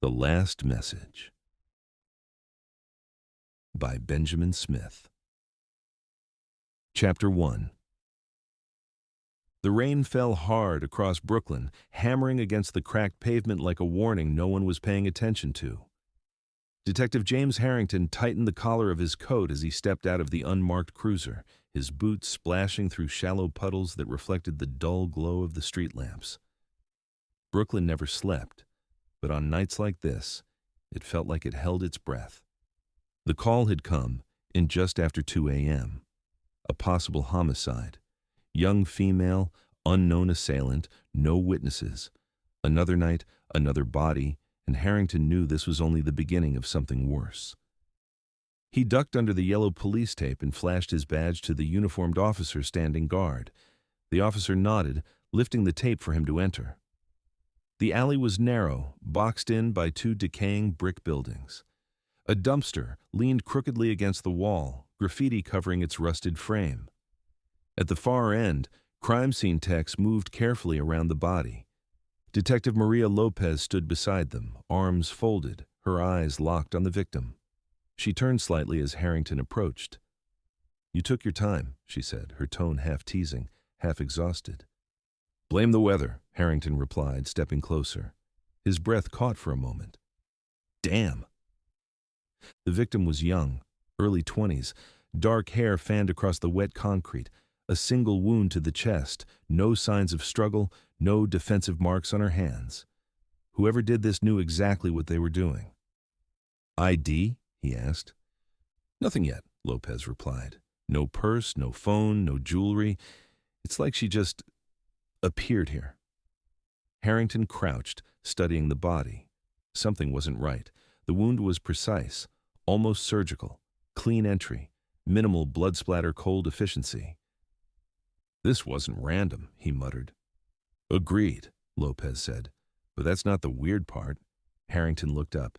The Last Message by Benjamin Smith. Chapter 1. The rain fell hard across Brooklyn, hammering against the cracked pavement like a warning no one was paying attention to. Detective James Harrington tightened the collar of his coat as he stepped out of the unmarked cruiser, his boots splashing through shallow puddles that reflected the dull glow of the street lamps. Brooklyn never slept, but on nights like this, it felt like it held its breath. The call had come in just after 2 a.m. A possible homicide. Young female, unknown assailant, no witnesses. Another night, another body, and Harrington knew this was only the beginning of something worse. He ducked under the yellow police tape and flashed his badge to the uniformed officer standing guard. The officer nodded, lifting the tape for him to enter. The alley was narrow, boxed in by 2 decaying brick buildings. A dumpster leaned crookedly against the wall, graffiti covering its rusted frame. At the far end, crime scene techs moved carefully around the body. Detective Maria Lopez stood beside them, arms folded, her eyes locked on the victim. She turned slightly as Harrington approached. "You took your time," she said, her tone half teasing, half exhausted. "Blame the weather," Harrington replied, stepping closer. His breath caught for a moment. "Damn!" The victim was young, early 20s, dark hair fanned across the wet concrete, a single wound to the chest, no signs of struggle, no defensive marks on her hands. Whoever did this knew exactly what they were doing. "ID?" he asked. "Nothing yet," Lopez replied. "No purse, no phone, no jewelry. It's like she just appeared here." Harrington crouched, studying the body. Something wasn't right. The wound was precise, almost surgical, clean entry, minimal blood splatter cold efficiency. "This wasn't random," he muttered. "Agreed," Lopez said. "But that's not the weird part." Harrington looked up.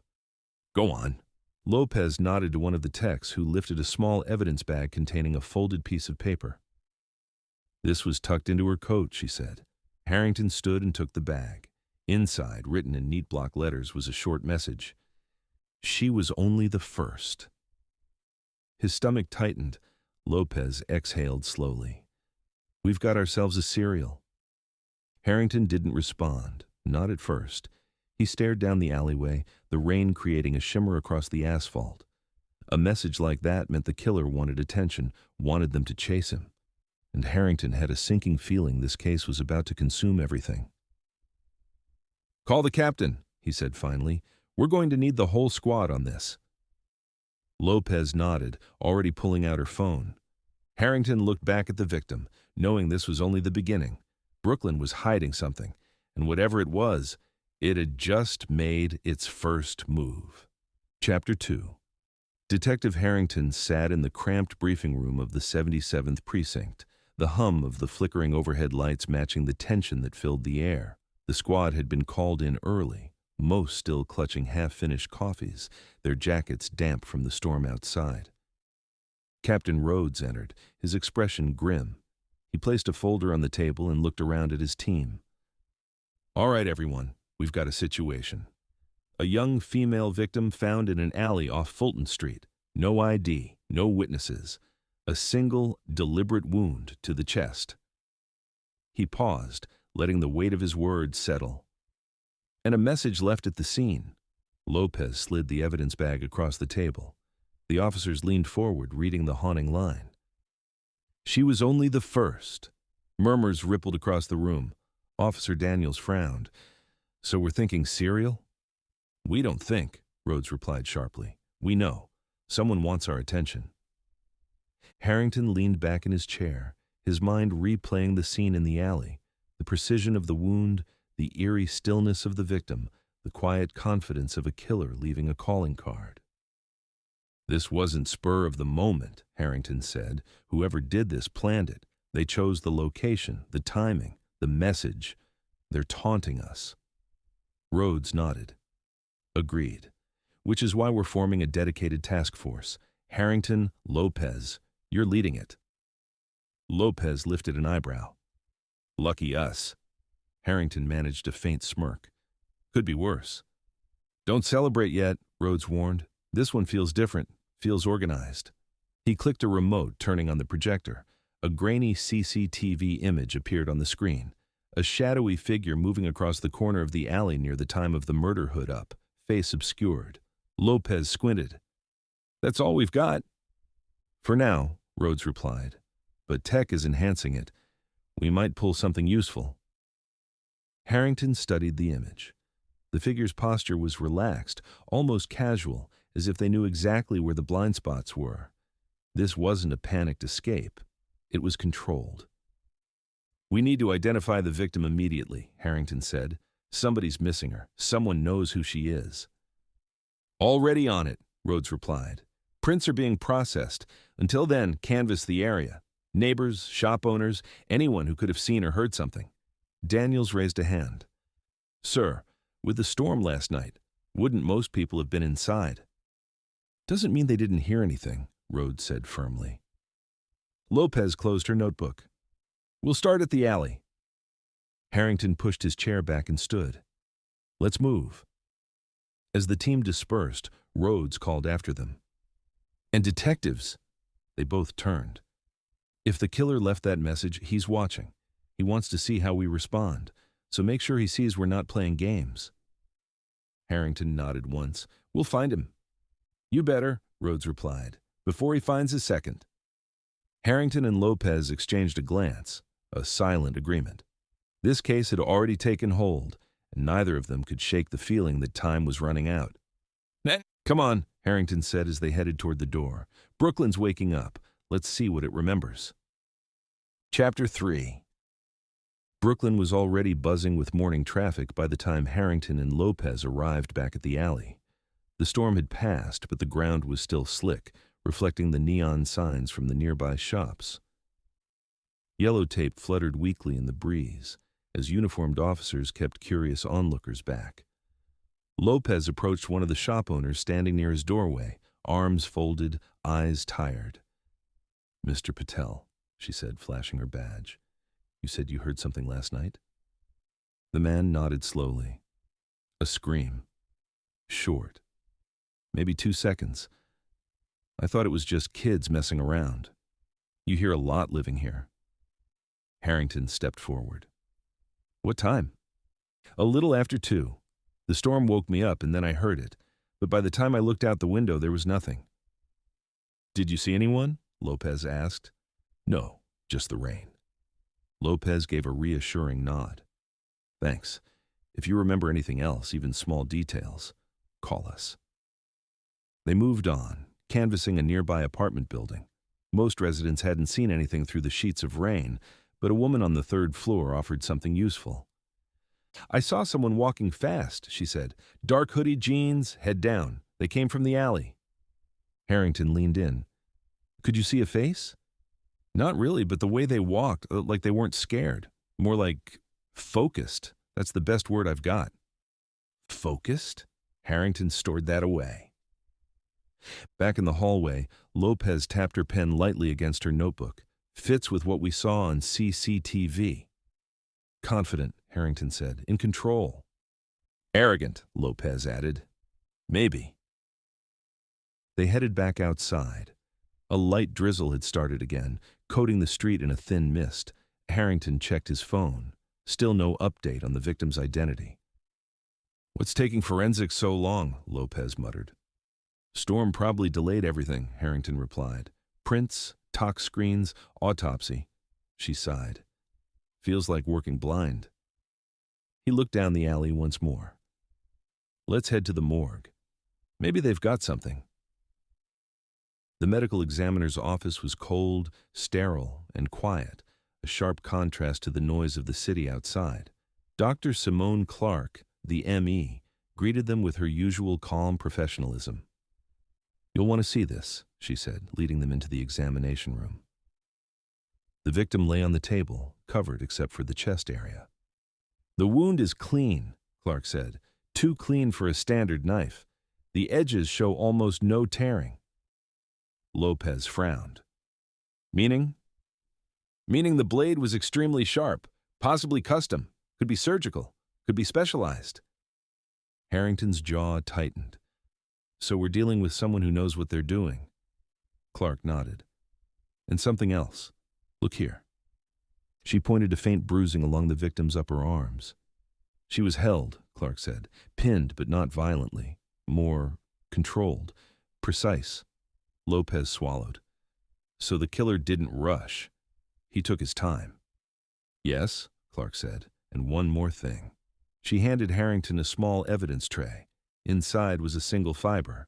"Go on." Lopez nodded to one of the techs who lifted a small evidence bag containing a folded piece of paper. "This was tucked into her coat," she said. Harrington stood and took the bag. Inside, written in neat block letters, was a short message. She was only the first. His stomach tightened. Lopez exhaled slowly. "We've got ourselves a serial." Harrington didn't respond, not at first. He stared down the alleyway, the rain creating a shimmer across the asphalt. A message like that meant the killer wanted attention, wanted them to chase him. And Harrington had a sinking feeling this case was about to consume everything. "Call the captain," he said finally. "We're going to need the whole squad on this." Lopez nodded, already pulling out her phone. Harrington looked back at the victim, knowing this was only the beginning. Brooklyn was hiding something, and whatever it was, it had just made its first move. Chapter 2. Detective Harrington sat in the cramped briefing room of the 77th Precinct, the hum of the flickering overhead lights matching the tension that filled the air. The squad had been called in early, most still clutching half-finished coffees, their jackets damp from the storm outside. Captain Rhodes entered, his expression grim. He placed a folder on the table and looked around at his team. "All right, everyone, we've got a situation. A young female victim found in an alley off Fulton Street. No ID, no witnesses. A single, deliberate wound to the chest." He paused, letting the weight of his words settle. "And a message left at the scene." Lopez slid the evidence bag across the table. The officers leaned forward, reading the haunting line. "She was only the first." Murmurs rippled across the room. Officer Daniels frowned. "So we're thinking serial?" "We don't think," Rhodes replied sharply. "We know. Someone wants our attention." Harrington leaned back in his chair, his mind replaying the scene in the alley, the precision of the wound, the eerie stillness of the victim, the quiet confidence of a killer leaving a calling card. "This wasn't spur of the moment," Harrington said. "Whoever did this planned it. They chose the location, the timing, the message. They're taunting us." Rhodes nodded. "Agreed. Which is why we're forming a dedicated task force. Harrington, Lopez, you're leading it." Lopez lifted an eyebrow. "Lucky us." Harrington managed a faint smirk. "Could be worse." Don't celebrate yet, Rhodes warned. This one feels different, feels organized. He clicked a remote, turning on the projector. A grainy CCTV image appeared on the screen. A shadowy figure moving across the corner of the alley near the time of the murder, hood up, face obscured. Lopez squinted. That's all we've got. For now, Rhodes replied. But tech is enhancing it. We might pull something useful. Harrington studied the image. The figure's posture was relaxed, almost casual, as if they knew exactly where the blind spots were. This wasn't a panicked escape. It was controlled. We need to identify the victim immediately, Harrington said. Somebody's missing her. Someone knows who she is. Already on it, Rhodes replied. Prints are being processed. Until then, canvass the area. Neighbors, shop owners, anyone who could have seen or heard something. Daniels raised a hand. Sir, with the storm last night, wouldn't most people have been inside? Doesn't mean they didn't hear anything, Rhodes said firmly. Lopez closed her notebook. We'll start at the alley. Harrington pushed his chair back and stood. Let's move. As the team dispersed, Rhodes called after them. And detectives! They both turned. If the killer left that message, he's watching. He wants to see how we respond, so make sure he sees we're not playing games. Harrington nodded once. We'll find him. You better, Rhodes replied, before he finds his second. Harrington and Lopez exchanged a glance, a silent agreement. This case had already taken hold, and neither of them could shake the feeling that time was running out. Come on, Harrington said as they headed toward the door. Brooklyn's waking up. Let's see what it remembers. Chapter 3. Brooklyn was already buzzing with morning traffic by the time Harrington and Lopez arrived back at the alley. The storm had passed, but the ground was still slick, reflecting the neon signs from the nearby shops. Yellow tape fluttered weakly in the breeze, as uniformed officers kept curious onlookers back. Lopez approached one of the shop owners standing near his doorway, arms folded, eyes tired. Mr. Patel, she said, flashing her badge. You said you heard something last night? The man nodded slowly. A scream. Short. Maybe 2 seconds. I thought it was just kids messing around. You hear a lot living here. Harrington stepped forward. What time? A little after 2. The storm woke me up and then I heard it, but by the time I looked out the window there was nothing. Did you see anyone? Lopez asked. No, just the rain. Lopez gave a reassuring nod. Thanks. If you remember anything else, even small details, call us. They moved on, canvassing a nearby apartment building. Most residents hadn't seen anything through the sheets of rain, but a woman on the 3rd floor offered something useful. I saw someone walking fast, she said. Dark hoodie jeans, head down. They came from the alley. Harrington leaned in. Could you see a face? Not really, but the way they walked, like they weren't scared. More like focused. That's the best word I've got. Focused? Harrington stored that away. Back in the hallway, Lopez tapped her pen lightly against her notebook. Fits with what we saw on CCTV. Confident, Harrington said. In control. Arrogant, Lopez added. Maybe. They headed back outside. A light drizzle had started again, coating the street in a thin mist. Harrington checked his phone. Still no update on the victim's identity. What's taking forensics so long? Lopez muttered. Storm probably delayed everything, Harrington replied. Prints, tox screens, autopsy. She sighed. Feels like working blind. He looked down the alley once more. Let's head to the morgue. Maybe they've got something. The medical examiner's office was cold, sterile, and quiet, a sharp contrast to the noise of the city outside. Dr. Simone Clark, the M.E., greeted them with her usual calm professionalism. You'll want to see this, she said, leading them into the examination room. The victim lay on the table, covered except for the chest area. The wound is clean, Clark said, too clean for a standard knife. The edges show almost no tearing. Lopez frowned. Meaning? Meaning the blade was extremely sharp, possibly custom, could be surgical, could be specialized. Harrington's jaw tightened. So we're dealing with someone who knows what they're doing. Clark nodded. And something else. Look here. She pointed to faint bruising along the victim's upper arms. She was held, Clark said, pinned but not violently, more controlled, precise. Lopez swallowed. So the killer didn't rush. He took his time. Yes, Clark said, and one more thing. She handed Harrington a small evidence tray. Inside was a single fiber.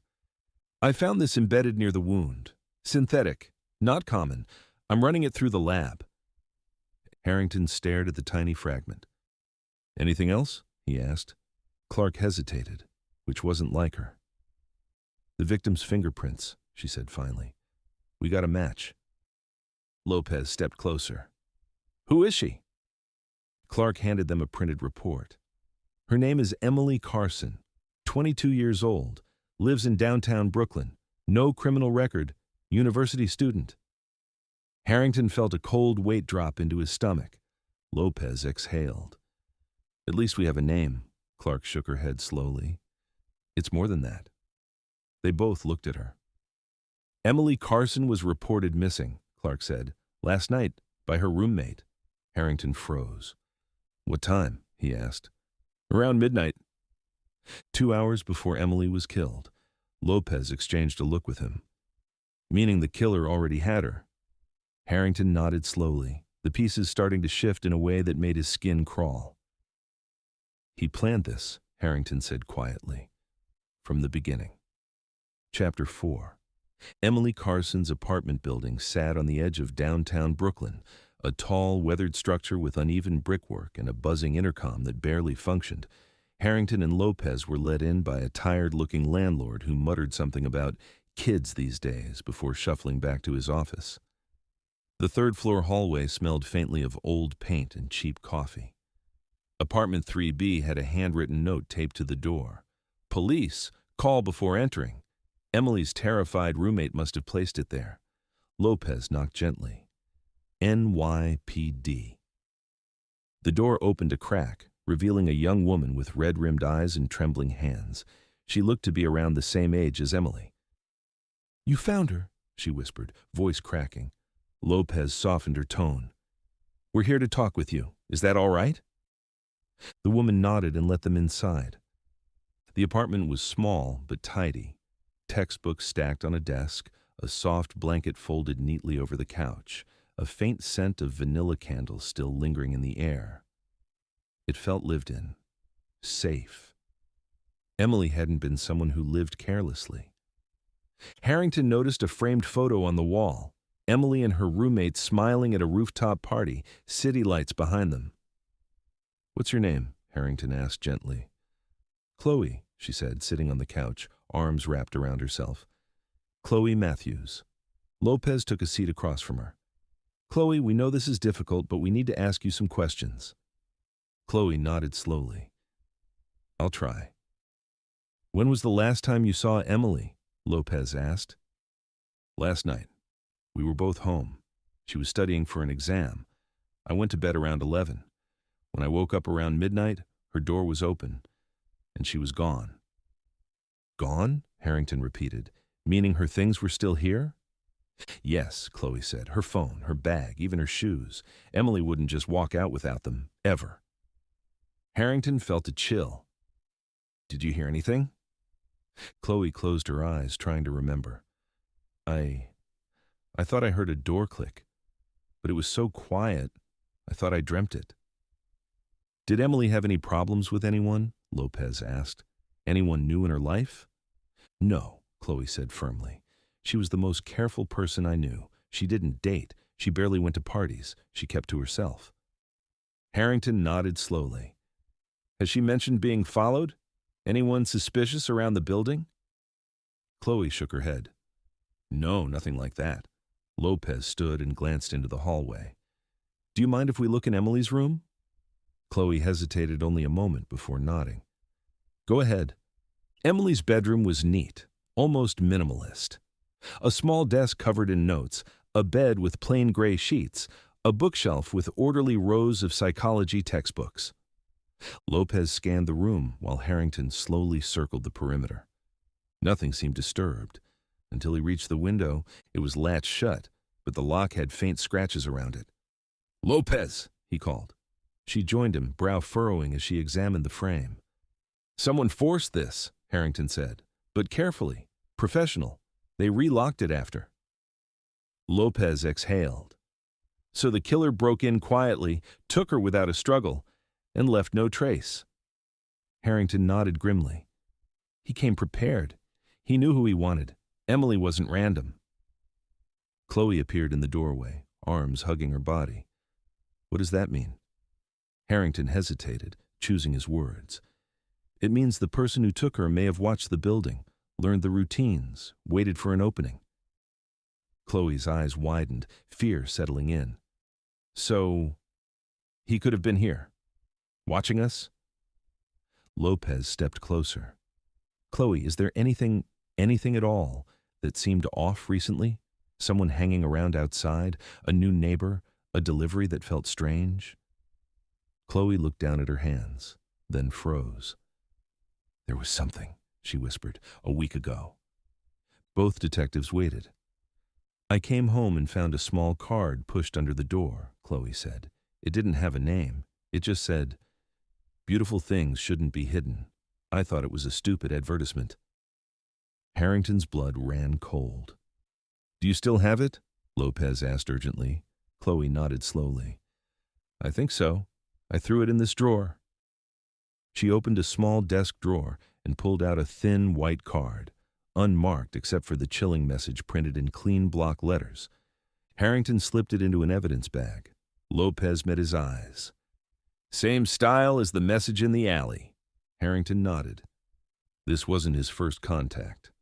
I found this embedded near the wound. Synthetic, not common. I'm running it through the lab. Harrington stared at the tiny fragment. Anything else? He asked. Clark hesitated, which wasn't like her. The victim's fingerprints, she said finally. We got a match. Lopez stepped closer. Who is she? Clark handed them a printed report. Her name is Emily Carson, 22 years old, lives in downtown Brooklyn, no criminal record, university student. Harrington felt a cold weight drop into his stomach. Lopez exhaled. At least we have a name, Clark shook her head slowly. It's more than that. They both looked at her. Emily Carson was reported missing, Clark said, last night by her roommate. Harrington froze. What time? He asked. Around midnight. 2 hours before Emily was killed. Lopez exchanged a look with him. Meaning the killer already had her. Harrington nodded slowly, the pieces starting to shift in a way that made his skin crawl. He planned this, Harrington said quietly. From the beginning. Chapter 4. Emily Carson's apartment building sat on the edge of downtown Brooklyn, a tall, weathered structure with uneven brickwork and a buzzing intercom that barely functioned. Harrington and Lopez were let in by a tired-looking landlord who muttered something about kids these days before shuffling back to his office. The third-floor hallway smelled faintly of old paint and cheap coffee. Apartment 3B had a handwritten note taped to the door. Police, call before entering. Emily's terrified roommate must have placed it there. Lopez knocked gently. NYPD. The door opened a crack, revealing a young woman with red-rimmed eyes and trembling hands. She looked to be around the same age as Emily. You found her, she whispered, voice cracking. Lopez softened her tone. We're here to talk with you. Is that all right? The woman nodded and let them inside. The apartment was small but tidy. Textbooks stacked on a desk, a soft blanket folded neatly over the couch, a faint scent of vanilla candles still lingering in the air. It felt lived in, safe. Emily hadn't been someone who lived carelessly. Harrington noticed a framed photo on the wall, Emily and her roommate smiling at a rooftop party, city lights behind them. What's your name? Harrington asked gently. Chloe, she said, sitting on the couch, arms wrapped around herself. Chloe Matthews. Lopez took a seat across from her. Chloe, we know this is difficult, but we need to ask you some questions. Chloe nodded slowly. I'll try. When was the last time you saw Emily? Lopez asked. Last night. We were both home. She was studying for an exam. I went to bed around 11. When I woke up around midnight, her door was open, and she was gone. Gone? Harrington repeated. Meaning her things were still here? Yes, Chloe said. Her phone, her bag, even her shoes. Emily wouldn't just walk out without them, ever. Harrington felt a chill. Did you hear anything? Chloe closed her eyes, trying to remember. I thought I heard a door click, but it was so quiet, I thought I dreamt it. Did Emily have any problems with anyone? Lopez asked. Anyone new in her life? No, Chloe said firmly. She was the most careful person I knew. She didn't date. She barely went to parties. She kept to herself. Harrington nodded slowly. Has she mentioned being followed? Anyone suspicious around the building? Chloe shook her head. No, nothing like that. Lopez stood and glanced into the hallway. Do you mind if we look in Emily's room? Chloe hesitated only a moment before nodding. Go ahead. Emily's bedroom was neat, almost minimalist. A small desk covered in notes, a bed with plain gray sheets, a bookshelf with orderly rows of psychology textbooks. Lopez scanned the room while Harrington slowly circled the perimeter. Nothing seemed disturbed. Until he reached the window, it was latched shut, but the lock had faint scratches around it. "Lopez!" he called. She joined him, brow furrowing as she examined the frame. "Someone forced this," Harrington said, "but carefully. Professional. They relocked it after." Lopez exhaled. So the killer broke in quietly, took her without a struggle, and left no trace. Harrington nodded grimly. He came prepared. He knew who he wanted. Emily wasn't random. Chloe appeared in the doorway, arms hugging her body. "What does that mean?" Harrington hesitated, choosing his words. "It means the person who took her may have watched the building, learned the routines, waited for an opening." Chloe's eyes widened, fear settling in. "So, he could have been here, watching us?" Lopez stepped closer. "Chloe, is there anything at all, that seemed off recently? Someone hanging around outside? A new neighbor? A delivery that felt strange?" Chloe looked down at her hands, then froze. "There was something," she whispered, "a week ago." Both detectives waited. "I came home and found a small card pushed under the door," Chloe said. "It didn't have a name. It just said, 'Beautiful things shouldn't be hidden.' I thought it was a stupid advertisement." Harrington's blood ran cold. "Do you still have it?" Lopez asked urgently. Chloe nodded slowly. "I think so. I threw it in this drawer." She opened a small desk drawer and pulled out a thin white card, unmarked except for the chilling message printed in clean block letters. Harrington slipped it into an evidence bag. Lopez met his eyes. "Same style as the message in the alley." Harrington nodded. This wasn't his first contact.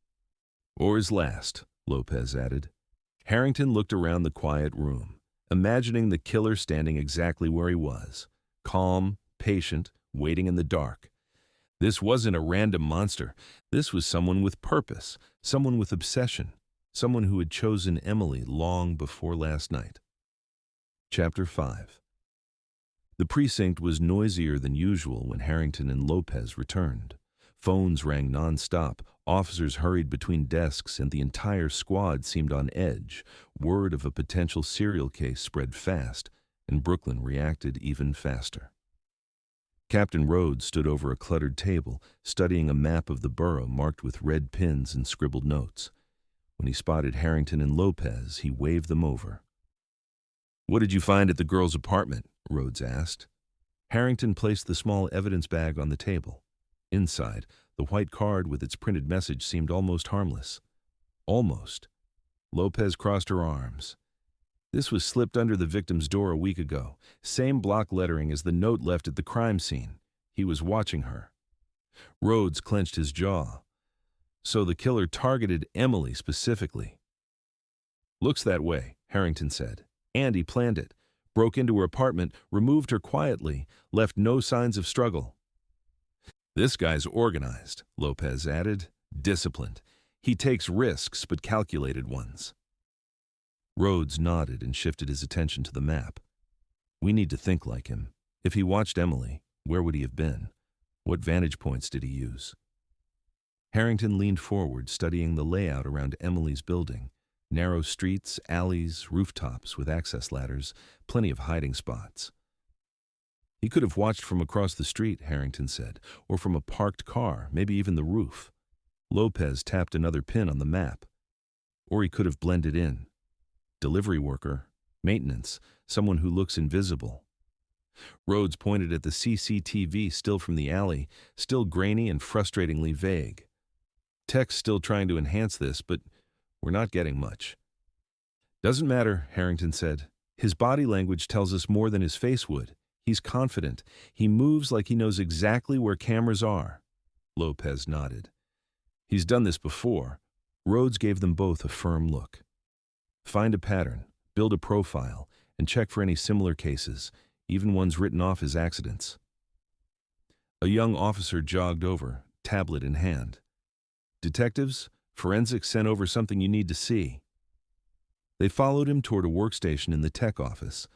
"Or his last," Lopez added. Harrington looked around the quiet room, imagining the killer standing exactly where he was, calm, patient, waiting in the dark. This wasn't a random monster. This was someone with purpose, someone with obsession, someone who had chosen Emily long before last night. Chapter 5. The precinct was noisier than usual when Harrington and Lopez returned. Phones rang nonstop, officers hurried between desks, and the entire squad seemed on edge. Word of a potential serial case spread fast, and Brooklyn reacted even faster. Captain Rhodes stood over a cluttered table, studying a map of the borough marked with red pins and scribbled notes. When he spotted Harrington and Lopez, he waved them over. "What did you find at the girl's apartment?" Rhodes asked. Harrington placed the small evidence bag on the table. Inside, the white card with its printed message seemed almost harmless. Almost. Lopez crossed her arms. "This was slipped under the victim's door a week ago. Same block lettering as the note left at the crime scene. He was watching her." Rhodes clenched his jaw. So the killer targeted Emily specifically. "Looks that way," Harrington said. "And he planned it. Broke into her apartment, removed her quietly, left no signs of struggle." "This guy's organized," Lopez added. "Disciplined. He takes risks, but calculated ones." Rhodes nodded and shifted his attention to the map. "We need to think like him. If he watched Emily, where would he have been? What vantage points did he use?" Harrington leaned forward, studying the layout around Emily's building. Narrow streets, alleys, rooftops with access ladders, plenty of hiding spots. "He could have watched from across the street," Harrington said, "or from a parked car, maybe even the roof." Lopez tapped another pin on the map. "Or he could have blended in. Delivery worker, maintenance, someone who looks invisible." Rhodes pointed at the CCTV still from the alley, still grainy and frustratingly vague. "Tech's still trying to enhance this, but we're not getting much." "Doesn't matter," Harrington said. "His body language tells us more than his face would. He's confident. He moves like he knows exactly where cameras are." Lopez nodded. "He's done this before." Rhodes gave them both a firm look. "Find a pattern, build a profile, and check for any similar cases, even ones written off as accidents." A young officer jogged over, tablet in hand. "Detectives, forensics sent over something you need to see." They followed him toward a workstation in the tech office.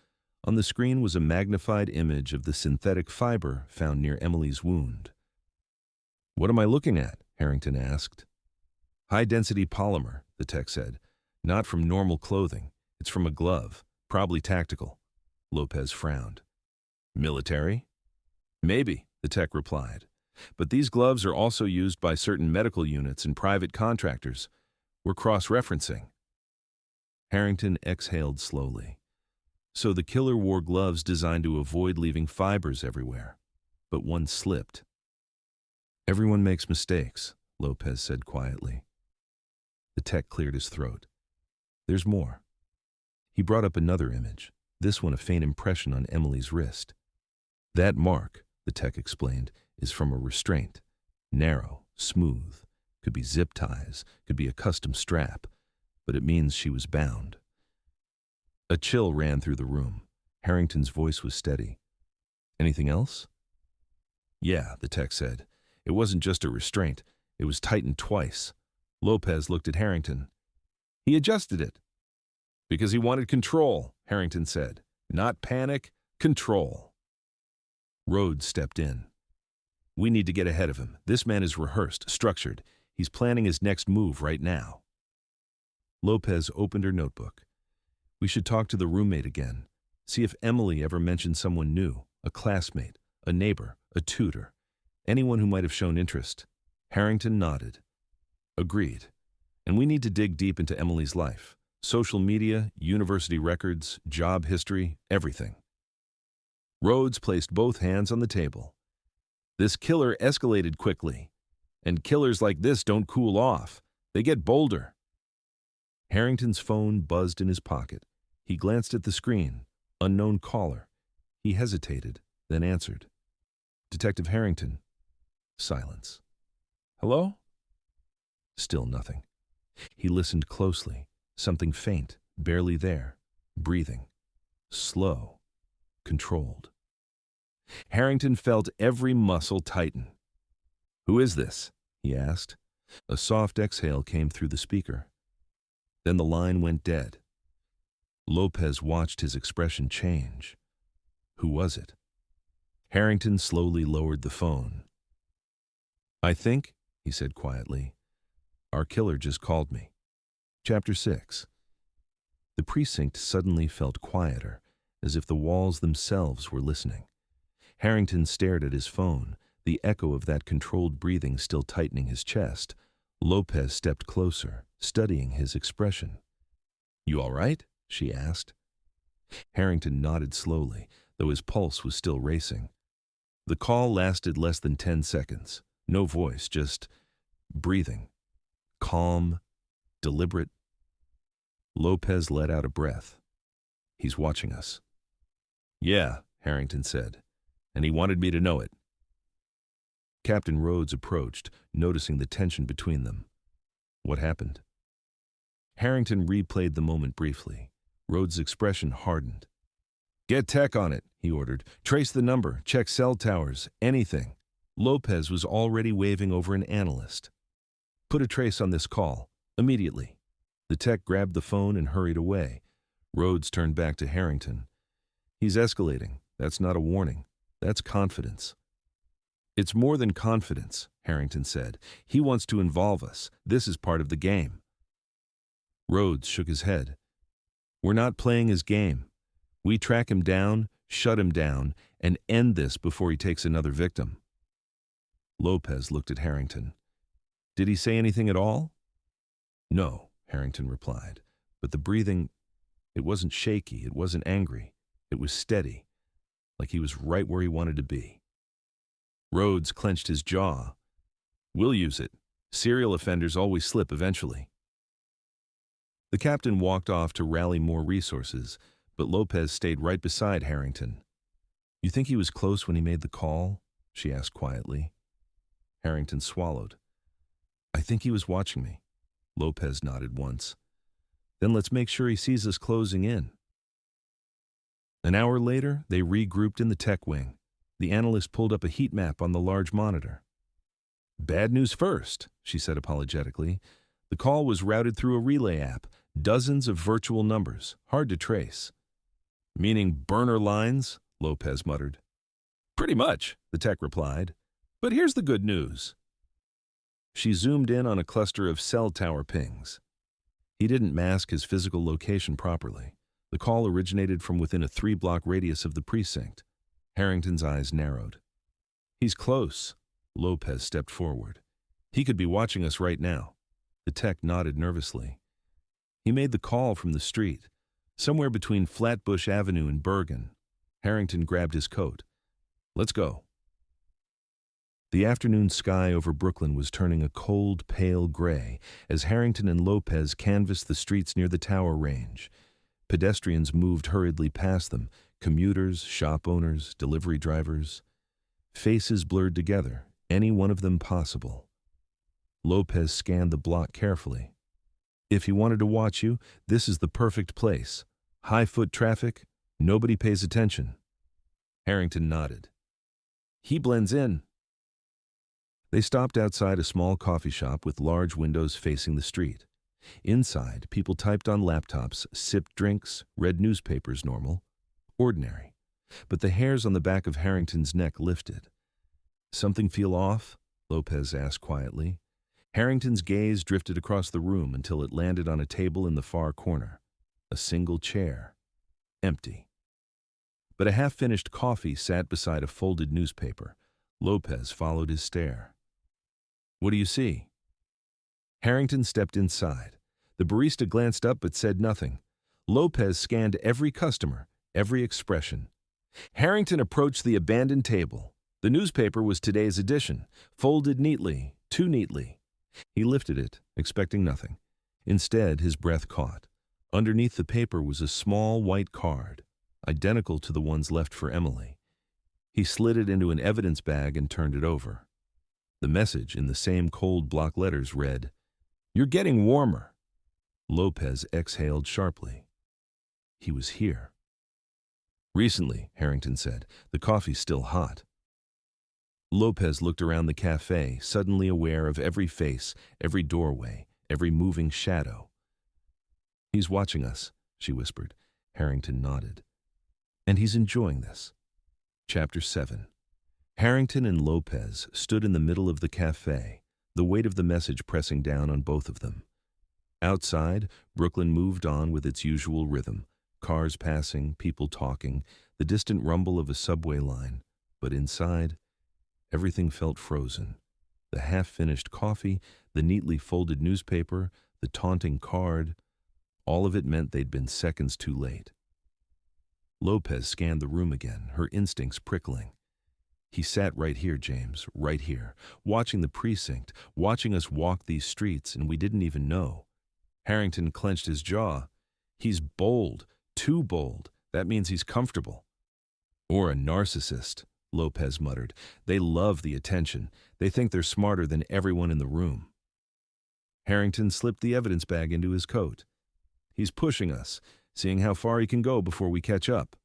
On the screen was a magnified image of the synthetic fiber found near Emily's wound. "What am I looking at?" Harrington asked. "High-density polymer," the tech said. "Not from normal clothing. It's from a glove, probably tactical." Lopez frowned. "Military?" "Maybe," the tech replied. "But these gloves are also used by certain medical units and private contractors. We're cross-referencing." Harrington exhaled slowly. So the killer wore gloves designed to avoid leaving fibers everywhere. But one slipped. "Everyone makes mistakes," Lopez said quietly. The tech cleared his throat. "There's more." He brought up another image, this one a faint impression on Emily's wrist. "That mark," the tech explained, "is from a restraint. Narrow, smooth, could be zip ties, could be a custom strap, but it means she was bound." A chill ran through the room. Harrington's voice was steady. "Anything else?" "Yeah," the tech said. "It wasn't just a restraint. It was tightened twice." Lopez looked at Harrington. "He adjusted it." "Because he wanted control," Harrington said. "Not panic, control." Rhodes stepped in. "We need to get ahead of him. This man is rehearsed, structured. He's planning his next move right now." Lopez opened her notebook. "We should talk to the roommate again. See if Emily ever mentioned someone new, a classmate, a neighbor, a tutor, anyone who might have shown interest." Harrington nodded. "Agreed. And we need to dig deep into Emily's life. Social media, university records, job history, everything." Rhodes placed both hands on the table. "This killer escalated quickly. And killers like this don't cool off. They get bolder." Harrington's phone buzzed in his pocket. He glanced at the screen. Unknown caller. He hesitated, then answered. "Detective Harrington." Silence. "Hello?" Still nothing. He listened closely. Something faint, barely there. Breathing. Slow. Controlled. Harrington felt every muscle tighten. "Who is this?" he asked. A soft exhale came through the speaker. Then the line went dead. Lopez watched his expression change. Who was it? Harrington slowly lowered the phone. "I think," he said quietly, "our killer just called me." Chapter 6. The precinct suddenly felt quieter, as if the walls themselves were listening. Harrington stared at his phone, the echo of that controlled breathing still tightening his chest. Lopez stepped closer, studying his expression. "You all right?" she asked. Harrington nodded slowly, though his pulse was still racing. The call lasted less than 10 seconds. No voice, just breathing. Calm, deliberate. Lopez let out a breath. "He's watching us." "Yeah," Harrington said, "and he wanted me to know it." Captain Rhodes approached, noticing the tension between them. "What happened?" Harrington replayed the moment briefly. Rhodes' expression hardened. "Get tech on it," he ordered. "Trace the number, check cell towers, anything." Lopez was already waving over an analyst. "Put a trace on this call, immediately." The tech grabbed the phone and hurried away. Rhodes turned back to Harrington. "He's escalating. That's not a warning. That's confidence." "It's more than confidence," Harrington said. "He wants to involve us. This is part of the game." Rhodes shook his head. "We're not playing his game. We track him down, shut him down, and end this before he takes another victim." Lopez looked at Harrington. "Did he say anything at all?" "No," Harrington replied. "But the breathing, it wasn't shaky, it wasn't angry. It was steady, like he was right where he wanted to be." Rhodes clenched his jaw. "We'll use it. Serial offenders always slip eventually." The captain walked off to rally more resources, but Lopez stayed right beside Harrington. "You think he was close when he made the call?" she asked quietly. Harrington swallowed. "I think he was watching me." Lopez nodded once. "Then let's make sure he sees us closing in." An hour later, they regrouped in the tech wing. The analyst pulled up a heat map on the large monitor. "Bad news first," she said apologetically. "The call was routed through a relay app. Dozens of virtual numbers, hard to trace." Meaning burner lines? Lopez muttered. Pretty much, the tech replied. But here's the good news. She zoomed in on a cluster of cell tower pings. He didn't mask his physical location properly. The call originated from within a 3-block radius of the precinct. Harrington's eyes narrowed. He's close. Lopez stepped forward. He could be watching us right now. The tech nodded nervously. He made the call from the street, somewhere between Flatbush Avenue and Bergen. Harrington grabbed his coat. Let's go. The afternoon sky over Brooklyn was turning a cold, pale gray as Harrington and Lopez canvassed the streets near the tower range. Pedestrians moved hurriedly past them, commuters, shop owners, delivery drivers. Faces blurred together, any one of them possible. Lopez scanned the block carefully. If he wanted to watch you, this is the perfect place. High foot traffic, nobody pays attention. Harrington nodded. He blends in. They stopped outside a small coffee shop with large windows facing the street. Inside, people typed on laptops, sipped drinks, read newspapers normal, ordinary. But the hairs on the back of Harrington's neck lifted. Something feel off? Lopez asked quietly. Harrington's gaze drifted across the room until it landed on a table in the far corner. A single chair. Empty. But a half-finished coffee sat beside a folded newspaper. Lopez followed his stare. What do you see? Harrington stepped inside. The barista glanced up but said nothing. Lopez scanned every customer, every expression. Harrington approached the abandoned table. The newspaper was today's edition, folded neatly, too neatly. He lifted it, expecting nothing. Instead, his breath caught. Underneath the paper was a small white card, identical to the ones left for Emily. He slid it into an evidence bag and turned it over. The message, in the same cold block letters, read, "You're getting warmer." Lopez exhaled sharply. He was here. Recently, Harrington said, the coffee's still hot. Lopez looked around the cafe, suddenly aware of every face, every doorway, every moving shadow. He's watching us, she whispered. Harrington nodded. And he's enjoying this. Chapter 7. Harrington and Lopez stood in the middle of the cafe, the weight of the message pressing down on both of them. Outside, Brooklyn moved on with its usual rhythm, cars passing, people talking, the distant rumble of a subway line. But inside, everything felt frozen. The half-finished coffee, the neatly folded newspaper, the taunting card, all of it meant they'd been seconds too late. Lopez scanned the room again, her instincts prickling. He sat right here, James, right here, watching the precinct, watching us walk these streets, and we didn't even know. Harrington clenched his jaw. He's bold, too bold. That means he's comfortable. Or a narcissist, Lopez muttered. They love the attention. They think they're smarter than everyone in the room. Harrington slipped the evidence bag into his coat. He's pushing us, seeing how far he can go before we catch up.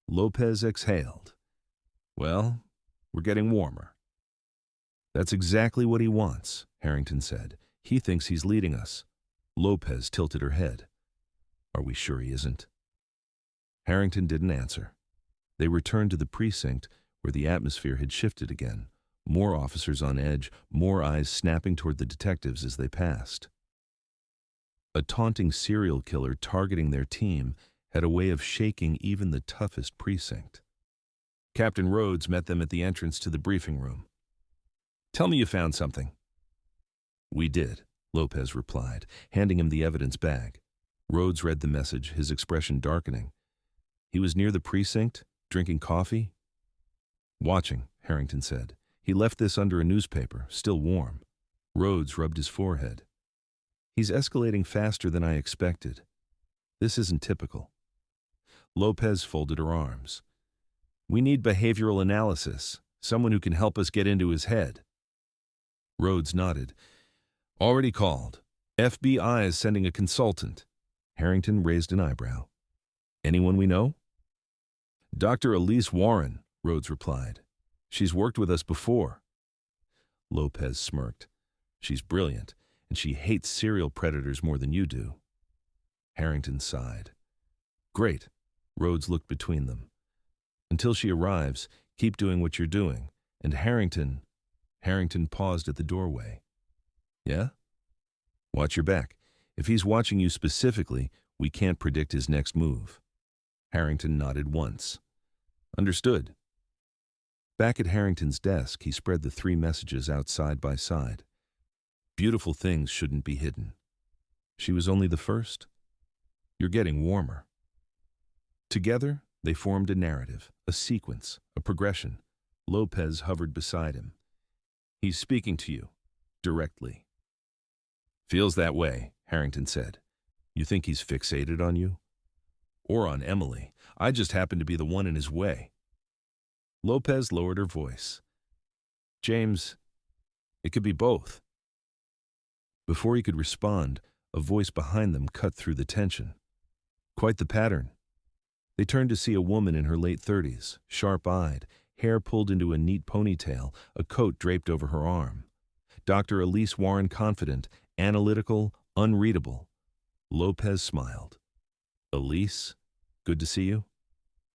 Lopez exhaled. Well, we're getting warmer. That's exactly what he wants, Harrington said. He thinks he's leading us. Lopez tilted her head. Are we sure he isn't? Harrington didn't answer. They returned to the precinct where the atmosphere had shifted again. More officers on edge, more eyes snapping toward the detectives as they passed. A taunting serial killer targeting their team had a way of shaking even the toughest precinct. Captain Rhodes met them at the entrance to the briefing room. Tell me you found something. We did, Lopez replied, handing him the evidence bag. Rhodes read the message, his expression darkening. He was near the precinct, drinking coffee? Watching, Harrington said. He left this under a newspaper, still warm. Rhodes rubbed his forehead. He's escalating faster than I expected. This isn't typical. Lopez folded her arms. We need behavioral analysis, someone who can help us get into his head. Rhodes nodded. Already called. FBI is sending a consultant. Harrington raised an eyebrow. Anyone we know? Dr. Elise Warren, Rhodes replied. She's worked with us before. Lopez smirked. She's brilliant, and she hates serial predators more than you do. Harrington sighed. Great. Rhodes looked between them. Until she arrives, keep doing what you're doing. And Harrington paused at the doorway. Yeah? Watch your back. If he's watching you specifically, we can't predict his next move. Harrington nodded once. Understood. Back at Harrington's desk, he spread the 3 messages out side by side. Beautiful things shouldn't be hidden. She was only the first. You're getting warmer. Together, they formed a narrative, a sequence, a progression. Lopez hovered beside him. He's speaking to you, directly. Feels that way, Harrington said. You think he's fixated on you? Or on Emily. I just happen to be the one in his way. Lopez lowered her voice. James, it could be both. Before he could respond, a voice behind them cut through the tension. Quite the pattern. They turned to see a woman in her late 30s, sharp-eyed, hair pulled into a neat ponytail, a coat draped over her arm. Dr. Elise Warren, confident, analytical, unreadable. Lopez smiled. Elise, good to see you.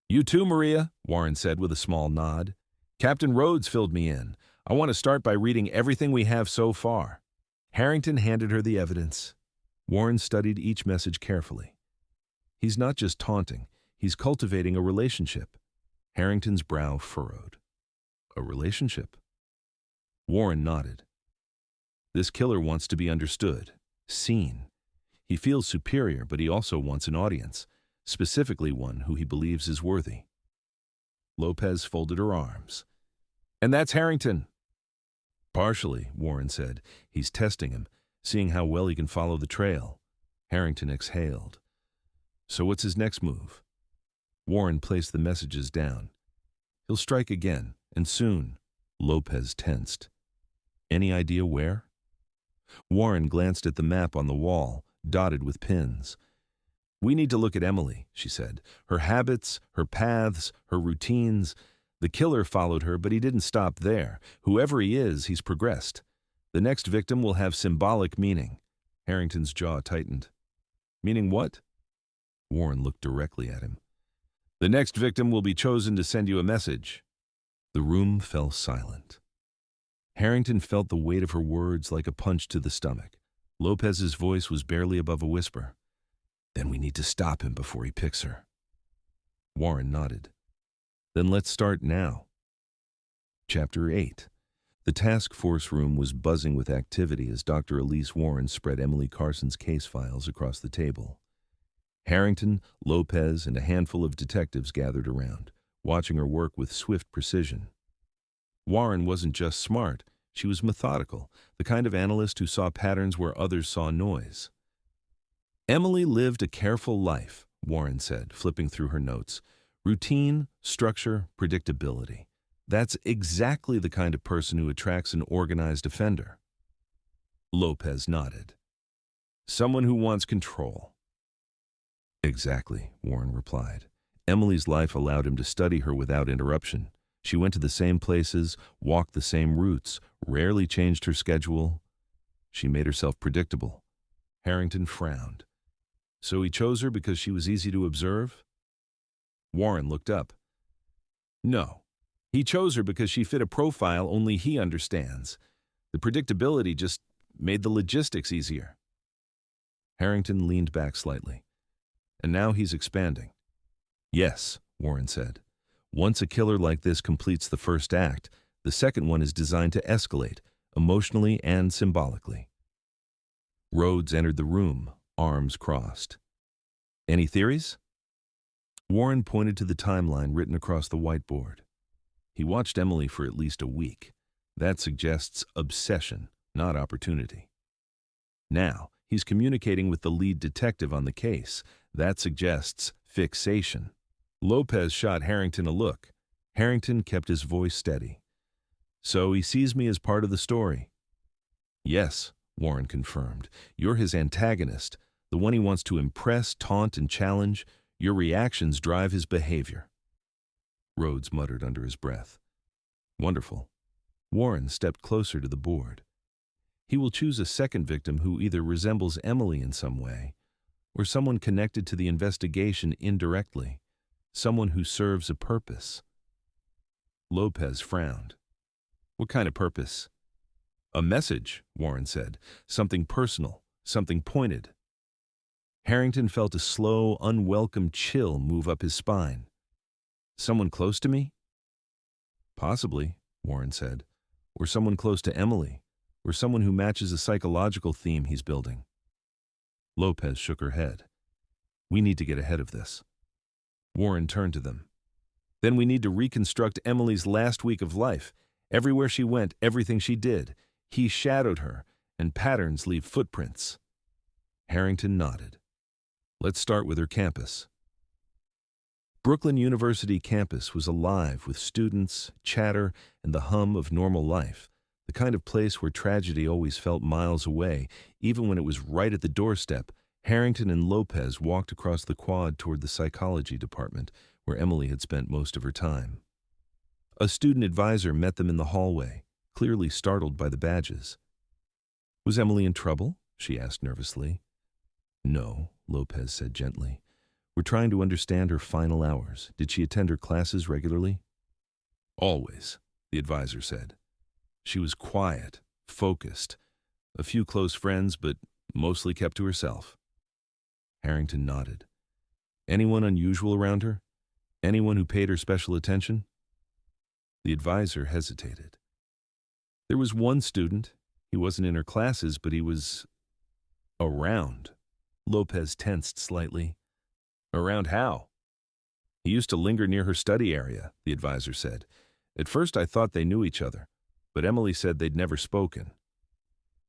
You too, Maria, Warren said with a small nod. Captain Rhodes filled me in. I want to start by reading everything we have so far. Harrington handed her the evidence. Warren studied each message carefully. He's not just taunting, he's cultivating a relationship. Harrington's brow furrowed. A relationship? Warren nodded. This killer wants to be understood, seen. He feels superior, but he also wants an audience, specifically one who he believes is worthy. Lopez folded her arms. And that's Harrington. Partially, Warren said. He's testing him, seeing how well he can follow the trail. Harrington exhaled. So what's his next move? Warren placed the messages down. He'll strike again, and soon. Lopez tensed. Any idea where? Warren glanced at the map on the wall, dotted with pins. We need to look at Emily, she said. Her habits, her paths, her routines. The killer followed her, but he didn't stop there. Whoever he is, he's progressed. The next victim will have symbolic meaning. Harrington's jaw tightened. Meaning what? Warren looked directly at him. The next victim will be chosen to send you a message. The room fell silent. Harrington felt the weight of her words like a punch to the stomach. Lopez's voice was barely above a whisper. Then we need to stop him before he picks her. Warren nodded. Then let's start now. Chapter 8. The task force room was buzzing with activity as Dr. Elise Warren spread Emily Carson's case files across the table. Harrington, Lopez, and a handful of detectives gathered around, watching her work with swift precision. Warren wasn't just smart, she was methodical, the kind of analyst who saw patterns where others saw noise. Emily lived a careful life, Warren said, flipping through her notes. Routine, structure, predictability. That's exactly the kind of person who attracts an organized offender. Lopez nodded. Someone who wants control. Exactly, Warren replied. Emily's life allowed him to study her without interruption. She went to the same places, walked the same routes, rarely changed her schedule. She made herself predictable. Harrington frowned. So he chose her because she was easy to observe? Warren looked up. No. He chose her because she fit a profile only he understands. The predictability just made the logistics easier. Harrington leaned back slightly. And now he's expanding. Yes, Warren said. Once a killer like this completes the first act, the second one is designed to escalate, emotionally and symbolically. Rhodes entered the room, arms crossed. Any theories? Warren pointed to the timeline written across the whiteboard. He watched Emily for at least a week. That suggests obsession, not opportunity. Now, he's communicating with the lead detective on the case. That suggests fixation. Lopez shot Harrington a look. Harrington kept his voice steady. So he sees me as part of the story. Yes, Warren confirmed. You're his antagonist, the one he wants to impress, taunt, and challenge. Your reactions drive his behavior. Rhodes muttered under his breath. Wonderful. Warren stepped closer to the board. He will choose a second victim who either resembles Emily in some way, or someone connected to the investigation indirectly. someone who serves a purpose. Lopez frowned. What kind of purpose? A message, Warren said. Something personal, something pointed. Harrington felt a slow, unwelcome chill move up his spine. Someone close to me? Possibly, Warren said. Or someone close to Emily. Or someone who matches a psychological theme he's building. Lopez shook her head. We need to get ahead of this. Warren turned to them. Then we need to reconstruct Emily's last week of life. Everywhere she went, everything she did. He shadowed her, and patterns leave footprints. Harrington nodded. Let's start with her campus. Brooklyn University campus was alive with students, chatter, and the hum of normal life, the kind of place where tragedy always felt miles away, even when it was right at the doorstep. Harrington and Lopez walked across the quad toward the psychology department, where Emily had spent most of her time. A student advisor met them in the hallway, clearly startled by the badges. Was Emily in trouble? She asked nervously. No, Lopez said gently. We're trying to understand her final hours. Did she attend her classes regularly? Always, the advisor said. She was quiet, focused, a few close friends, but mostly kept to herself. Harrington nodded. Anyone unusual around her? Anyone who paid her special attention? The advisor hesitated. There was one student. He wasn't in her classes, but he was around. Lopez tensed slightly. Around how? He used to linger near her study area, the advisor said. At first I thought they knew each other, but Emily said they'd never spoken.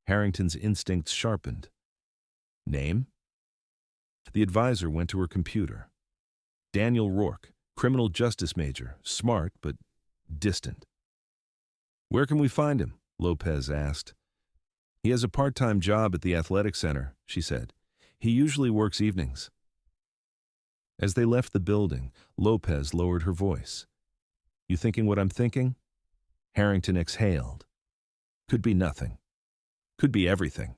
Harrington's instincts sharpened. Name? The advisor went to her computer. Daniel Rourke, criminal justice major, smart but distant. Where can we find him? Lopez asked. He has a part-time job at the athletic center, she said. He usually works evenings. As they left the building, Lopez lowered her voice. You thinking what I'm thinking? Harrington exhaled. Could be nothing. Could be everything.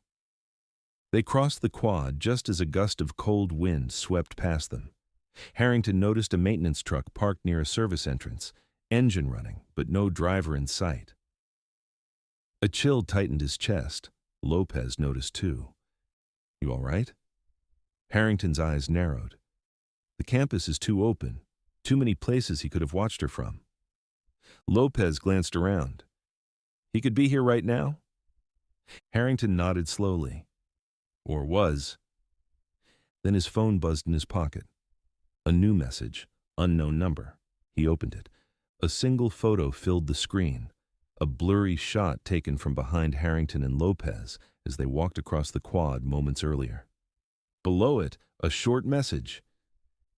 They crossed the quad just as a gust of cold wind swept past them. Harrington noticed a maintenance truck parked near a service entrance, engine running, but no driver in sight. A chill tightened his chest. Lopez noticed too. You all right? Harrington's eyes narrowed. The campus is too open, too many places he could have watched her from. Lopez glanced around. He could be here right now? Harrington nodded slowly. Or was. Then his phone buzzed in his pocket. A new message, unknown number. He opened it. A single photo filled the screen, a blurry shot taken from behind Harrington and Lopez as they walked across the quad moments earlier. Below it, a short message.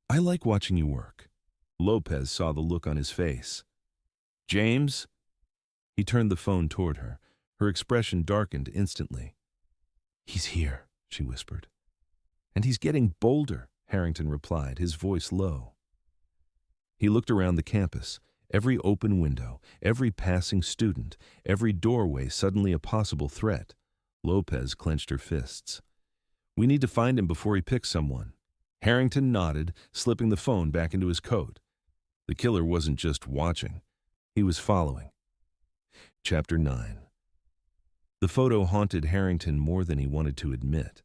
I like watching you work. Lopez saw the look on his face. James? He turned the phone toward her. Her expression darkened instantly. He's here, she whispered. And he's getting bolder, Harrington replied, his voice low. He looked around the campus. Every open window, every passing student, every doorway suddenly a possible threat. Lopez clenched her fists. We need to find him before he picks someone. Harrington nodded, slipping the phone back into his coat. The killer wasn't just watching. He was following. Chapter 9. The photo haunted Harrington more than he wanted to admit.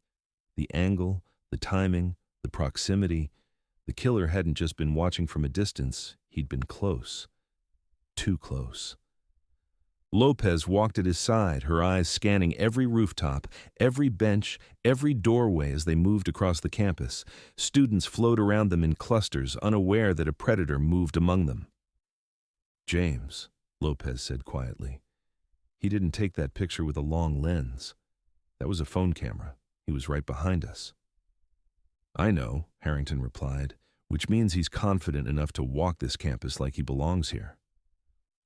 The angle, the timing, the proximity. The killer hadn't just been watching from a distance, he'd been close. Too close. Lopez walked at his side, her eyes scanning every rooftop, every bench, every doorway as they moved across the campus. Students flowed around them in clusters, unaware that a predator moved among them. James, Lopez said quietly. He didn't take that picture with a long lens. That was a phone camera. He was right behind us. I know, Harrington replied, which means he's confident enough to walk this campus like he belongs here.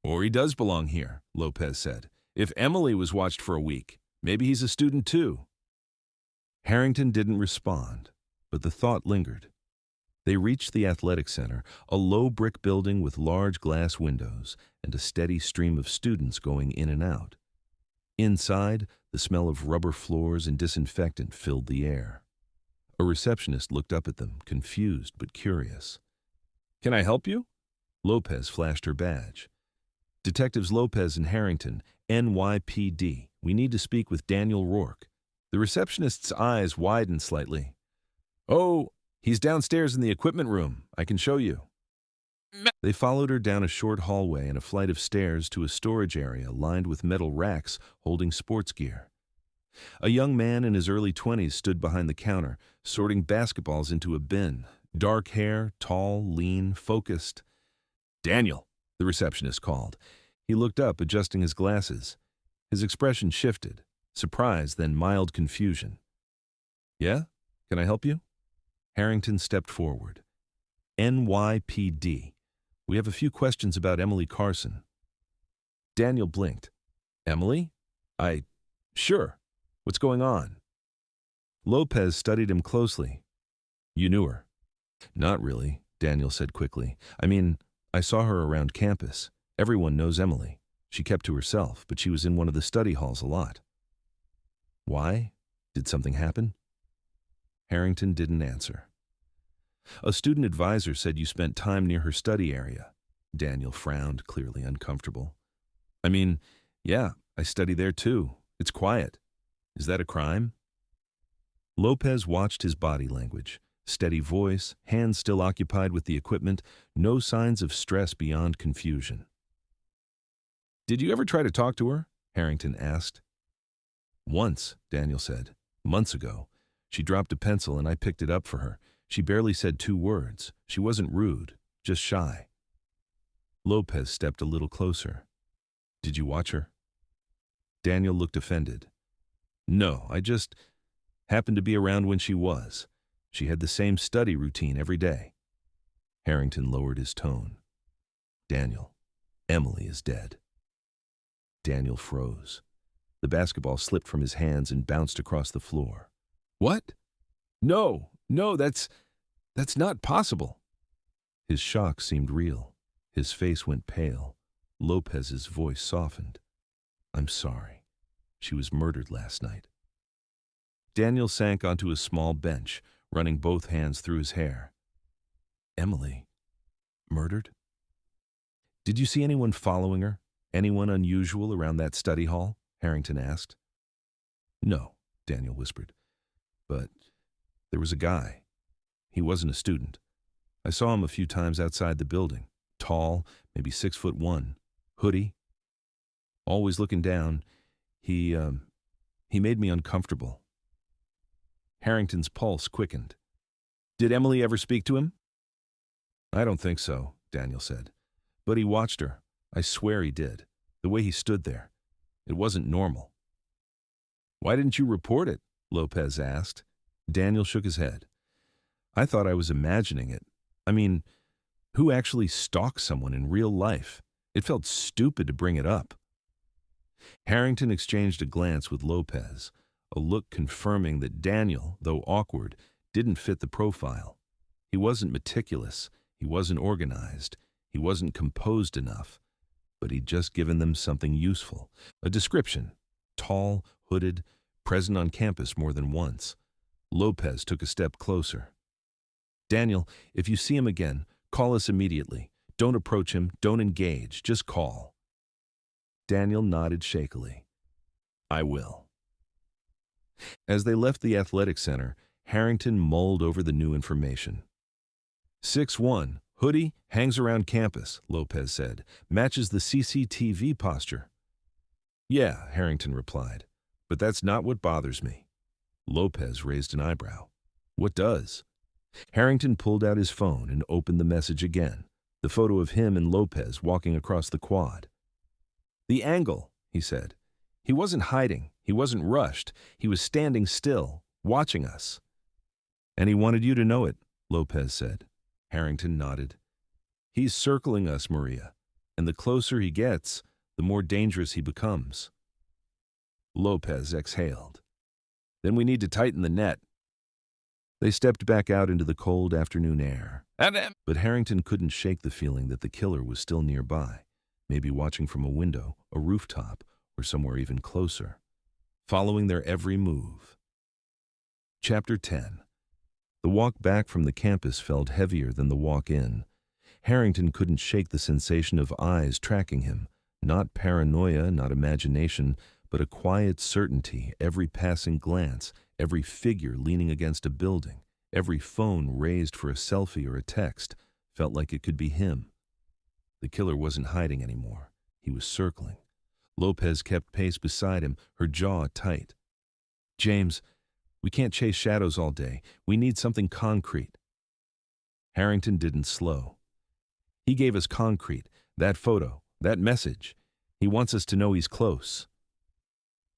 Or he does belong here, Lopez said. If Emily was watched for a week, maybe he's a student too. Harrington didn't respond, but the thought lingered. They reached the athletic center, a low brick building with large glass windows and a steady stream of students going in and out. Inside, the smell of rubber floors and disinfectant filled the air. A receptionist looked up at them, confused but curious. Can I help you? Lopez flashed her badge. Detectives Lopez and Harrington, NYPD. We need to speak with Daniel Rourke. The receptionist's eyes widened slightly. Oh, he's downstairs in the equipment room. I can show you. They followed her down a short hallway and a flight of stairs to a storage area lined with metal racks holding sports gear. A young man in his early 20s stood behind the counter, sorting basketballs into a bin. Dark hair, tall, lean, focused. Daniel, the receptionist called. He looked up, adjusting his glasses. His expression shifted, surprise, then mild confusion. Yeah? Can I help you? Harrington stepped forward. NYPD. We have a few questions about Emily Carson. Daniel blinked. Emily? Sure. What's going on? Lopez studied him closely. You knew her? Not really, Daniel said quickly. I mean, I saw her around campus. Everyone knows Emily. She kept to herself, but she was in one of the study halls a lot. Why? Did something happen? Harrington didn't answer. A student advisor said you spent time near her study area. Daniel frowned, clearly uncomfortable. I mean, yeah, I study there too. It's quiet. Is that a crime? Lopez watched his body language. Steady voice, hands still occupied with the equipment, no signs of stress beyond confusion. Did you ever try to talk to her? Harrington asked. Once, Daniel said. Months ago. She dropped a pencil and I picked it up for her. She barely said 2 words. She wasn't rude, just shy. Lopez stepped a little closer. Did you watch her? Daniel looked offended. No, I just happened to be around when she was. She had the same study routine every day. Harrington lowered his tone. Daniel, Emily is dead. Daniel froze. The basketball slipped from his hands and bounced across the floor. What? No, that's not possible. His shock seemed real. His face went pale. Lopez's voice softened. I'm sorry. She was murdered last night. Daniel sank onto a small bench, running both hands through his hair. Emily? Murdered? Did you see anyone following her? Anyone unusual around that study hall? Harrington asked. No, Daniel whispered. But there was a guy. He wasn't a student. I saw him a few times outside the building. Tall, maybe 6'1", hoodie. Always looking down. He made me uncomfortable. Harrington's pulse quickened. Did Emily ever speak to him? I don't think so, Daniel said. But he watched her. I swear he did. The way he stood there. It wasn't normal. Why didn't you report it? Lopez asked. Daniel shook his head. I thought I was imagining it. I mean, who actually stalks someone in real life? It felt stupid to bring it up. Harrington exchanged a glance with Lopez, a look confirming that Daniel, though awkward, didn't fit the profile. He wasn't meticulous, he wasn't organized, he wasn't composed enough, but he'd just given them something useful. A description. Tall, hooded, present on campus more than once. Lopez took a step closer. Daniel, if you see him again, call us immediately. Don't approach him, don't engage, just call. Daniel nodded shakily. I will. As they left the athletic center, Harrington mulled over the new information. 6'1", hoodie, hangs around campus, Lopez said. Matches the CCTV posture. Yeah, Harrington replied. But that's not what bothers me. Lopez raised an eyebrow. What does? Harrington pulled out his phone and opened the message again. The photo of him and Lopez walking across the quad. The angle, he said. He wasn't hiding. He wasn't rushed. He was standing still, watching us. And he wanted you to know it, Lopez said. Harrington nodded. He's circling us, Maria, and the closer he gets, the more dangerous he becomes. Lopez exhaled. Then we need to tighten the net. They stepped back out into the cold afternoon air. But Harrington couldn't shake the feeling that the killer was still nearby, maybe watching from a window, a rooftop, or somewhere even closer, following their every move. Chapter 10. The walk back from the campus felt heavier than the walk in. Harrington couldn't shake the sensation of eyes tracking him. Not paranoia, not imagination, but a quiet certainty. Every passing glance, every figure leaning against a building, every phone raised for a selfie or a text felt like it could be him. The killer wasn't hiding anymore. He was circling. Lopez kept pace beside him, her jaw tight. "James, we can't chase shadows all day. We need something concrete." Harrington didn't slow. "He gave us concrete, that photo, that message. He wants us to know he's close."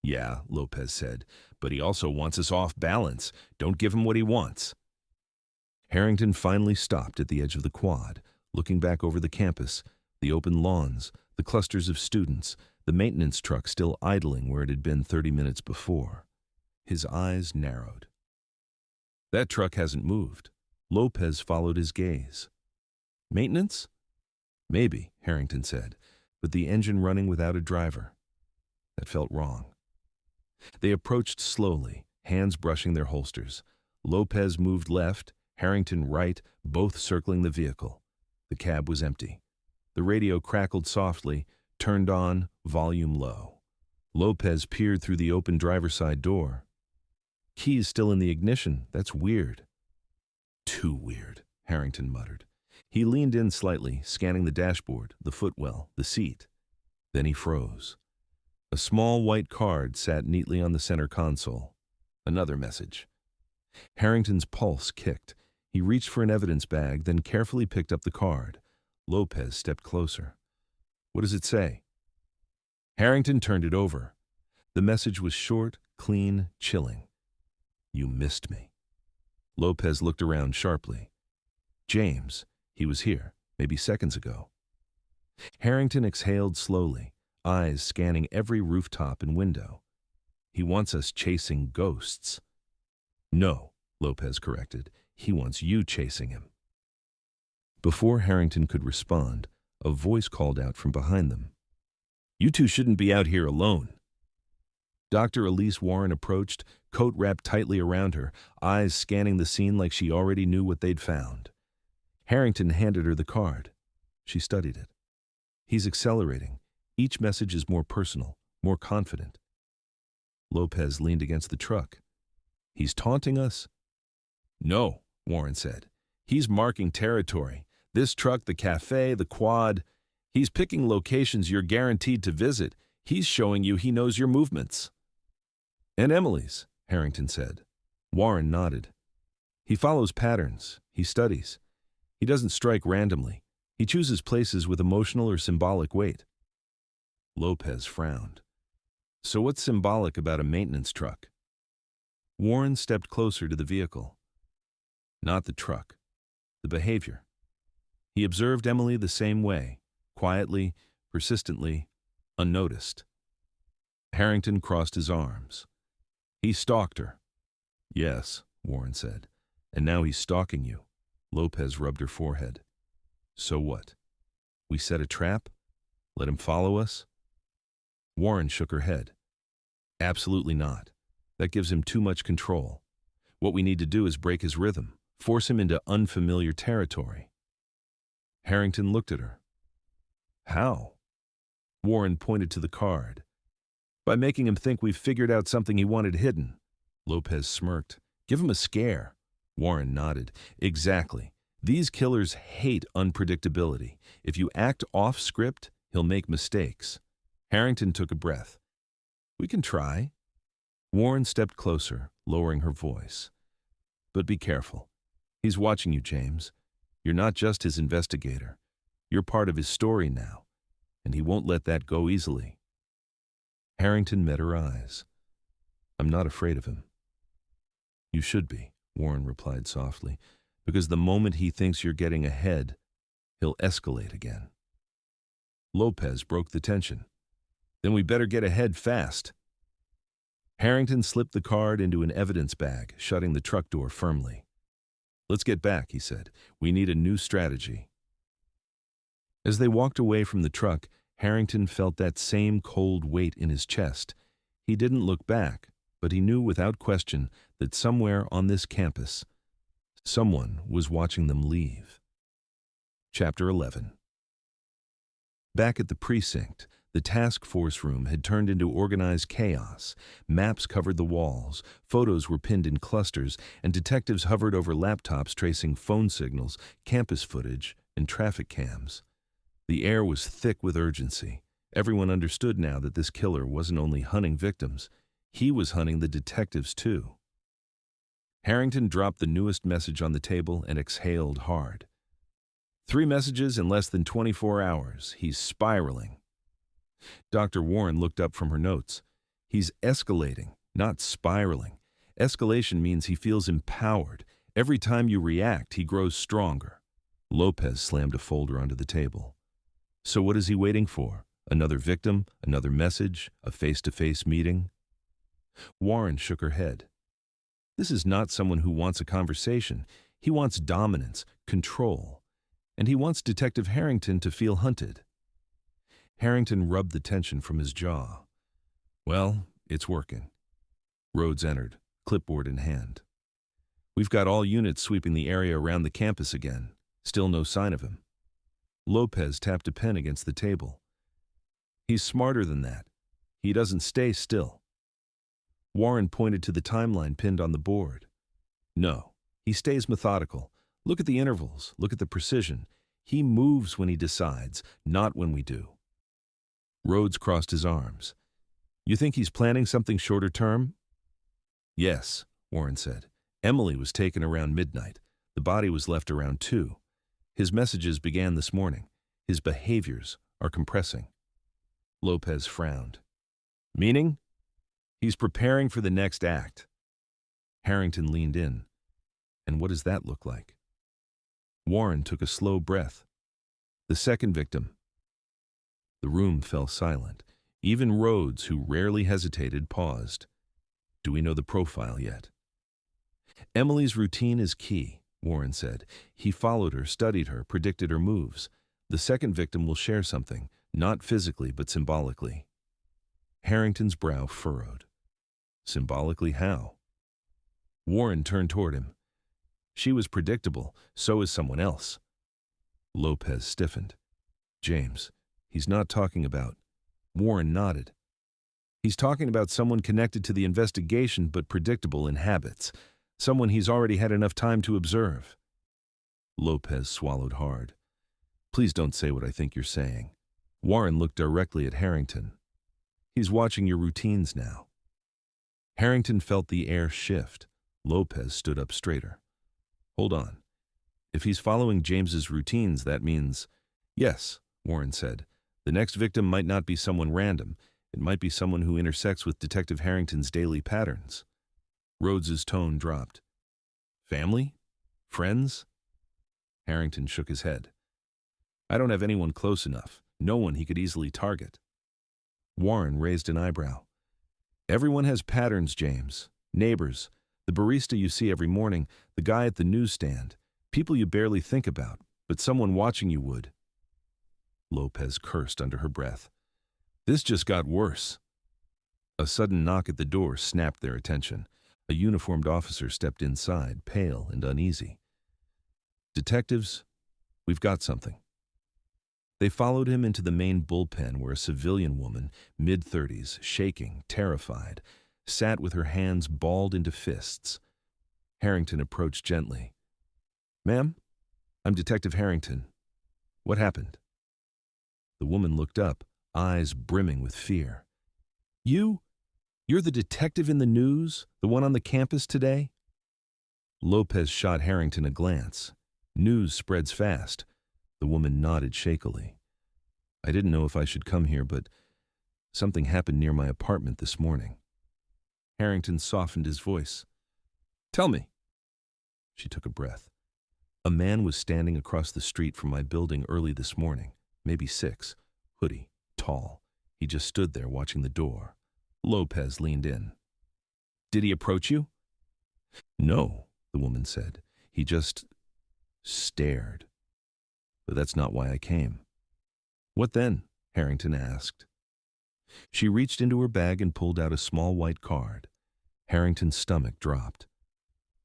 "Yeah," Lopez said, "but he also wants us off balance. Don't give him what he wants." Harrington finally stopped at the edge of the quad, looking back over the campus, the open lawns, the clusters of students, the maintenance truck still idling where it had been 30 minutes before. His eyes narrowed. "That truck hasn't moved." Lopez followed his gaze. "Maintenance?" "Maybe," Harrington said, "but the engine running without a driver." That felt wrong. They approached slowly, hands brushing their holsters. Lopez moved left, Harrington right, both circling the vehicle. The cab was empty. The radio crackled softly, turned on, volume low. Lopez peered through the open driver's side door. "Key's still in the ignition. That's weird." "Too weird," Harrington muttered. He leaned in slightly, scanning the dashboard, the footwell, the seat. Then he froze. A small white card sat neatly on the center console. Another message. Harrington's pulse kicked. He reached for an evidence bag, then carefully picked up the card. Lopez stepped closer. "What does it say?" Harrington turned it over. The message was short, clean, chilling. "You missed me." Lopez looked around sharply. "James, he was here, maybe seconds ago." Harrington exhaled slowly, eyes scanning every rooftop and window. "He wants us chasing ghosts." "No," Lopez corrected. "He wants you chasing him." Before Harrington could respond, a voice called out from behind them. "You two shouldn't be out here alone." Dr. Elise Warren approached, coat wrapped tightly around her, eyes scanning the scene like she already knew what they'd found. Harrington handed her the card. She studied it. "He's accelerating. Each message is more personal, more confident." Lopez leaned against the truck. "He's taunting us?" "No," Warren said. "He's marking territory. This truck, the cafe, the quad. He's picking locations you're guaranteed to visit. He's showing you he knows your movements." "And Emily's," Harrington said. Warren nodded. "He follows patterns. He studies. He doesn't strike randomly. He chooses places with emotional or symbolic weight." Lopez frowned. "So what's symbolic about a maintenance truck?" Warren stepped closer to the vehicle. "Not the truck. The behavior. He observed Emily the same way, quietly, persistently, unnoticed." Harrington crossed his arms. "He stalked her." "Yes," Warren said. "And now he's stalking you." Lopez rubbed her forehead. "So what? We set a trap? Let him follow us?" Warren shook her head. "Absolutely not. That gives him too much control. What we need to do is break his rhythm, force him into unfamiliar territory." Harrington looked at her. "How?" Warren pointed to the card. "By making him think we've figured out something he wanted hidden." Lopez smirked. "Give him a scare." Warren nodded. "Exactly. These killers hate unpredictability. If you act off script, he'll make mistakes." Harrington took a breath. "We can try." Warren stepped closer, lowering her voice. "But be careful. He's watching you, James. You're not just his investigator. You're part of his story now, and he won't let that go easily." Harrington met her eyes. "I'm not afraid of him." "You should be," Warren replied softly, "because the moment he thinks you're getting ahead, he'll escalate again." Lopez broke the tension. "Then we better get ahead fast." Harrington slipped the card into an evidence bag, shutting the truck door firmly. "Let's get back," he said. "We need a new strategy." As they walked away from the truck, Harrington felt that same cold weight in his chest. He didn't look back, but he knew without question that somewhere on this campus, someone was watching them leave. Chapter 11. Back at the precinct, the task force room had turned into organized chaos. Maps covered the walls, photos were pinned in clusters, and detectives hovered over laptops tracing phone signals, campus footage, and traffic cams. The air was thick with urgency. Everyone understood now that this killer wasn't only hunting victims, he was hunting the detectives too. Harrington dropped the newest message on the table and exhaled hard. 3 messages in less than 24 hours. He's spiraling. Dr. Warren looked up from her notes. He's escalating, not spiraling. Escalation means he feels empowered. Every time you react, he grows stronger. Lopez slammed a folder onto the table. So what is he waiting for? Another victim? Another message? A face-to-face meeting? Warren shook her head. This is not someone who wants a conversation. He wants dominance, control. And he wants Detective Harrington to feel hunted. Harrington rubbed the tension from his jaw. Well, it's working. Rhodes entered, clipboard in hand. We've got all units sweeping the area around the campus again. Still no sign of him. Lopez tapped a pen against the table. He's smarter than that. He doesn't stay still. Warren pointed to the timeline pinned on the board. No, he stays methodical. Look at the intervals. Look at the precision. He moves when he decides, not when we do. Rhodes crossed his arms. You think he's planning something shorter term? Yes, Warren said. Emily was taken around midnight. The body was left around 2. His messages began this morning. His behaviors are compressing. Lopez frowned. Meaning? He's preparing for the next act. Harrington leaned in. And what does that look like? Warren took a slow breath. The second victim. The room fell silent. Even Rhodes, who rarely hesitated, paused. Do we know the profile yet? Emily's routine is key, Warren said. He followed her, studied her, predicted her moves. The second victim will share something, not physically but symbolically. Harrington's brow furrowed. Symbolically how? Warren turned toward him. She was predictable, so is someone else. Lopez stiffened. James, he's not talking about. Warren nodded. He's talking about someone connected to the investigation but predictable in habits. Someone he's already had enough time to observe. Lopez swallowed hard. Please don't say what I think you're saying. Warren looked directly at Harrington. He's watching your routines now. Harrington felt the air shift. Lopez stood up straighter. Hold on. If he's following James's routines, that means... Yes, Warren said. The next victim might not be someone random. It might be someone who intersects with Detective Harrington's daily patterns. Rhodes's tone dropped. Family? Friends? Harrington shook his head. I don't have anyone close enough. No one he could easily target. Warren raised an eyebrow. Everyone has patterns, James. Neighbors. The barista you see every morning, the guy at the newsstand, people you barely think about, but someone watching you would. Lopez cursed under her breath. This just got worse. A sudden knock at the door snapped their attention. A uniformed officer stepped inside, pale and uneasy. Detectives, we've got something. They followed him into the main bullpen where a civilian woman, mid-30s, shaking, terrified, sat with her hands balled into fists. Harrington approached gently. Ma'am, I'm Detective Harrington. What happened? The woman looked up, eyes brimming with fear. You're the detective in the news? The one on the campus today? Lopez shot Harrington a glance. News spreads fast. The woman nodded shakily. I didn't know if I should come here, but something happened near my apartment this morning. Harrington softened his voice. Tell me. She took a breath. A man was standing across the street from my building early this morning, maybe 6, hoodie, tall. He just stood there watching the door. Lopez leaned in. Did he approach you? No, the woman said. He just stared. But that's not why I came. What then? Harrington asked. She reached into her bag and pulled out a small white card. Harrington's stomach dropped.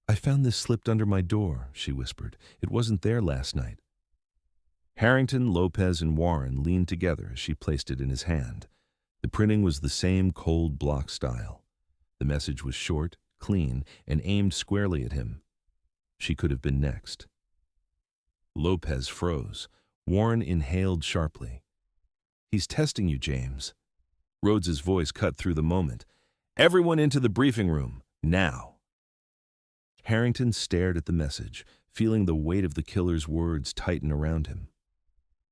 I found this slipped under my door, she whispered. It wasn't there last night. Harrington, Lopez, and Warren leaned together as she placed it in his hand. The printing was the same cold block style. The message was short, clean, and aimed squarely at him. She could have been next. Lopez froze. Warren inhaled sharply. "He's testing you, James." Rhodes's voice cut through the moment. "Everyone into the briefing room, now." Harrington stared at the message, feeling the weight of the killer's words tighten around him.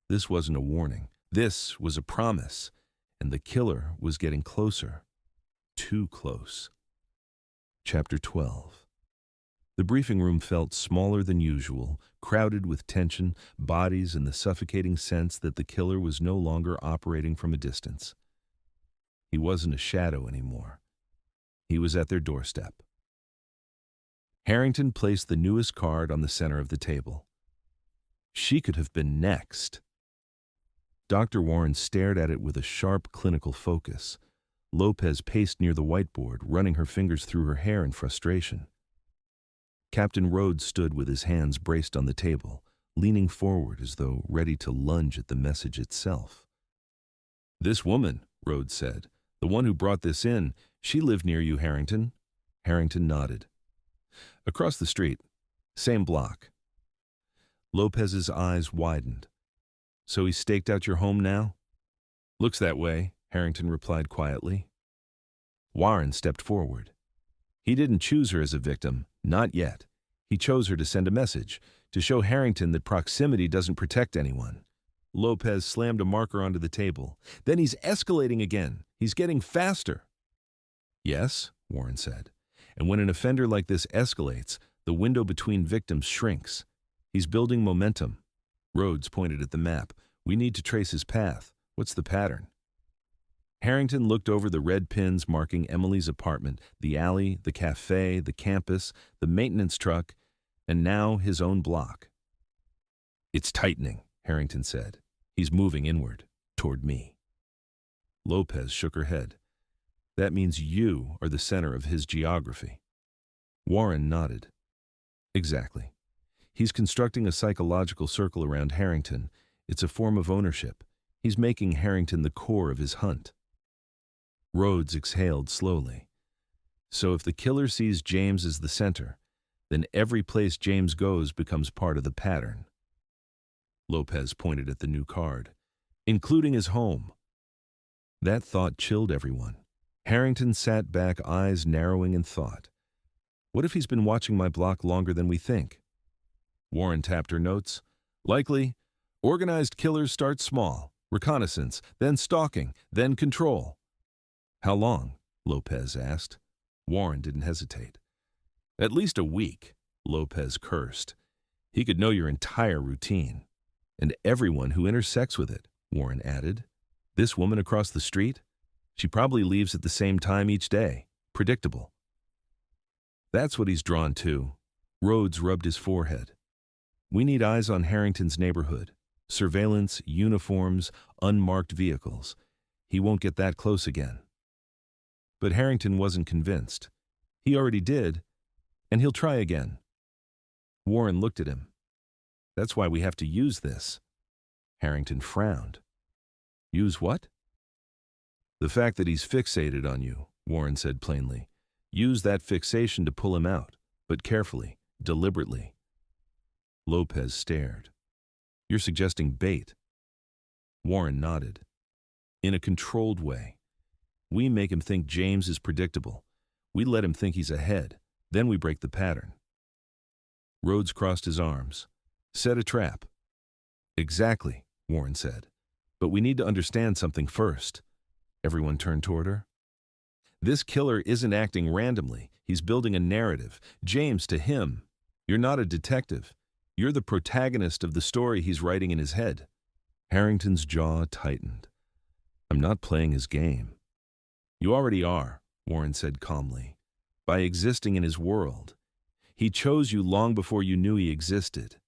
This wasn't a warning. This was a promise, and the killer was getting closer. Too close. Chapter 12. The briefing room felt smaller than usual, crowded with tension, bodies, and the suffocating sense that the killer was no longer operating from a distance. He wasn't a shadow anymore. He was at their doorstep. Harrington placed the newest card on the center of the table. She could have been next. Dr. Warren stared at it with a sharp clinical focus. Lopez paced near the whiteboard, running her fingers through her hair in frustration. Captain Rhodes stood with his hands braced on the table, leaning forward as though ready to lunge at the message itself. "This woman," Rhodes said, "the one who brought this in, she lived near you, Harrington." Harrington nodded. "Across the street. Same block." Lopez's eyes widened. "So he staked out your home now?" "Looks that way," Harrington replied quietly. Warren stepped forward. "He didn't choose her as a victim, not yet. He chose her to send a message, to show Harrington that proximity doesn't protect anyone." Lopez slammed a marker onto the table. "Then he's escalating again. He's getting faster." "Yes," Warren said. "And when an offender like this escalates, the window between victims shrinks. He's building momentum." Rhodes pointed at the map. "We need to trace his path. What's the pattern?" Harrington looked over the red pins marking Emily's apartment, the alley, the cafe, the campus, the maintenance truck, and now his own block. "It's tightening," Harrington said. "He's moving inward, toward me." Lopez shook her head. "That means you are the center of his geography." Warren nodded. "Exactly. He's constructing a psychological circle around Harrington. It's a form of ownership. He's making Harrington the core of his hunt." Rhodes exhaled slowly. "So if the killer sees James as the center, then every place James goes becomes part of the pattern." Lopez pointed at the new card. "Including his home." That thought chilled everyone. Harrington sat back, eyes narrowing in thought. "What if he's been watching my block longer than we think?" Warren tapped her notes. "Likely. Organized killers start small. Reconnaissance, then stalking, then control." "How long?" Lopez asked. Warren didn't hesitate. "At least a week," Lopez cursed. "He could know your entire routine. And everyone who intersects with it," Warren added. "This woman across the street? She probably leaves at the same time each day. Predictable." "That's what he's drawn to." Rhodes rubbed his forehead. "We need eyes on Harrington's neighborhood. Surveillance, uniforms, unmarked vehicles. He won't get that close again." But Harrington wasn't convinced. He already did, and he'll try again. Warren looked at him. "That's why we have to use this." Harrington frowned. "Use what?" "The fact that he's fixated on you," Warren said plainly. "Use that fixation to pull him out, but carefully, deliberately." Lopez stared. "You're suggesting bait." Warren nodded. "In a controlled way. We make him think James is predictable. We let him think he's ahead. Then we break the pattern." Rhodes crossed his arms. "Set a trap." "Exactly," Warren said. "But we need to understand something first." Everyone turned toward her. "This killer isn't acting randomly. He's building a narrative. James to him. You're not a detective. You're the protagonist of the story he's writing in his head." Harrington's jaw tightened. "I'm not playing his game." "You already are," Warren said calmly, "by existing in his world. He chose you long before you knew he existed."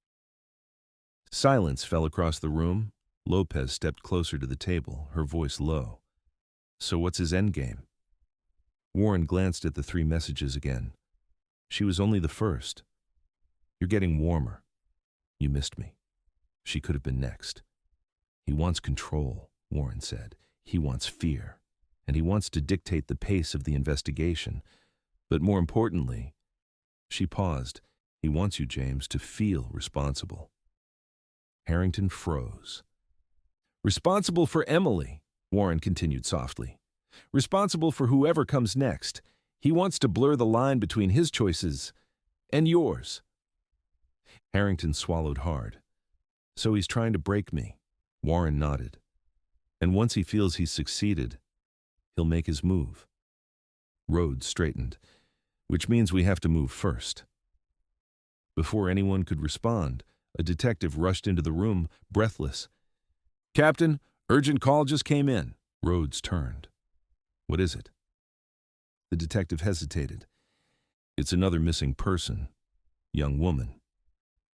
Silence fell across the room. Lopez stepped closer to the table, her voice low. "So what's his endgame?" Warren glanced at the 3 messages again. She was only the first. "You're getting warmer. You missed me." She could have been next. He wants control, Warren said. He wants fear. And he wants to dictate the pace of the investigation. But more importantly, she paused. He wants you, James, to feel responsible. Harrington froze. Responsible for Emily, Warren continued softly. Responsible for whoever comes next. He wants to blur the line between his choices and yours. Harrington swallowed hard. So he's trying to break me. Warren nodded. And once he feels he's succeeded, he'll make his move. Rhodes straightened, which means we have to move first. Before anyone could respond, a detective rushed into the room, breathless. Captain, urgent call just came in. Rhodes turned. What is it? The detective hesitated. It's another missing person. Young woman.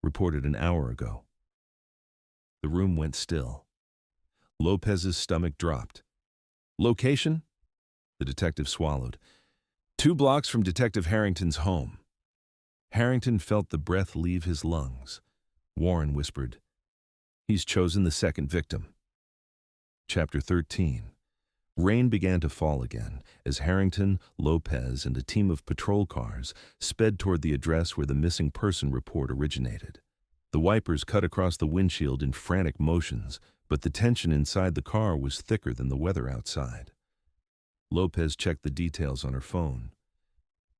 Reported an hour ago. The room went still. Lopez's stomach dropped. Location? The detective swallowed. 2 blocks from Detective Harrington's home. Harrington felt the breath leave his lungs. Warren whispered, He's chosen the second victim. Chapter 13. Rain began to fall again as Harrington, Lopez, and a team of patrol cars sped toward the address where the missing person report originated. The wipers cut across the windshield in frantic motions, but the tension inside the car was thicker than the weather outside. Lopez checked the details on her phone.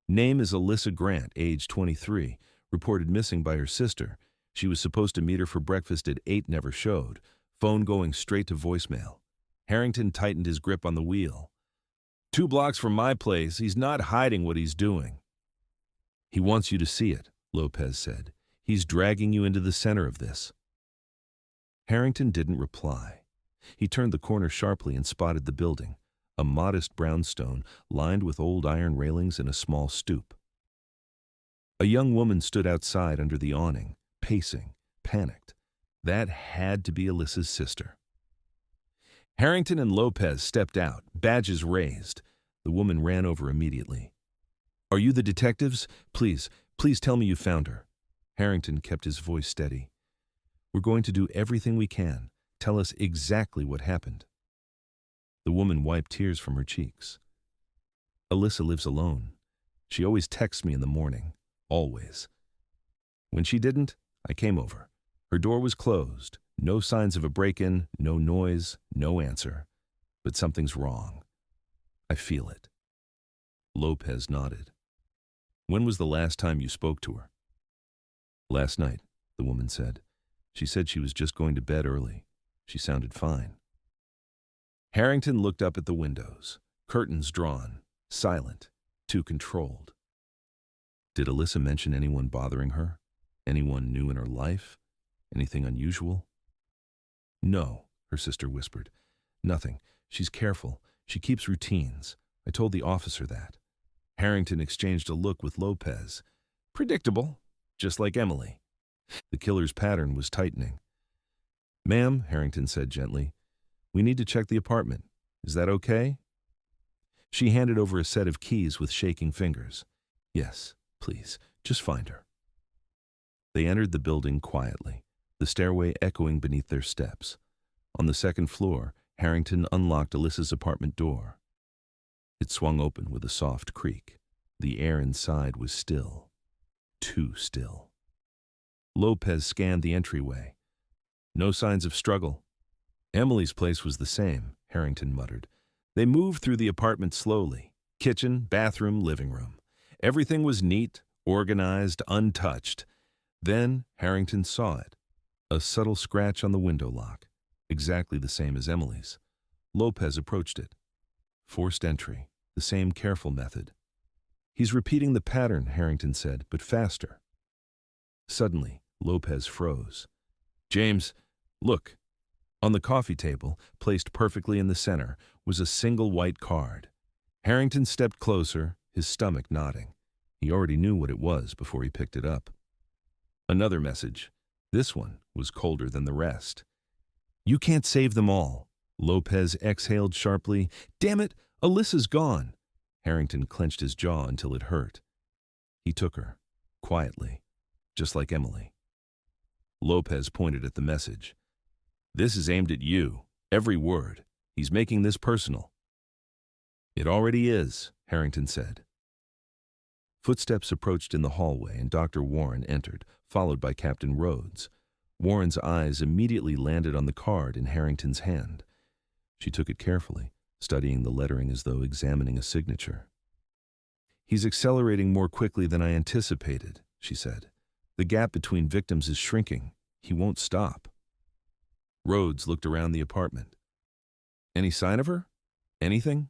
Name is Alyssa Grant, age 23, reported missing by her sister. She was supposed to meet her for breakfast at 8, never showed. Phone going straight to voicemail. Harrington tightened his grip on the wheel. 2 blocks from my place, he's not hiding what he's doing. He wants you to see it, Lopez said. He's dragging you into the center of this. Harrington didn't reply. He turned the corner sharply and spotted the building, a modest brownstone lined with old iron railings and a small stoop. A young woman stood outside under the awning, pacing, panicked. That had to be Alyssa's sister. Harrington and Lopez stepped out, badges raised. The woman ran over immediately. Are you the detectives? Please tell me you found her. Harrington kept his voice steady. We're going to do everything we can. Tell us exactly what happened. The woman wiped tears from her cheeks. Alyssa lives alone. She always texts me in the morning. Always. When she didn't, I came over. Her door was closed. No signs of a break-in, no noise, no answer. But something's wrong. I feel it. Lopez nodded. When was the last time you spoke to her? Last night, the woman said. She said she was just going to bed early. She sounded fine. Harrington looked up at the windows, curtains drawn, silent, too controlled. Did Alyssa mention anyone bothering her? Anyone new in her life? Anything unusual? No, her sister whispered. Nothing. She's careful. She keeps routines. I told the officer that. Harrington exchanged a look with Lopez. Predictable, just like Emily. The killer's pattern was tightening. Ma'am, Harrington said gently, we need to check the apartment. Is that okay? She handed over a set of keys with shaking fingers. Yes, please, just find her. They entered the building quietly, the stairway echoing beneath their steps. On the 2nd floor, Harrington unlocked Alyssa's apartment door. It swung open with a soft creak. The air inside was still. Too still. Lopez scanned the entryway. No signs of struggle. Emily's place was the same, Harrington muttered. They moved through the apartment slowly. Kitchen, bathroom, living room. Everything was neat, organized, untouched. Then Harrington saw it. A subtle scratch on the window lock, exactly the same as Emily's. Lopez approached it. Forced entry, the same careful method. He's repeating the pattern, Harrington said, but faster. Suddenly, Lopez froze. James, look. On the coffee table, placed perfectly in the center, was a single white card. Harrington stepped closer, his stomach knotting. He already knew what it was before he picked it up. Another message. This one was colder than the rest. You can't save them all. Lopez exhaled sharply. Damn it, Alyssa's gone. Harrington clenched his jaw until it hurt. He took her, quietly, just like Emily. Lopez pointed at the message. This is aimed at you, every word. He's making this personal. It already is, Harrington said. Footsteps approached in the hallway and Dr. Warren entered, followed by Captain Rhodes. Warren's eyes immediately landed on the card in Harrington's hand. She took it carefully, studying the lettering as though examining a signature. He's accelerating more quickly than I anticipated, she said. The gap between victims is shrinking. He won't stop. Rhodes looked around the apartment. Any sign of her? Anything?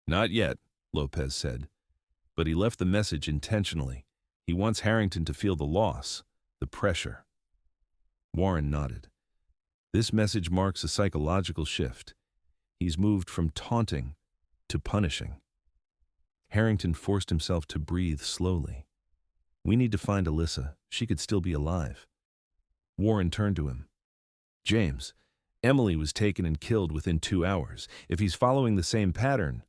Not yet, Lopez said. But he left the message intentionally. He wants Harrington to feel the loss, the pressure. Warren nodded. This message marks a psychological shift. He's moved from taunting to punishing. Harrington forced himself to breathe slowly. We need to find Alyssa. She could still be alive. Warren turned to him. James, Emily was taken and killed within 2 hours. If he's following the same pattern...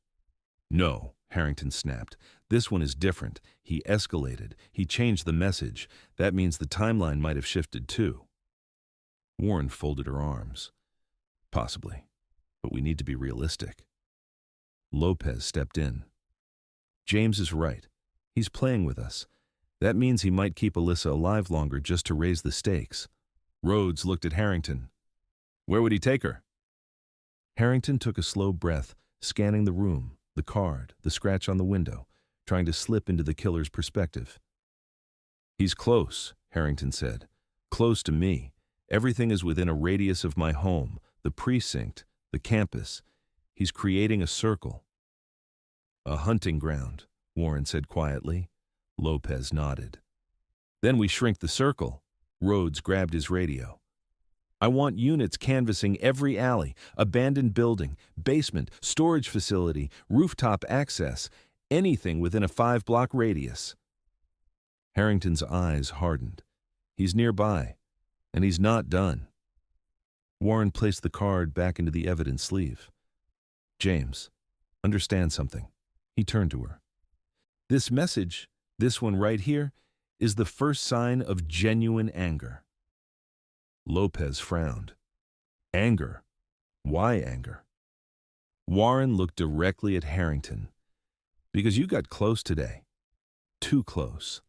No, Harrington snapped. This one is different. He escalated. He changed the message. That means the timeline might have shifted too. Warren folded her arms. Possibly, but we need to be realistic. Lopez stepped in. James is right. He's playing with us. That means he might keep Alyssa alive longer just to raise the stakes. Rhodes looked at Harrington. Where would he take her? Harrington took a slow breath, scanning the room, the card, the scratch on the window, trying to slip into the killer's perspective. He's close, Harrington said. Close to me. Everything is within a radius of my home, the precinct, the campus. He's creating a circle. A hunting ground, Warren said quietly. Lopez nodded. Then we shrink the circle. Rhodes grabbed his radio. I want units canvassing every alley, abandoned building, basement, storage facility, rooftop access, anything within a 5-block radius. Harrington's eyes hardened. He's nearby, and he's not done. Warren placed the card back into the evidence sleeve. James, understand something. He turned to her. This message, this one right here, is the first sign of genuine anger. Lopez frowned. Anger? Why anger? Warren looked directly at Harrington. Because you got close today. Too close.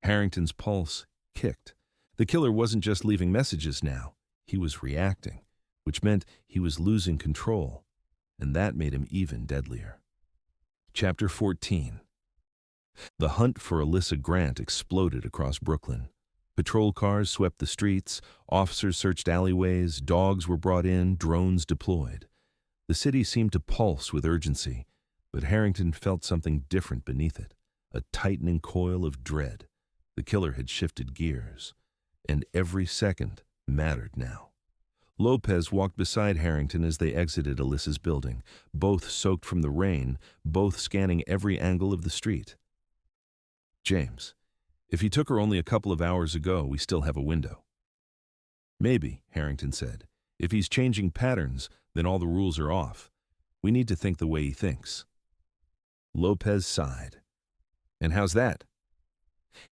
Harrington's pulse kicked. The killer wasn't just leaving messages now. He was reacting, which meant he was losing control, and that made him even deadlier. Chapter 14. The hunt for Alyssa Grant exploded across Brooklyn. Patrol cars swept the streets, officers searched alleyways, dogs were brought in, drones deployed. The city seemed to pulse with urgency, but Harrington felt something different beneath it, a tightening coil of dread. The killer had shifted gears, and every second mattered now. Lopez walked beside Harrington as they exited Alyssa's building, both soaked from the rain, both scanning every angle of the street. James, if he took her only a couple of hours ago, we still have a window. Maybe, Harrington said. If he's changing patterns, then all the rules are off. We need to think the way he thinks. Lopez sighed. And how's that?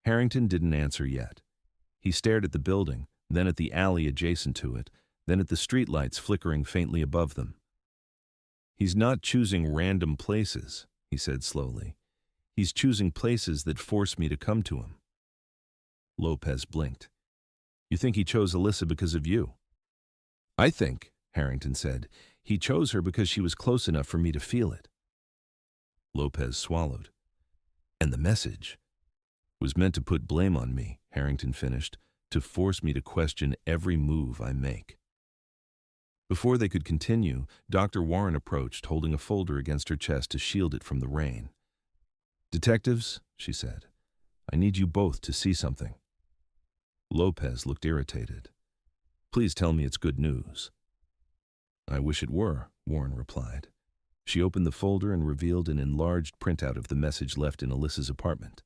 Harrington didn't answer yet. He stared at the building, then at the alley adjacent to it, then at the streetlights flickering faintly above them. He's not choosing random places, he said slowly. He's choosing places that force me to come to him. Lopez blinked. You think he chose Alyssa because of you? I think, Harrington said, he chose her because she was close enough for me to feel it. Lopez swallowed. And the message was meant to put blame on me, Harrington finished, to force me to question every move I make. Before they could continue, Dr. Warren approached, holding a folder against her chest to shield it from the rain. Detectives, she said, I need you both to see something. Lopez looked irritated. Please tell me it's good news. I wish it were, Warren replied. She opened the folder and revealed an enlarged printout of the message left in Alyssa's apartment.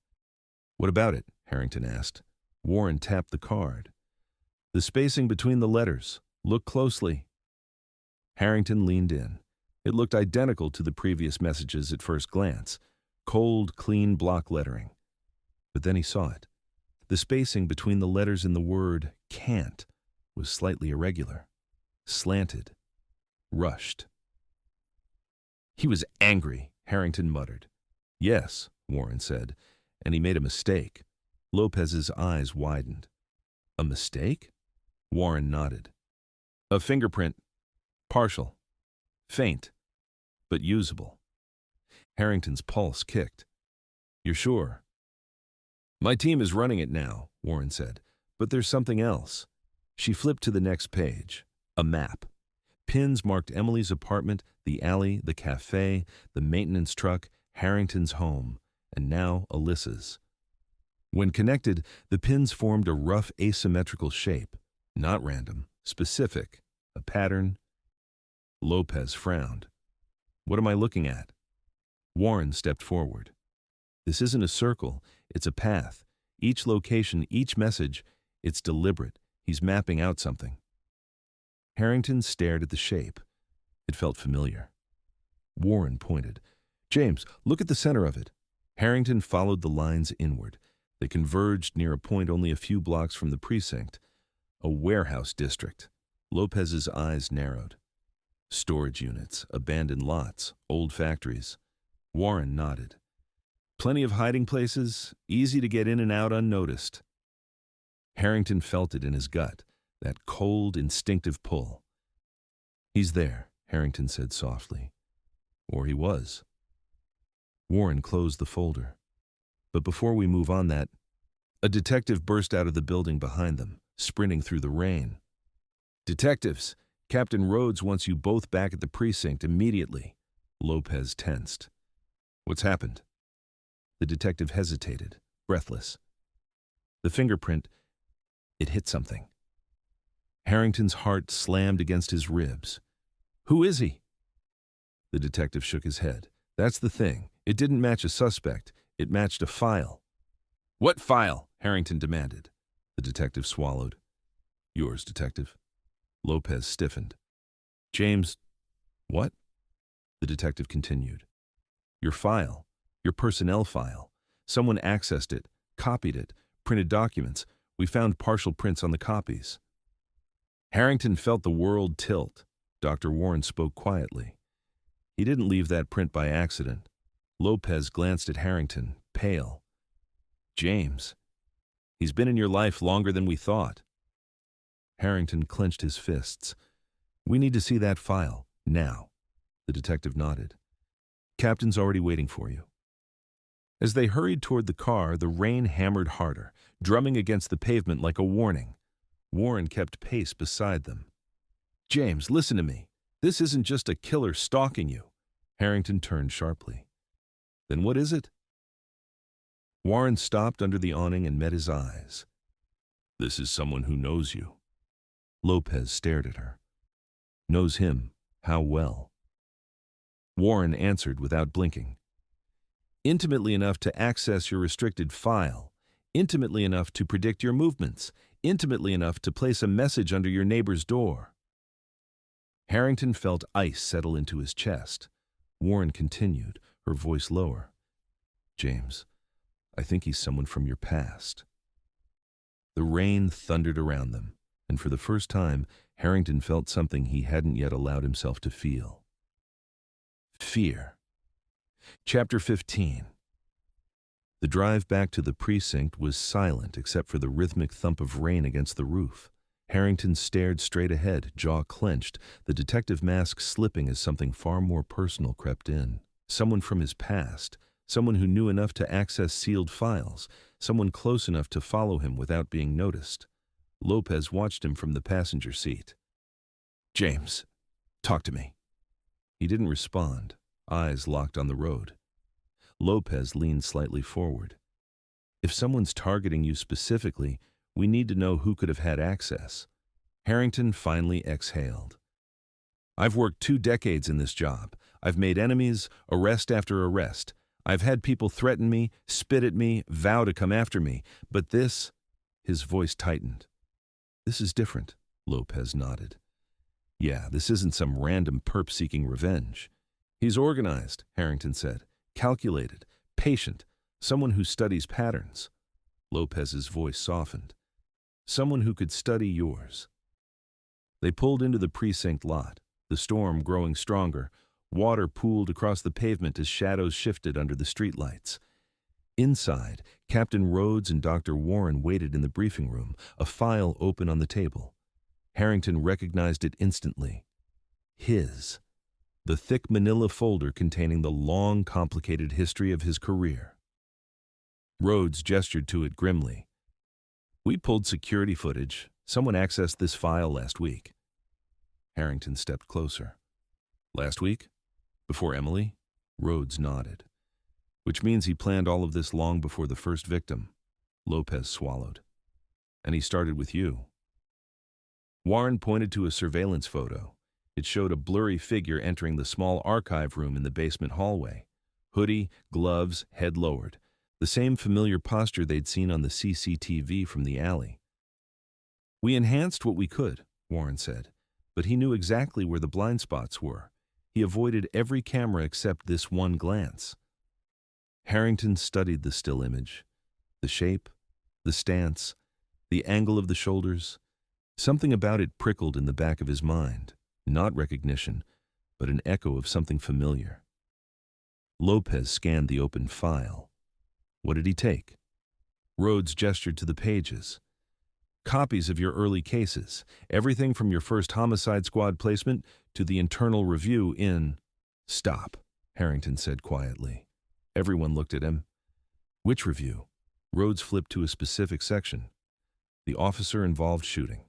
What about it? Harrington asked. Warren tapped the card. The spacing between the letters. Look closely. Harrington leaned in. It looked identical to the previous messages at first glance. Cold, clean block lettering. But then he saw it. The spacing between the letters in the word can't was slightly irregular, slanted, rushed. He was angry, Harrington muttered. Yes, Warren said, and he made a mistake. Lopez's eyes widened. A mistake? Warren nodded. A fingerprint. Partial. Faint. But usable. Harrington's pulse kicked. You're sure? My team is running it now, Warren said, but there's something else. She flipped to the next page. A map. Pins marked Emily's apartment, the alley, the cafe, the maintenance truck, Harrington's home, and now Alyssa's. When connected, the pins formed a rough asymmetrical shape, not random, specific, a pattern. Lopez frowned. What am I looking at? Warren stepped forward. This isn't a circle, it's a path. Each location, each message, it's deliberate. He's mapping out something. Harrington stared at the shape. It felt familiar. Warren pointed. James, look at the center of it. Harrington followed the lines inward. They converged near a point only a few blocks from the precinct. A warehouse district. Lopez's eyes narrowed. Storage units, abandoned lots, old factories. Warren nodded. Plenty of hiding places, easy to get in and out unnoticed. Harrington felt it in his gut, that cold, instinctive pull. He's there, Harrington said softly. Or he was. Warren closed the folder. But before we move on a detective burst out of the building behind them, sprinting through the rain. Detectives, Captain Rhodes wants you both back at the precinct immediately. Lopez tensed. What's happened? The detective hesitated, breathless. The fingerprint, it hit something. Harrington's heart slammed against his ribs. Who is he? The detective shook his head. That's the thing. It didn't match a suspect. It matched a file. What file? Harrington demanded. The detective swallowed. Yours, detective. Lopez stiffened. James, what? The detective continued. Your file. Your personnel file. Someone accessed it, copied it, printed documents. We found partial prints on the copies. Harrington felt the world tilt. Dr. Warren spoke quietly. He didn't leave that print by accident. Lopez glanced at Harrington, pale. James, he's been in your life longer than we thought. Harrington clenched his fists. We need to see that file, now. The detective nodded. Captain's already waiting for you. As they hurried toward the car, the rain hammered harder, drumming against the pavement like a warning. Warren kept pace beside them. James, listen to me. This isn't just a killer stalking you. Harrington turned sharply. Then what is it? Warren stopped under the awning and met his eyes. This is someone who knows you. Lopez stared at her. Knows him. How well? Warren answered without blinking. Intimately enough to access your restricted file. Intimately enough to predict your movements. Intimately enough to place a message under your neighbor's door. Harrington felt ice settle into his chest. Warren continued, her voice lower. James, I think he's someone from your past. The rain thundered around them, and for the first time, Harrington felt something he hadn't yet allowed himself to feel. Fear. Chapter 15. The drive back to the precinct was silent except for the rhythmic thump of rain against the roof. Harrington stared straight ahead, jaw clenched, the detective mask slipping as something far more personal crept in. Someone from his past, someone who knew enough to access sealed files, someone close enough to follow him without being noticed. Lopez watched him from the passenger seat. James, talk to me. He didn't respond, eyes locked on the road. Lopez leaned slightly forward. If someone's targeting you specifically, we need to know who could have had access. Harrington finally exhaled. I've worked 2 decades in this job. I've made enemies, arrest after arrest. I've had people threaten me, spit at me, vow to come after me. But this, his voice tightened. This is different, Lopez nodded. Yeah, this isn't some random perp seeking revenge. He's organized, Harrington said. Calculated, patient, someone who studies patterns. Lopez's voice softened. Someone who could study yours. They pulled into the precinct lot, the storm growing stronger. Water pooled across the pavement as shadows shifted under the streetlights. Inside, Captain Rhodes and Dr. Warren waited in the briefing room, a file open on the table. Harrington recognized it instantly. His. The thick manila folder containing the long, complicated history of his career. Rhodes gestured to it grimly. We pulled security footage. Someone accessed this file last week. Harrington stepped closer. Last week? Before Emily? Rhodes nodded. Which means he planned all of this long before the first victim. Lopez swallowed. And he started with you. Warren pointed to a surveillance photo. It showed a blurry figure entering the small archive room in the basement hallway. Hoodie, gloves, head lowered. The same familiar posture they'd seen on the CCTV from the alley. We enhanced what we could, Warren said, but he knew exactly where the blind spots were. He avoided every camera except this one glance. Harrington studied the still image. The shape, the stance, the angle of the shoulders. Something about it prickled in the back of his mind. Not recognition, but an echo of something familiar. Lopez scanned the open file. What did he take? Rhodes gestured to the pages. Copies of your early cases, everything from your first homicide squad placement to the internal review in... Stop, Harrington said quietly. Everyone looked at him. Which review? Rhodes flipped to a specific section. The officer-involved shooting,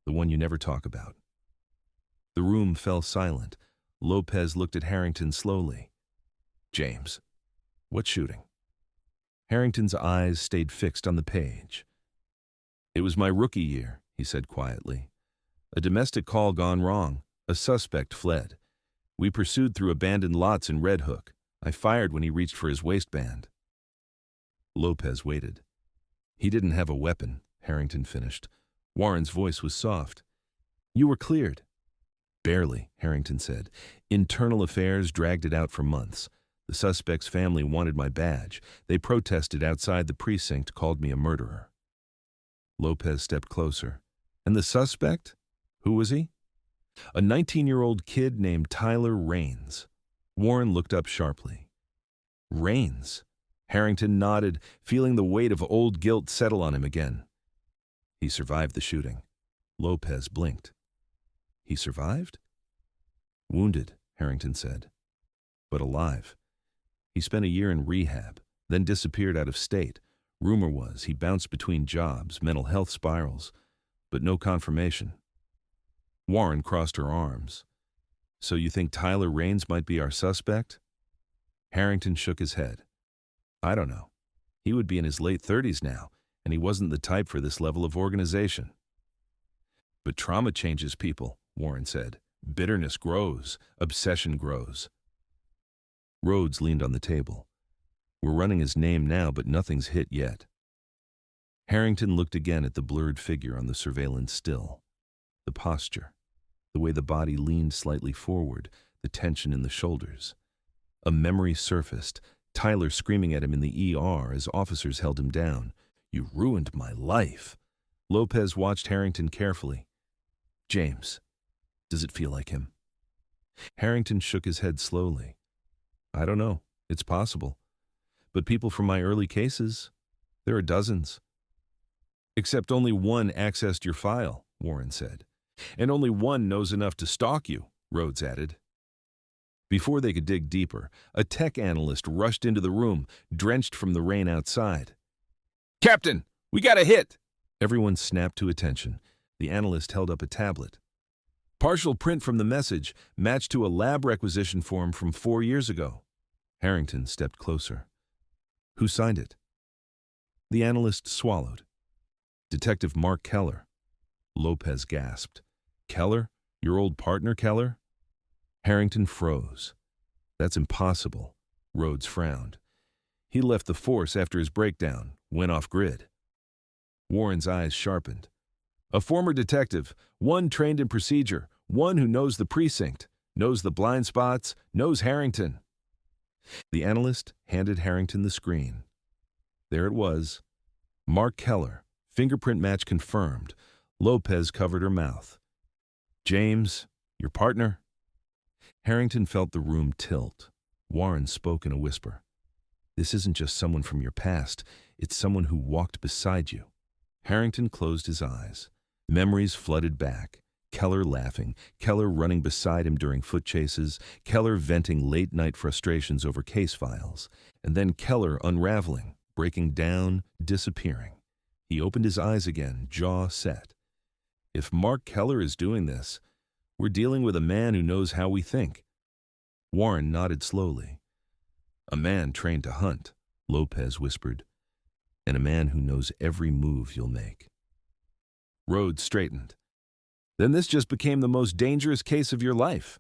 the one you never talk about. The room fell silent. Lopez looked at Harrington slowly. James, what shooting? Harrington's eyes stayed fixed on the page. It was my rookie year, he said quietly. A domestic call gone wrong. A suspect fled. We pursued through abandoned lots in Red Hook. I fired when he reached for his waistband. Lopez waited. He didn't have a weapon, Harrington finished. Warren's voice was soft. You were cleared. Barely, Harrington said. Internal affairs dragged it out for months. The suspect's family wanted my badge. They protested outside the precinct, called me a murderer. Lopez stepped closer. And the suspect? Who was he? A 19-year-old kid named Tyler Raines. Warren looked up sharply. Raines? Harrington nodded, feeling the weight of old guilt settle on him again. He survived the shooting. Lopez blinked. He survived? Wounded, Harrington said. But alive. He spent a year in rehab, then disappeared out of state. Rumor was he bounced between jobs, mental health spirals, but no confirmation. Warren crossed her arms. So you think Tyler Raines might be our suspect? Harrington shook his head. I don't know. He would be in his late 30s now, and he wasn't the type for this level of organization. But trauma changes people, Warren said. Bitterness grows. Obsession grows. Rhodes leaned on the table. We're running his name now, but nothing's hit yet. Harrington looked again at the blurred figure on the surveillance still. The posture, the way the body leaned slightly forward, the tension in the shoulders. A memory surfaced, Tyler screaming at him in the ER as officers held him down. You ruined my life. Lopez watched Harrington carefully. James, does it feel like him? Harrington shook his head slowly. I don't know. It's possible. But people from my early cases, there are dozens. Except only one accessed your file, Warren said. And only one knows enough to stalk you, Rhodes added. Before they could dig deeper, a tech analyst rushed into the room, drenched from the rain outside. Captain, we got a hit! Everyone snapped to attention. The analyst held up a tablet. Partial print from the message matched to a lab requisition form from 4 years ago. Harrington stepped closer. Who signed it? The analyst swallowed. Detective Mark Keller. Lopez gasped. Keller? Your old partner, Keller? Harrington froze. That's impossible. Rhodes frowned. He left the force after his breakdown, went off grid. Warren's eyes sharpened. A former detective, one trained in procedure, one who knows the precinct, knows the blind spots, knows Harrington. The analyst handed Harrington the screen. There it was. Mark Keller, fingerprint match confirmed. Lopez covered her mouth. James, your partner? Harrington felt the room tilt. Warren spoke in a whisper. This isn't just someone from your past, it's someone who walked beside you. Harrington closed his eyes. Memories flooded back. Keller laughing, Keller running beside him during foot chases, Keller venting late-night frustrations over case files, and then Keller unraveling, breaking down, disappearing. He opened his eyes again, jaw set. If Mark Keller is doing this, we're dealing with a man who knows how we think. Warren nodded slowly. A man trained to hunt, Lopez whispered, and a man who knows every move you'll make. Rhodes straightened. Then this just became the most dangerous case of your life.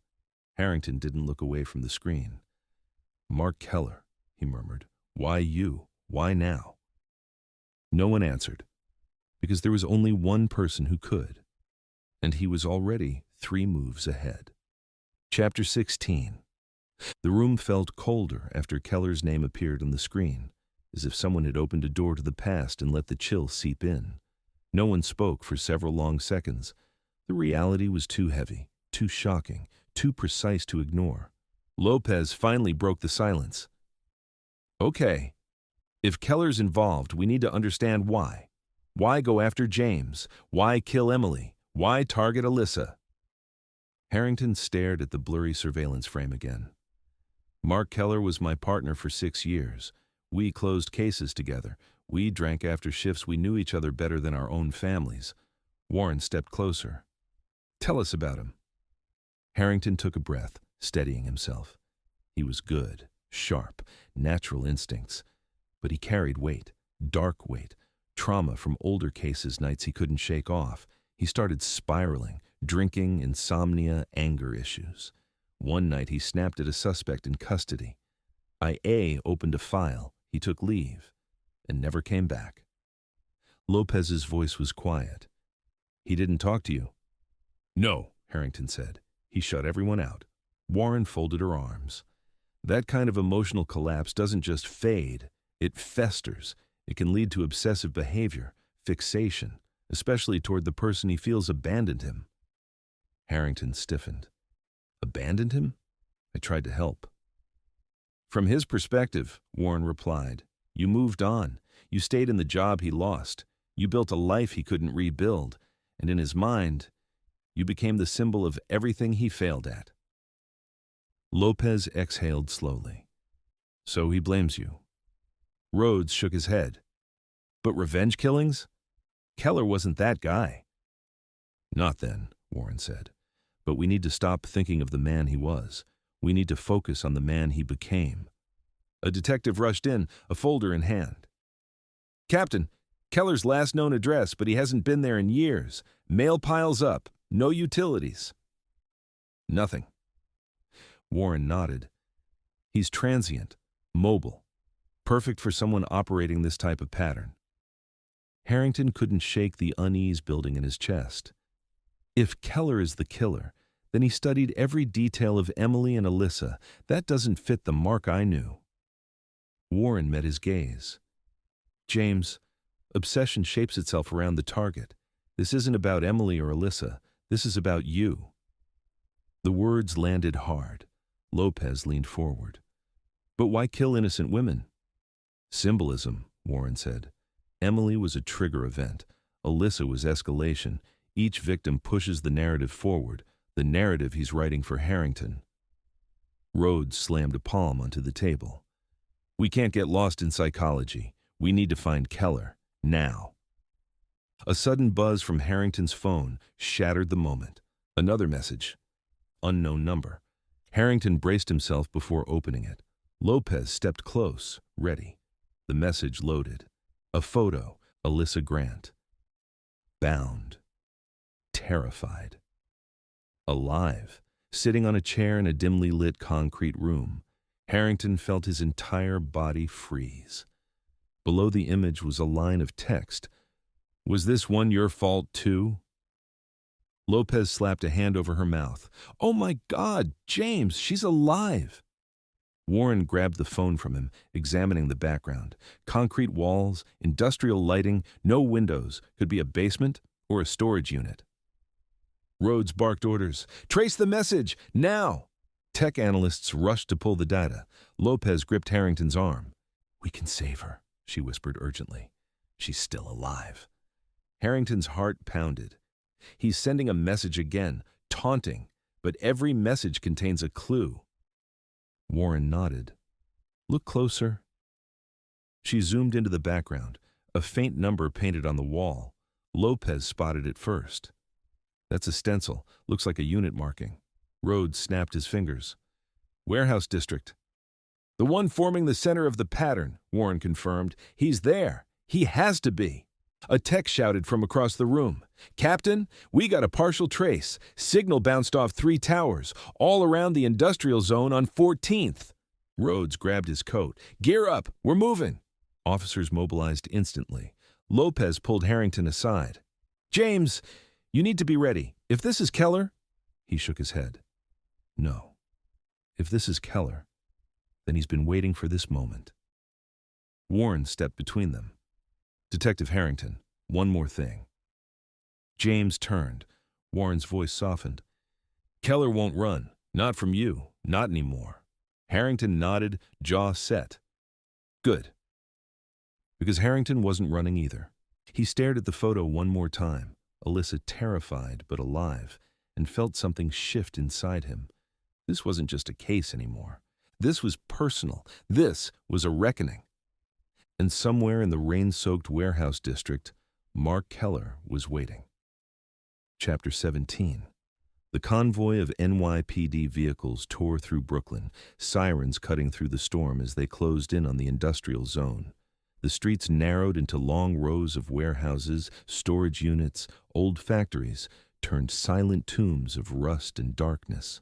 Harrington didn't look away from the screen. Mark Keller, he murmured. Why you? Why now? No one answered, because there was only one person who could, and he was already 3 moves ahead. Chapter 16. The room felt colder after Keller's name appeared on the screen, as if someone had opened a door to the past and let the chill seep in. No one spoke for several long seconds. The reality was too heavy, too shocking, too precise to ignore. Lopez finally broke the silence. Okay, if Keller's involved, we need to understand why. Why go after James? Why kill Emily? Why target Alyssa? Harrington stared at the blurry surveillance frame again. Mark Keller was my partner for 6 years. We closed cases together. We drank after shifts. We knew each other better than our own families. Warren stepped closer. Tell us about him. Harrington took a breath, steadying himself. He was good, sharp, natural instincts. But he carried weight, dark weight, trauma from older cases, nights he couldn't shake off. He started spiraling, drinking, insomnia, anger issues. One night he snapped at a suspect in custody. IA opened a file. He took leave and never came back. Lopez's voice was quiet. He didn't talk to you? No, Harrington said. He shut everyone out. Warren folded her arms. That kind of emotional collapse doesn't just fade, it festers. It can lead to obsessive behavior, fixation, especially toward the person he feels abandoned him. Harrington stiffened. Abandoned him? I tried to help. From his perspective, Warren replied, you moved on. You stayed in the job he lost. You built a life he couldn't rebuild. And in his mind, you became the symbol of everything he failed at. Lopez exhaled slowly. So he blames you. Rhodes shook his head. But revenge killings? Keller wasn't that guy. Not then, Warren said. But we need to stop thinking of the man he was. We need to focus on the man he became. A detective rushed in, a folder in hand. Captain, Keller's last known address, but he hasn't been there in years. Mail piles up. No utilities. Nothing. Warren nodded. He's transient, mobile, perfect for someone operating this type of pattern. Harrington couldn't shake the unease building in his chest. If Keller is the killer, then he studied every detail of Emily and Alyssa. That doesn't fit the Mark I knew. Warren met his gaze. James, obsession shapes itself around the target. This isn't about Emily or Alyssa. This is about you. The words landed hard. Lopez leaned forward. But why kill innocent women? Symbolism, Warren said. Emily was a trigger event. Alyssa was escalation. Each victim pushes the narrative forward, the narrative he's writing for Harrington. Rhodes slammed a palm onto the table. We can't get lost in psychology. We need to find Keller, now. A sudden buzz from Harrington's phone shattered the moment. Another message. Unknown number. Harrington braced himself before opening it. Lopez stepped close, ready. The message loaded. A photo, Alyssa Grant. Bound. Terrified. Alive, sitting on a chair in a dimly lit concrete room. Harrington felt his entire body freeze. Below the image was a line of text. Was this one your fault too? Lopez slapped a hand over her mouth. Oh my God, James, she's alive. Warren grabbed the phone from him, examining the background. Concrete walls, industrial lighting, no windows. Could be a basement or a storage unit. Rhodes barked orders. "Trace the message, now!" Tech analysts rushed to pull the data. Lopez gripped Harrington's arm. "We can save her," she whispered urgently. "She's still alive." Harrington's heart pounded. He's sending a message again, taunting, but every message contains a clue. Warren nodded. "Look closer." She zoomed into the background, a faint number painted on the wall. Lopez spotted it first. "That's a stencil. Looks like a unit marking." Rhodes snapped his fingers. "Warehouse district." "The one forming the center of the pattern," Warren confirmed. "He's there. He has to be." A tech shouted from across the room. "Captain, we got a partial trace. Signal bounced off 3 towers, all around the industrial zone on 14th. Rhodes grabbed his coat. "Gear up, we're moving." Officers mobilized instantly. Lopez pulled Harrington aside. "James, you need to be ready. If this is Keller—" He shook his head. "No. If this is Keller, then he's been waiting for this moment." Warren stepped between them. "Detective Harrington, one more thing." James turned. Warren's voice softened. "Keller won't run. Not from you. Not anymore." Harrington nodded, jaw set. "Good." Because Harrington wasn't running either. He stared at the photo one more time, Alyssa terrified but alive, and felt something shift inside him. This wasn't just a case anymore. This was personal. This was a reckoning. And somewhere in the rain-soaked warehouse district, Mark Keller was waiting. Chapter 17. The convoy of NYPD vehicles tore through Brooklyn, sirens cutting through the storm as they closed in on the industrial zone. The streets narrowed into long rows of warehouses, storage units, old factories, turned silent tombs of rust and darkness.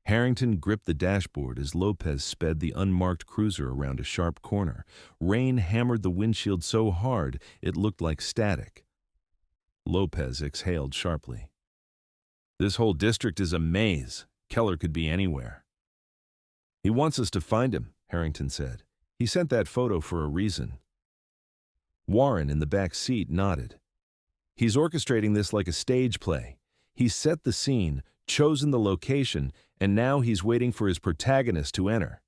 Harrington gripped the dashboard as Lopez sped the unmarked cruiser around a sharp corner. Rain hammered the windshield so hard it looked like static. Lopez exhaled sharply. "This whole district is a maze. Keller could be anywhere." "He wants us to find him," Harrington said. "He sent that photo for a reason." Warren, in the back seat, nodded. "He's orchestrating this like a stage play. He's set the scene, chosen the location, and now he's waiting for his protagonist to enter."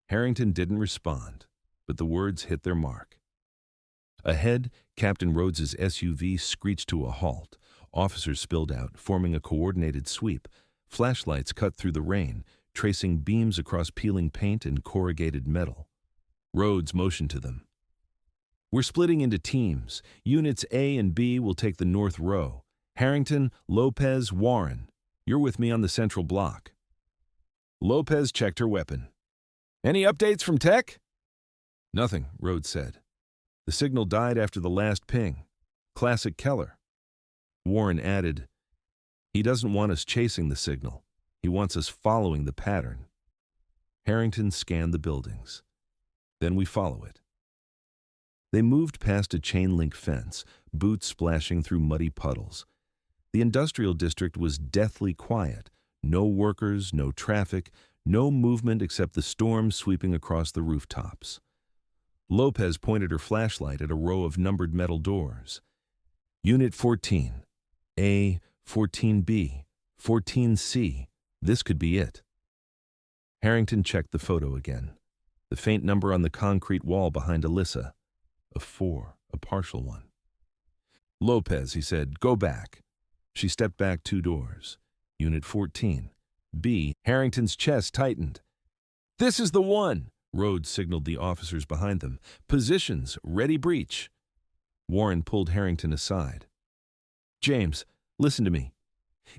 Harrington didn't respond, but the words hit their mark. Ahead, Captain Rhodes's SUV screeched to a halt. Officers spilled out, forming a coordinated sweep. Flashlights cut through the rain, tracing beams across peeling paint and corrugated metal. Rhodes motioned to them. "We're splitting into teams. Units A and B will take the north row. Harrington, Lopez, Warren. You're with me on the central block." Lopez checked her weapon. "Any updates from tech?" "Nothing," Rhodes said. "The signal died after the last ping. Classic Keller." Warren added, "He doesn't want us chasing the signal. He wants us following the pattern." Harrington scanned the buildings. "Then we follow it." They moved past a chain-link fence, boots splashing through muddy puddles. The industrial district was deathly quiet. No workers, no traffic, no movement except the storm sweeping across the rooftops. Lopez pointed her flashlight at a row of numbered metal doors. "Unit 14, A, 14B, 14C. This could be it." Harrington checked the photo again. The faint number on the concrete wall behind Alyssa. A 4, a partial one. "Lopez," he said, "go back." She stepped back 2 doors. Unit 14. B. Harrington's chest tightened. "This is the one!" Rhodes signaled the officers behind them. "Positions, ready breach." Warren pulled Harrington aside. "James, listen to me.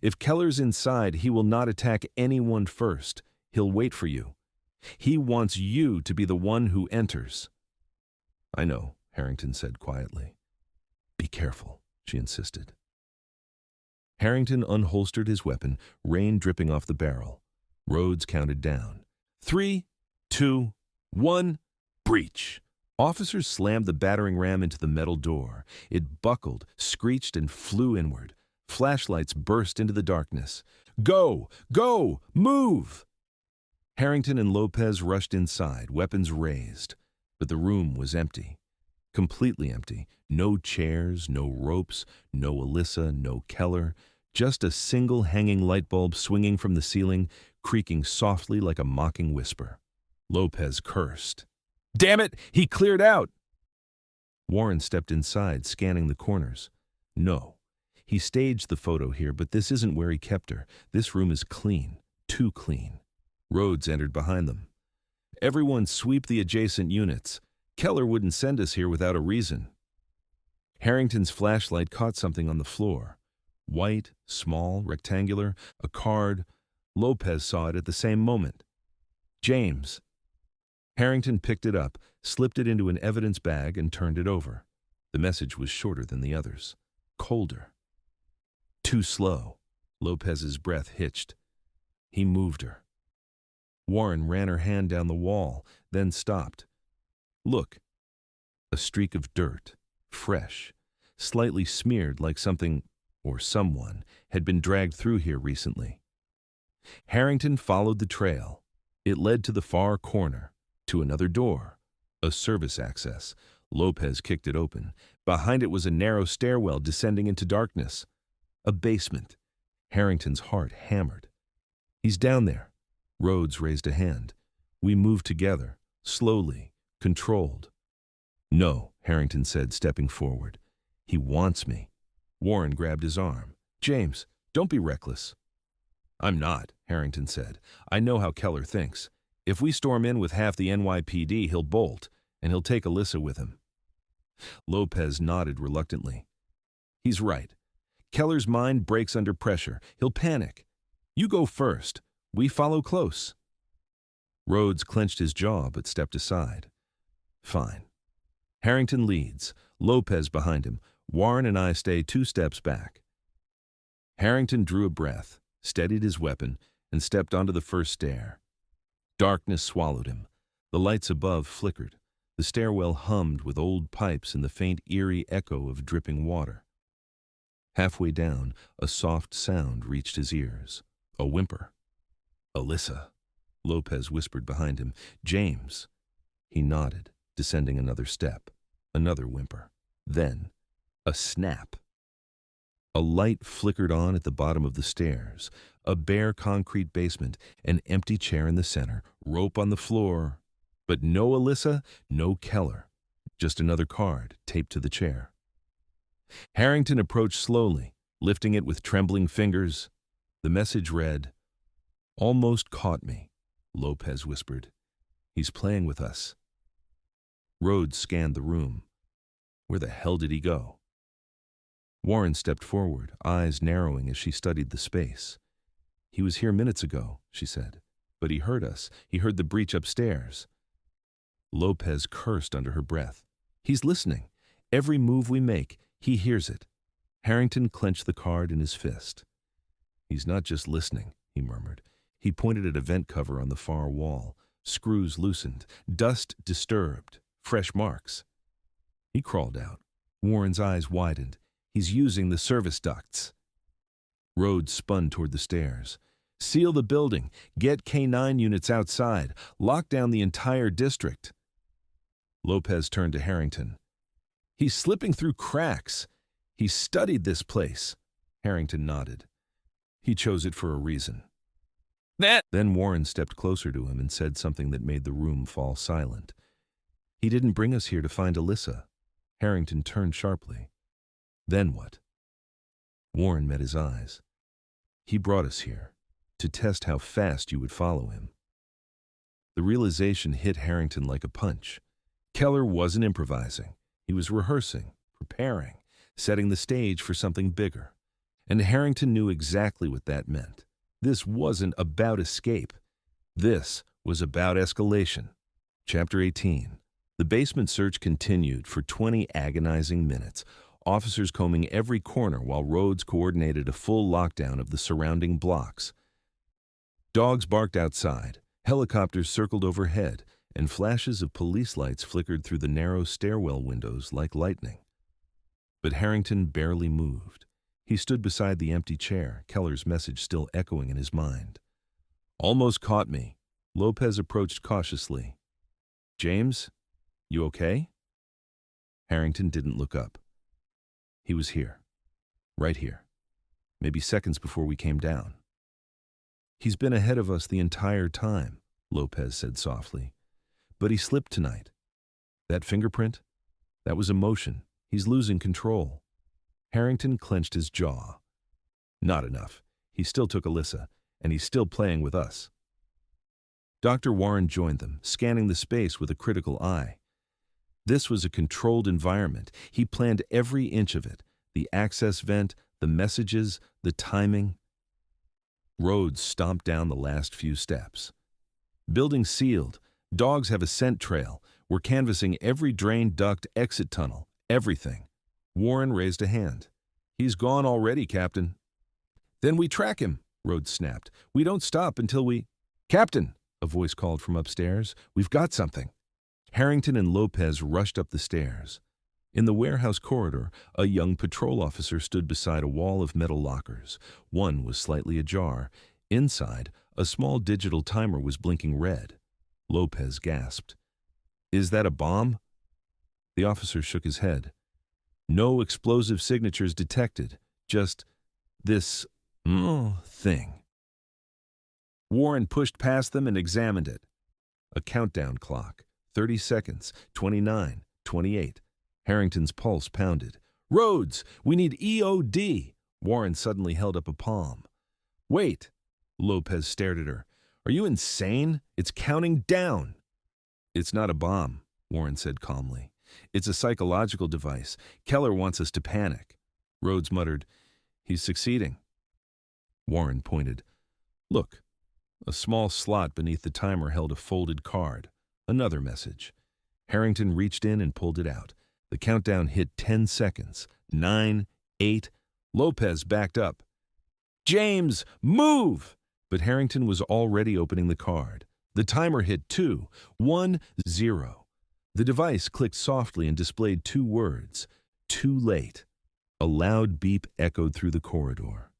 If Keller's inside, he will not attack anyone first. He'll wait for you. He wants you to be the one who enters." "I know," Harrington said quietly. "Be careful," she insisted. Harrington unholstered his weapon, rain dripping off the barrel. Rhodes counted down. 3, 2, 1, breach. Officers slammed the battering ram into the metal door. It buckled, screeched, and flew inward. Flashlights burst into the darkness. "Go! Go! Move!" Harrington and Lopez rushed inside, weapons raised, but the room was empty. Completely empty. No chairs, no ropes, no Alyssa, no Keller, just a single hanging light bulb swinging from the ceiling, creaking softly like a mocking whisper. Lopez cursed. "Damn it! He cleared out!" Warren stepped inside, scanning the corners. No. He staged the photo here, but this isn't where he kept her. This room is clean. Too clean. Rhodes entered behind them. "Everyone sweep the adjacent units. Keller wouldn't send us here without a reason." Harrington's flashlight caught something on the floor. White, small, rectangular, a card. Lopez saw it at the same moment. "James." Harrington picked it up, slipped it into an evidence bag, and turned it over. The message was shorter than the others. Colder. Too slow. Lopez's breath hitched. He moved her. Warren ran her hand down the wall, then stopped. "Look." A streak of dirt, fresh, slightly smeared like something, or someone, had been dragged through here recently. Harrington followed the trail. It led to the far corner, to another door, a service access. Lopez kicked it open. Behind it was a narrow stairwell descending into darkness. A basement. Harrington's heart hammered. "He's down there." Rhodes raised a hand. "We moved together, slowly, controlled." "No," Harrington said, stepping forward. "He wants me." Warren grabbed his arm. "James, don't be reckless." "I'm not," Harrington said. "I know how Keller thinks. If we storm in with half the NYPD, he'll bolt, and he'll take Alyssa with him." Lopez nodded reluctantly. "He's right. Keller's mind breaks under pressure. He'll panic. You go first. We follow close." Rhodes clenched his jaw but stepped aside. "Fine." Harrington leads, Lopez behind him. Warren and I stay 2 steps back. Harrington drew a breath, steadied his weapon, and stepped onto the first stair. Darkness swallowed him. The lights above flickered. The stairwell hummed with old pipes and the faint, eerie echo of dripping water. Halfway down, a soft sound reached his ears. A whimper. "Alyssa," Lopez whispered behind him. "James." He nodded, descending another step. Another whimper. Then, a snap. A light flickered on at the bottom of the stairs. A bare concrete basement, an empty chair in the center, rope on the floor. But no Alyssa, no Keller. Just another card taped to the chair. Harrington approached slowly, lifting it with trembling fingers. The message read, "Almost caught me," Lopez whispered. "He's playing with us." Rhodes scanned the room. Where the hell did he go? Warren stepped forward, eyes narrowing as she studied the space. "He was here minutes ago," she said. "But he heard us. He heard the breach upstairs." Lopez cursed under her breath. "He's listening. Every move we make, he hears it." Harrington clenched the card in his fist. "He's not just listening," he murmured. He pointed at a vent cover on the far wall. Screws loosened, dust disturbed, fresh marks. He crawled out. Warren's eyes widened. "He's using the service ducts." Rhodes spun toward the stairs. "Seal the building. Get K9 units outside. Lock down the entire district." Lopez turned to Harrington. "He's slipping through cracks. He studied this place." Harrington nodded. "He chose it for a reason." Then Warren stepped closer to him and said something that made the room fall silent. "He didn't bring us here to find Alyssa." Harrington turned sharply. "Then what?" Warren met his eyes. "He brought us here to test how fast you would follow him." The realization hit Harrington like a punch. Keller wasn't improvising. He was rehearsing, preparing, setting the stage for something bigger. And Harrington knew exactly what that meant. This wasn't about escape. This was about escalation. Chapter 18. The basement search continued for 20 agonizing minutes, officers combing every corner while Rhodes coordinated a full lockdown of the surrounding blocks. Dogs barked outside, helicopters circled overhead, and flashes of police lights flickered through the narrow stairwell windows like lightning. But Harrington barely moved. He stood beside the empty chair, Keller's message still echoing in his mind. "Almost caught me." Lopez approached cautiously. "James, you okay?" Harrington didn't look up. He was here. Right here. Maybe seconds before we came down. "He's been ahead of us the entire time," Lopez said softly. "But he slipped tonight. That fingerprint? That was emotion. He's losing control." Harrington clenched his jaw. "Not enough. He still took Alyssa, and he's still playing with us." Dr. Warren joined them, scanning the space with a critical eye. This was a controlled environment. He planned every inch of it. The access vent, the messages, the timing. Rhodes stomped down the last few steps. "Building sealed. Dogs have a scent trail. We're canvassing every drain, duct, exit tunnel. Everything." Warren raised a hand. "He's gone already, Captain." "Then we track him," Rhodes snapped. "We don't stop until we—" "Captain!" a voice called from upstairs. "We've got something." Harrington and Lopez rushed up the stairs. In the warehouse corridor, a young patrol officer stood beside a wall of metal lockers. One was slightly ajar. Inside, a small digital timer was blinking red. Lopez gasped. "Is that a bomb?" The officer shook his head. "No explosive signatures detected. Just this thing." Warren pushed past them and examined it. A countdown clock. 30 seconds. 29. 28. Harrington's pulse pounded. "Rhodes, we need EOD." Warren suddenly held up a palm. "Wait." Lopez stared at her. "Are you insane? It's counting down." "It's not a bomb," Warren said calmly. "It's a psychological device. Keller wants us to panic." Rhodes muttered, "He's succeeding." Warren pointed. "Look." A small slot beneath the timer held a folded card. Another message. Harrington reached in and pulled it out. The countdown hit 10 seconds. 9, 8. Lopez backed up. "James, move!" But Harrington was already opening the card. The timer hit 2, 1, 0. The device clicked softly and displayed 2 words. "Too late." A loud beep echoed through the corridor.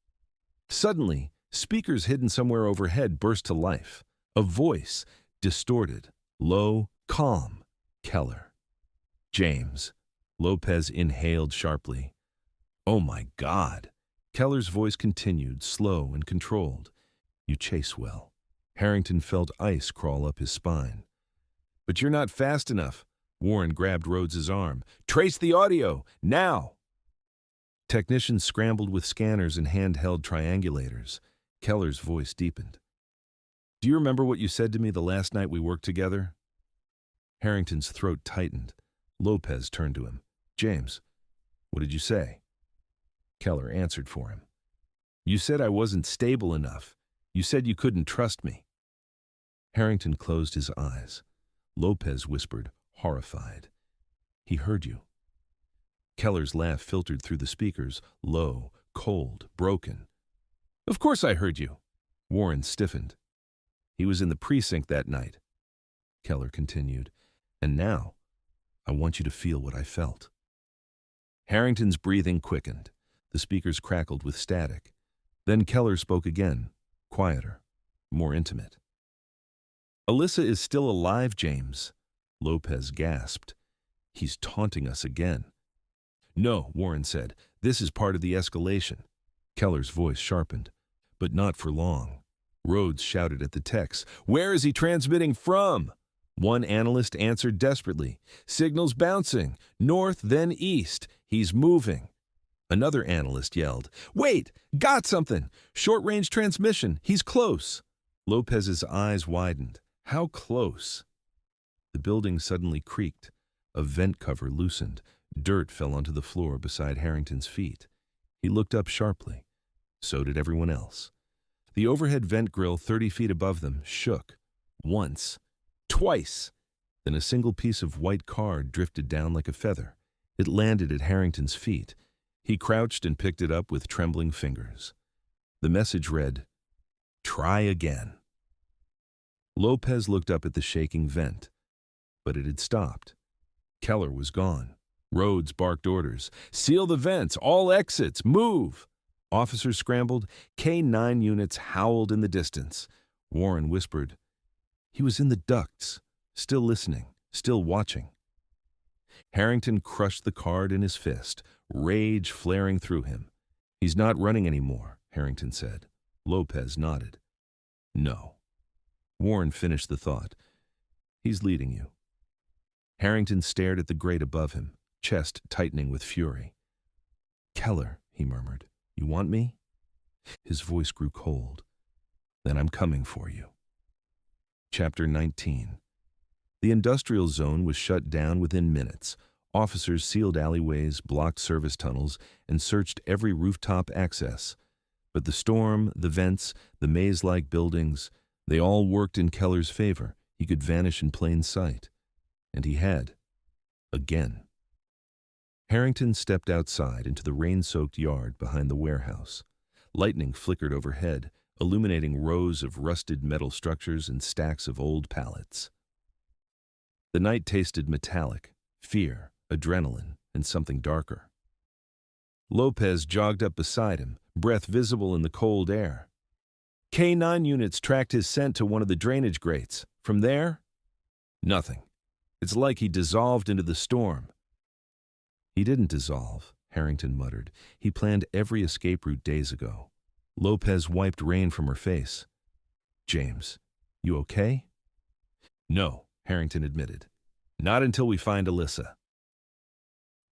Suddenly, speakers hidden somewhere overhead burst to life. A voice, distorted, low, calm. Keller. "James." Lopez inhaled sharply. "Oh my God." Keller's voice continued, slow and controlled. "You chase well." Harrington felt ice crawl up his spine. "But you're not fast enough." Warren grabbed Rhodes's arm. "Trace the audio, now!" Technicians scrambled with scanners and handheld triangulators. Keller's voice deepened. "Do you remember what you said to me the last night we worked together?" Harrington's throat tightened. Lopez turned to him. "James, what did you say?" Keller answered for him. "You said I wasn't stable enough. You said you couldn't trust me." Harrington closed his eyes. Lopez whispered, horrified, "He heard you." Keller's laugh filtered through the speakers, low, cold, broken. "Of course I heard you." Warren stiffened. "He was in the precinct that night." Keller continued, "And now, I want you to feel what I felt." Harrington's breathing quickened. The speakers crackled with static. Then Keller spoke again, quieter, more intimate. "Alyssa is still alive, James." Lopez gasped. "He's taunting us again." "No," Warren said. "This is part of the escalation." Keller's voice sharpened. "But not for long." Rhodes shouted at the techs. "Where is he transmitting from?" One analyst answered desperately. "Signal's bouncing. North, then east. He's moving." Another analyst yelled, "Wait! Got something! Short-range transmission. He's close." Lopez's eyes widened. How close? The building suddenly creaked. A vent cover loosened. Dirt fell onto the floor beside Harrington's feet. He looked up sharply. So did everyone else. The overhead vent grill 30 feet above them shook. Once. Twice. Then a single piece of white card drifted down like a feather. It landed at Harrington's feet. He crouched and picked it up with trembling fingers. The message read, "Try again." Lopez looked up at the shaking vent, but it had stopped. Keller was gone. Rhodes barked orders. "Seal the vents, all exits, move!" Officers scrambled. K-9 units howled in the distance. Warren whispered, He was in the ducts, still listening, still watching. Harrington crushed the card in his fist, rage flaring through him. "He's not running anymore," Harrington said. Lopez nodded. "No." Warren finished the thought. "He's leading you." Harrington stared at the grate above him, chest tightening with fury. "Keller," he murmured, "you want me?" His voice grew cold. "Then I'm coming for you." Chapter 19. The industrial zone was shut down within minutes. Officers sealed alleyways, blocked service tunnels, and searched every rooftop access. But the storm, the vents, the maze-like buildings, they all worked in Keller's favor. He could vanish in plain sight. And he had. Again. Harrington stepped outside into the rain-soaked yard behind the warehouse. Lightning flickered overhead, illuminating rows of rusted metal structures and stacks of old pallets. The night tasted metallic, fear, adrenaline, and something darker. Lopez jogged up beside him, breath visible in the cold air. K9 units tracked his scent to one of the drainage grates. From there, nothing. It's like he dissolved into the storm. He didn't dissolve, Harrington muttered. He planned every escape route days ago. Lopez wiped rain from her face. "James, you okay?" "No," Harrington admitted. "Not until we find Alyssa."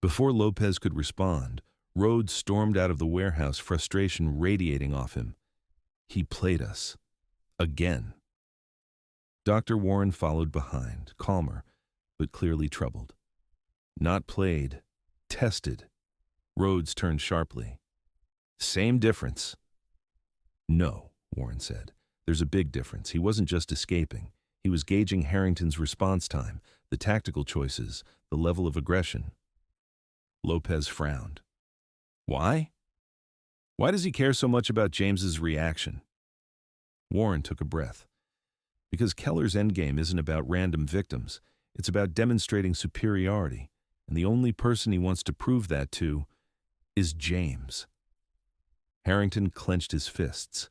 Before Lopez could respond, Rhodes stormed out of the warehouse, frustration radiating off him. He played us. Again. Dr. Warren followed behind, calmer, but clearly troubled. Not played, tested. Rhodes turned sharply. "Same difference." "No," Warren said. "There's a big difference. He wasn't just escaping. He was gauging Harrington's response time, the tactical choices, the level of aggression." Lopez frowned. "Why? Why does he care so much about James's reaction?" Warren took a breath. "Because Keller's endgame isn't about random victims. It's about demonstrating superiority, and the only person he wants to prove that to is James." Harrington clenched his fists.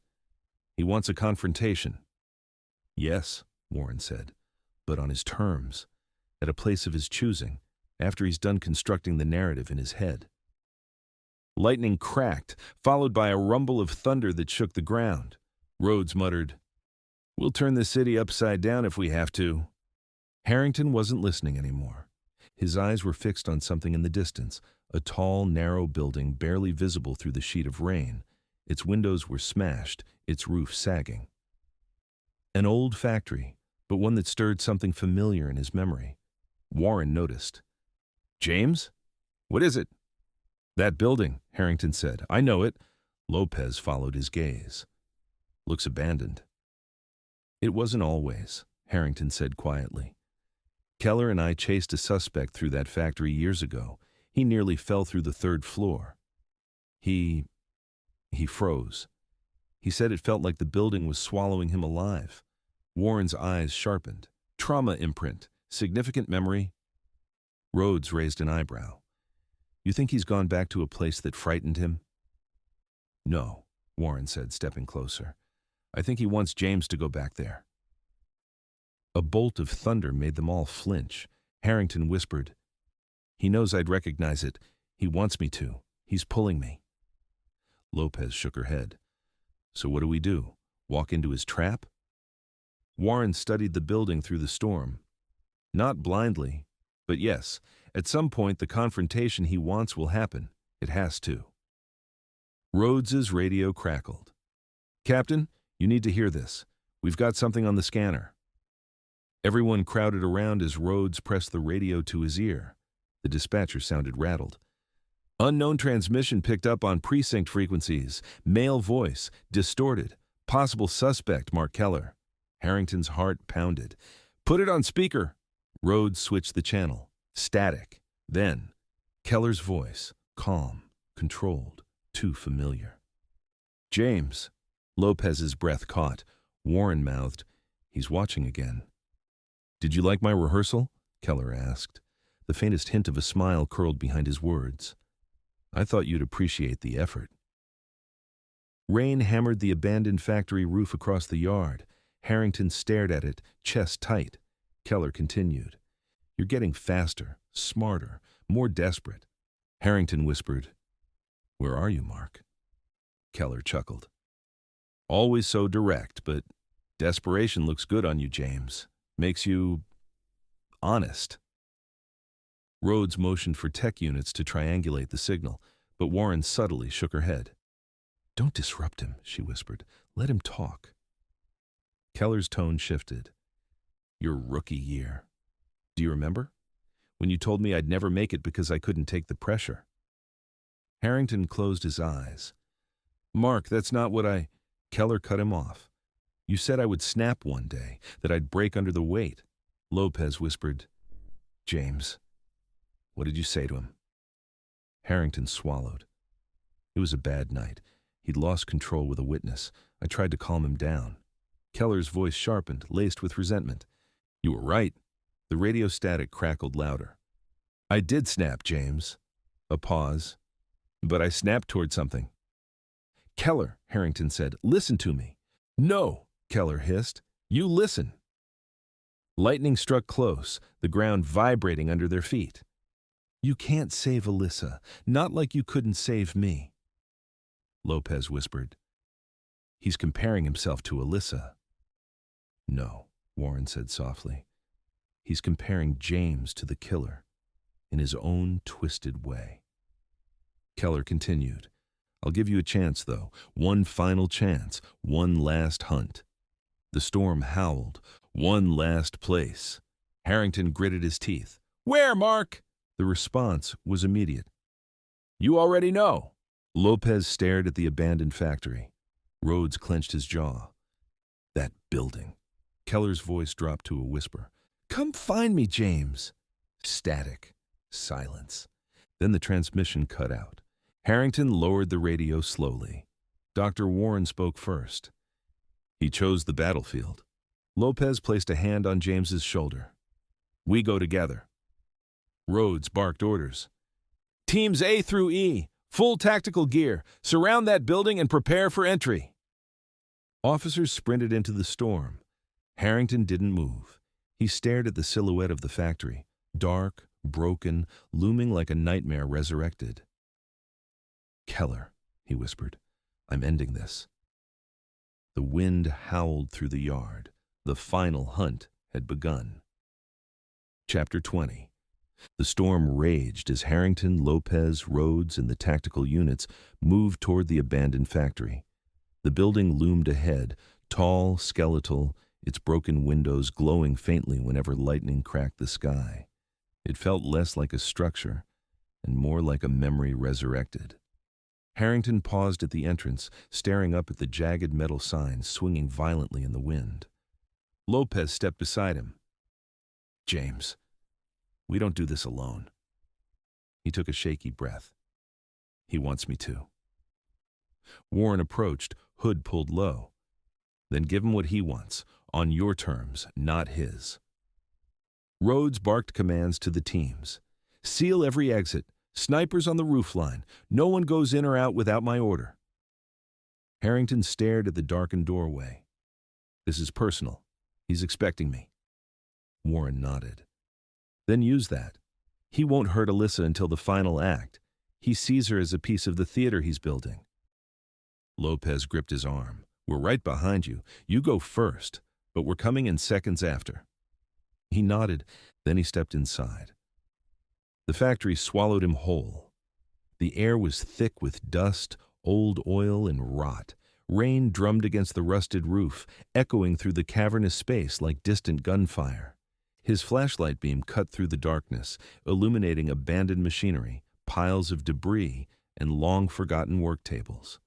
"He wants a confrontation." "Yes," Warren said, "but on his terms, at a place of his choosing, after he's done constructing the narrative in his head." Lightning cracked, followed by a rumble of thunder that shook the ground. Rhodes muttered, "We'll turn the city upside down if we have to." Harrington wasn't listening anymore. His eyes were fixed on something in the distance, a tall, narrow building barely visible through the sheet of rain. Its windows were smashed, its roof sagging. An old factory, but one that stirred something familiar in his memory. Warren noticed. "James? What is it?" "That building," Harrington said. "I know it." Lopez followed his gaze. "Looks abandoned." "It wasn't always," Harrington said quietly. "Keller and I chased a suspect through that factory years ago. He nearly fell through the third floor. He froze. He said it felt like the building was swallowing him alive." Warren's eyes sharpened. "Trauma imprint. Significant memory?" Rhodes raised an eyebrow. "You think he's gone back to a place that frightened him?" "No," Warren said, stepping closer. "I think he wants James to go back there." A bolt of thunder made them all flinch. Harrington whispered, "He knows I'd recognize it. He wants me to. He's pulling me." Lopez shook her head. "So what do we do? Walk into his trap?" Warren studied the building through the storm. "Not blindly, but yes, at some point the confrontation he wants will happen. It has to." Rhodes's radio crackled. "Captain, you need to hear this. We've got something on the scanner." Everyone crowded around as Rhodes pressed the radio to his ear. The dispatcher sounded rattled. "Unknown transmission picked up on precinct frequencies. Male voice, distorted. Possible suspect, Mark Keller." Harrington's heart pounded. "Put it on speaker." Rhodes switched the channel. Static. Then, Keller's voice, calm, controlled, too familiar. "James." Lopez's breath caught. Warren mouthed, "He's watching again." "Did you like my rehearsal?" Keller asked. The faintest hint of a smile curled behind his words. "I thought you'd appreciate the effort." Rain hammered the abandoned factory roof across the yard. Harrington stared at it, chest tight. Keller continued. You're getting faster, smarter, more desperate. Harrington whispered, Where are you, Mark? Keller chuckled. Always so direct, but desperation looks good on you, James. Makes you honest. Rhodes motioned for tech units to triangulate the signal, but Warren subtly shook her head. Don't disrupt him, she whispered. Let him talk. Keller's tone shifted. Your rookie year. Do you remember? When you told me I'd never make it because I couldn't take the pressure. Harrington closed his eyes. Mark, that's not what I... Keller cut him off. You said I would snap one day, that I'd break under the weight. Lopez whispered, James, what did you say to him? Harrington swallowed. It was a bad night. He'd lost control with a witness. I tried to calm him down. Keller's voice sharpened, laced with resentment. You were right. The radio static crackled louder. I did snap, James. A pause. But I snapped toward something. Keller, Harrington said, listen to me. No, Keller hissed. You listen. Lightning struck close, the ground vibrating under their feet. You can't save Alyssa, not like you couldn't save me. Lopez whispered. He's comparing himself to Alyssa. No, Warren said softly. He's comparing James to the killer, in his own twisted way. Keller continued. I'll give you a chance, though. One final chance. One last hunt. The storm howled. One last place. Harrington gritted his teeth. Where, Mark? The response was immediate. You already know. Lopez stared at the abandoned factory. Rhodes clenched his jaw. That building. Keller's voice dropped to a whisper. Come find me, James. Static. Silence. Then the transmission cut out. Harrington lowered the radio slowly. Dr. Warren spoke first. He chose the battlefield. Lopez placed a hand on James's shoulder. We go together. Rhodes barked orders. Teams A through E, full tactical gear. Surround that building and prepare for entry. Officers sprinted into the storm. Harrington didn't move. He stared at the silhouette of the factory, dark, broken, looming like a nightmare resurrected. Keller, he whispered, I'm ending this. The wind howled through the yard. The final hunt had begun. Chapter 20. The storm raged as Harrington, Lopez, Rhodes, and the tactical units moved toward the abandoned factory. The building loomed ahead, tall, skeletal, its broken windows glowing faintly whenever lightning cracked the sky. It felt less like a structure and more like a memory resurrected. Harrington paused at the entrance, staring up at the jagged metal signs swinging violently in the wind. Lopez stepped beside him. James, we don't do this alone. He took a shaky breath. He wants me to. Warren approached, hood pulled low. Then give him what he wants, on your terms, not his. Rhodes barked commands to the teams. Seal every exit. Snipers on the roofline. No one goes in or out without my order. Harrington stared at the darkened doorway. This is personal. He's expecting me. Warren nodded. Then use that. He won't hurt Alyssa until the final act. He sees her as a piece of the theater he's building. Lopez gripped his arm. We're right behind you. You go first, but we're coming in seconds after. He nodded, then he stepped inside. The factory swallowed him whole. The air was thick with dust, old oil, and rot. Rain drummed against the rusted roof, echoing through the cavernous space like distant gunfire. His flashlight beam cut through the darkness, illuminating abandoned machinery, piles of debris, and long-forgotten work tables.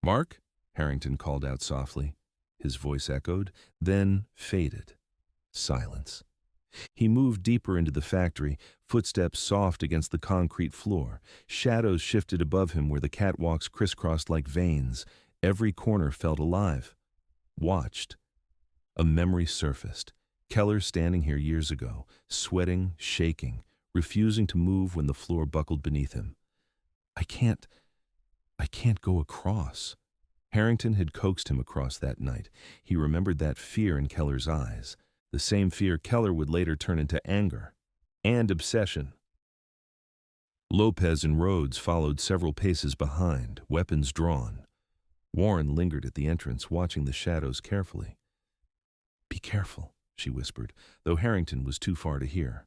Mark? Harrington called out softly. His voice echoed, then faded. Silence. He moved deeper into the factory, footsteps soft against the concrete floor. Shadows shifted above him where the catwalks crisscrossed like veins. Every corner felt alive. Watched. A memory surfaced. Keller standing here years ago, sweating, shaking, refusing to move when the floor buckled beneath him. I can't go across. Harrington had coaxed him across that night. He remembered that fear in Keller's eyes, the same fear Keller would later turn into anger and obsession. Lopez and Rhodes followed several paces behind, weapons drawn. Warren lingered at the entrance, watching the shadows carefully. "Be careful," she whispered, though Harrington was too far to hear.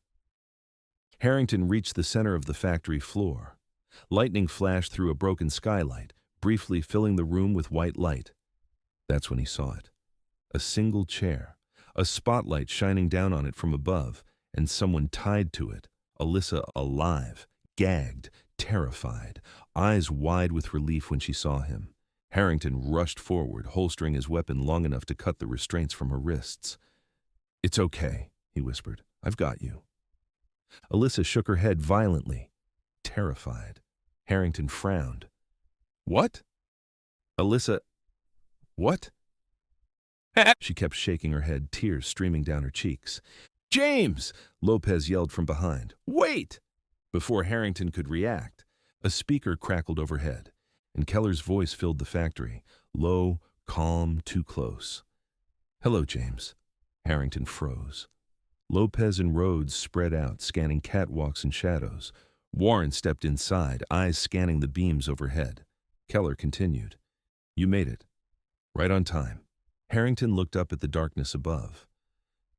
Harrington reached the center of the factory floor. Lightning flashed through a broken skylight, briefly filling the room with white light. That's when he saw it. A single chair, a spotlight shining down on it from above, and someone tied to it, Alyssa alive, gagged, terrified, eyes wide with relief when she saw him. Harrington rushed forward, holstering his weapon long enough to cut the restraints from her wrists. "It's okay," he whispered. "I've got you." Alyssa shook her head violently, terrified. Harrington frowned. "What?" "Alyssa, what?" She kept shaking her head, tears streaming down her cheeks. "James!" Lopez yelled from behind. "Wait!" Before Harrington could react, a speaker crackled overhead, and Keller's voice filled the factory, low, calm, too close. "Hello, James." Harrington froze. Lopez and Rhodes spread out, scanning catwalks and shadows. Warren stepped inside, eyes scanning the beams overhead. Keller continued. "You made it. Right on time." Harrington looked up at the darkness above.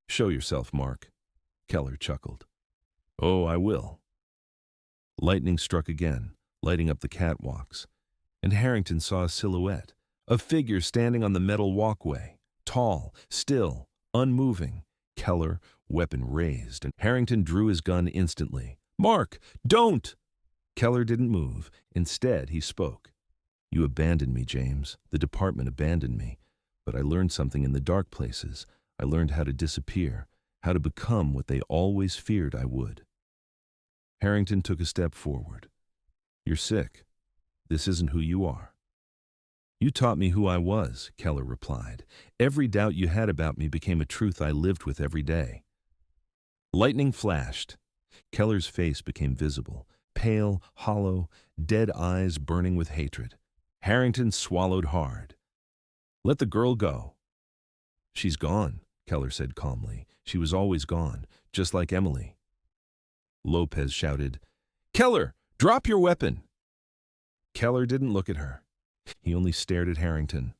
"Show yourself, Mark." Keller chuckled. "Oh, I will." Lightning struck again, lighting up the catwalks, and Harrington saw a silhouette, a figure standing on the metal walkway, tall, still, unmoving. Keller, weapon raised, and Harrington drew his gun instantly. "Mark, don't!" Keller didn't move. Instead, he spoke. "You abandoned me, James. The department abandoned me. But I learned something in the dark places. I learned how to disappear, how to become what they always feared I would." Harrington took a step forward. "You're sick. This isn't who you are." "You taught me who I was," Keller replied. "Every doubt you had about me became a truth I lived with every day." Lightning flashed. Keller's face became visible, pale, hollow, dead eyes burning with hatred. Harrington swallowed hard. "Let the girl go." "She's gone," Keller said calmly. "She was always gone, just like Emily." Lopez shouted, "Keller, drop your weapon!" Keller didn't look at her. He only stared at Harrington.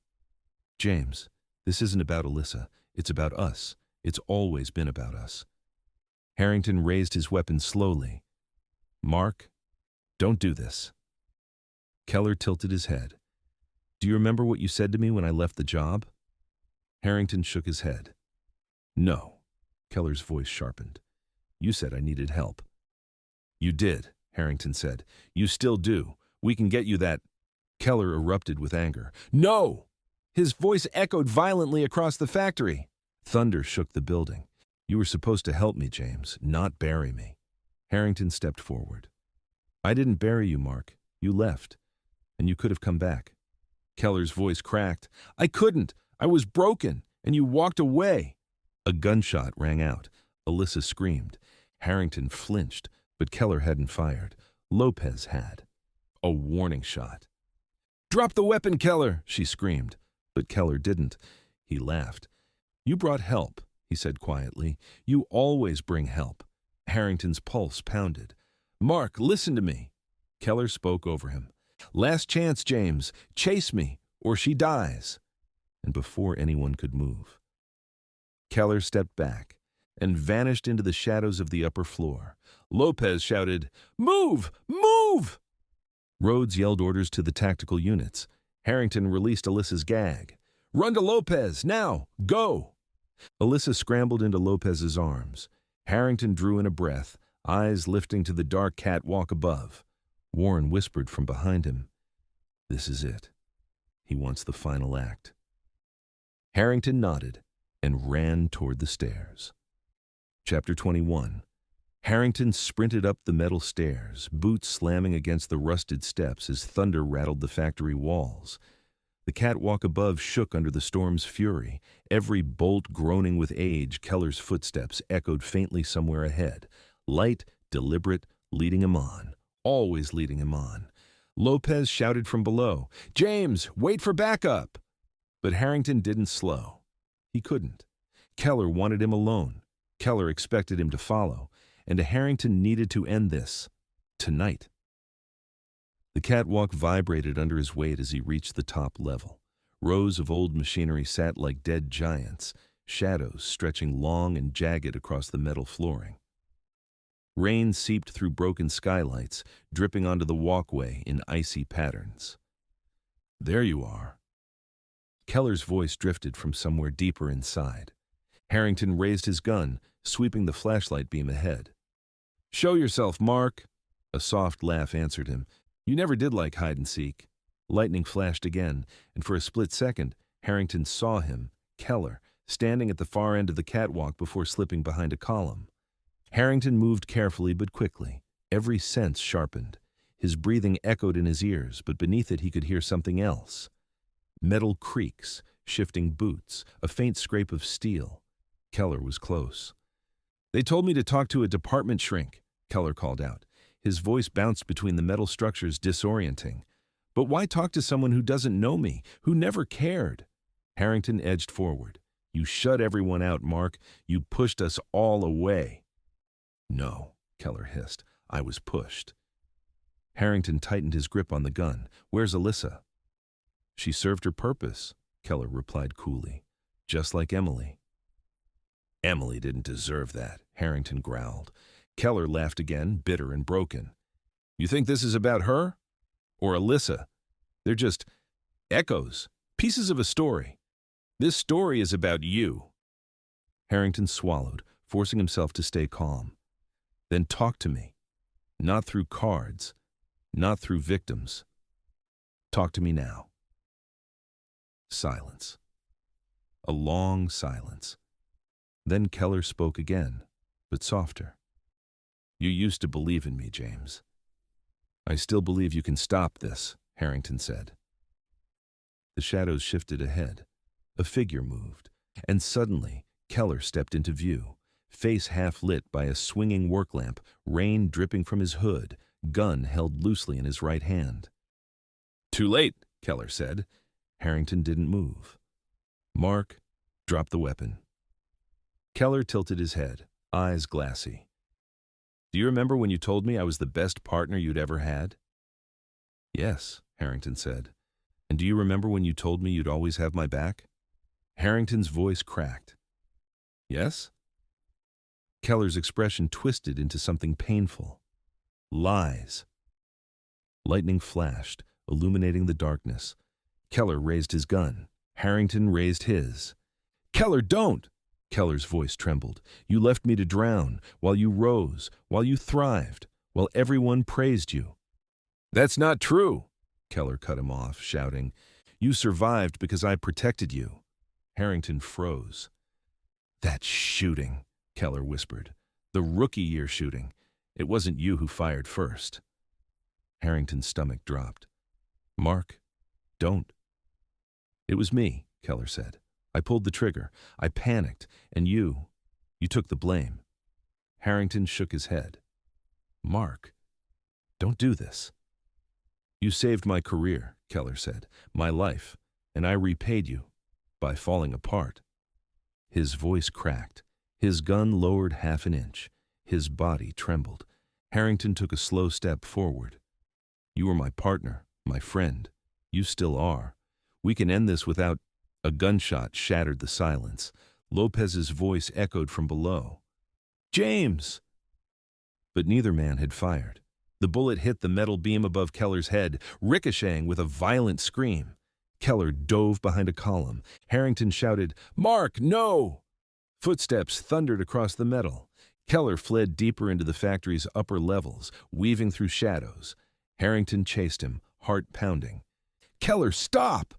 "James, this isn't about Alyssa. It's about us. It's always been about us." Harrington raised his weapon slowly. "Mark, don't do this." Keller tilted his head. "Do you remember what you said to me when I left the job?" Harrington shook his head. "No." Keller's voice sharpened. "You said I needed help." "You did," Harrington said. "You still do. We can get you that." Keller erupted with anger. "No!" His voice echoed violently across the factory. Thunder shook the building. "You were supposed to help me, James, not bury me." Harrington stepped forward. "I didn't bury you, Mark. You left, and you could have come back." Keller's voice cracked. "I couldn't. I was broken, and you walked away." A gunshot rang out. Alyssa screamed. Harrington flinched, but Keller hadn't fired. Lopez had. A warning shot. "Drop the weapon, Keller!" she screamed. But Keller didn't. He laughed. "You brought help," he said quietly. "You always bring help." Harrington's pulse pounded. "Mark, listen to me." Keller spoke over him. "Last chance, James. Chase me, or she dies." And before anyone could move, Keller stepped back and vanished into the shadows of the upper floor. Lopez shouted, "Move! Move!" Rhodes yelled orders to the tactical units. Harrington released Alyssa's gag. "Run to Lopez, now! Go!" Alyssa scrambled into Lopez's arms. Harrington drew in a breath, eyes lifting to the dark catwalk above. Warren whispered from behind him, "This is it. He wants the final act." Harrington nodded and ran toward the stairs. Chapter 21. Harrington sprinted up the metal stairs, boots slamming against the rusted steps as thunder rattled the factory walls. The catwalk above shook under the storm's fury. Every bolt groaning with age, Keller's footsteps echoed faintly somewhere ahead. Light, deliberate, leading him on. Always leading him on. Lopez shouted from below, "James, wait for backup!" But Harrington didn't slow. He couldn't. Keller wanted him alone. Keller expected him to follow, and Harrington needed to end this tonight. The catwalk vibrated under his weight as he reached the top level. Rows of old machinery sat like dead giants, shadows stretching long and jagged across the metal flooring. Rain seeped through broken skylights, dripping onto the walkway in icy patterns. "There you are." Keller's voice drifted from somewhere deeper inside. Harrington raised his gun, sweeping the flashlight beam ahead. "Show yourself, Mark." A soft laugh answered him. "You never did like hide and seek." Lightning flashed again, and for a split second, Harrington saw him, Keller, standing at the far end of the catwalk before slipping behind a column. Harrington moved carefully but quickly, every sense sharpened. His breathing echoed in his ears, but beneath it he could hear something else. Metal creaks, shifting boots, a faint scrape of steel. Keller was close. "They told me to talk to a department shrink," Keller called out. His voice bounced between the metal structures, disorienting. "But why talk to someone who doesn't know me, who never cared?" Harrington edged forward. "You shut everyone out, Mark. You pushed us all away." "No," Keller hissed. "I was pushed." Harrington tightened his grip on the gun. "Where's Alyssa?" "She served her purpose," Keller replied coolly. "Just like Emily." "Emily didn't deserve that," Harrington growled. Keller laughed again, bitter and broken. "You think this is about her? Or Alyssa? They're just echoes, pieces of a story. This story is about you." Harrington swallowed, forcing himself to stay calm. "Then talk to me. Not through cards, not through victims. Talk to me now." Silence. A long silence. Then Keller spoke again, but softer. "You used to believe in me, James." "I still believe you can stop this," Harrington said. The shadows shifted ahead. A figure moved, and suddenly Keller stepped into view, face half lit by a swinging work lamp, rain dripping from his hood, gun held loosely in his right hand. "Too late," Keller said. Harrington didn't move. "Mark, drop the weapon." Keller tilted his head, eyes glassy. "Do you remember when you told me I was the best partner you'd ever had?" "Yes," Harrington said. "And do you remember when you told me you'd always have my back?" Harrington's voice cracked. "Yes?" Keller's expression twisted into something painful. "Lies." Lightning flashed, illuminating the darkness. Keller raised his gun. Harrington raised his. "Keller, don't!" Keller's voice trembled. "You left me to drown, while you rose, while you thrived, while everyone praised you." "That's not true!" Keller cut him off, shouting. "You survived because I protected you." Harrington froze. "That shooting," Keller whispered. "The rookie year shooting. It wasn't you who fired first." Harrington's stomach dropped. "Mark, don't." "It was me," Keller said. "I pulled the trigger. I panicked, and you took the blame." Harrington shook his head. "Mark, don't do this." "You saved my career," Keller said, "my life, and I repaid you by falling apart." His voice cracked. His gun lowered half an inch. His body trembled. Harrington took a slow step forward. "You were my partner, my friend. You still are. We can end this without—" A gunshot shattered the silence. Lopez's voice echoed from below. "James!" But neither man had fired. The bullet hit the metal beam above Keller's head, ricocheting with a violent scream. Keller dove behind a column. Harrington shouted, "Mark, no!" Footsteps thundered across the metal. Keller fled deeper into the factory's upper levels, weaving through shadows. Harrington chased him, heart pounding. "Keller, stop!"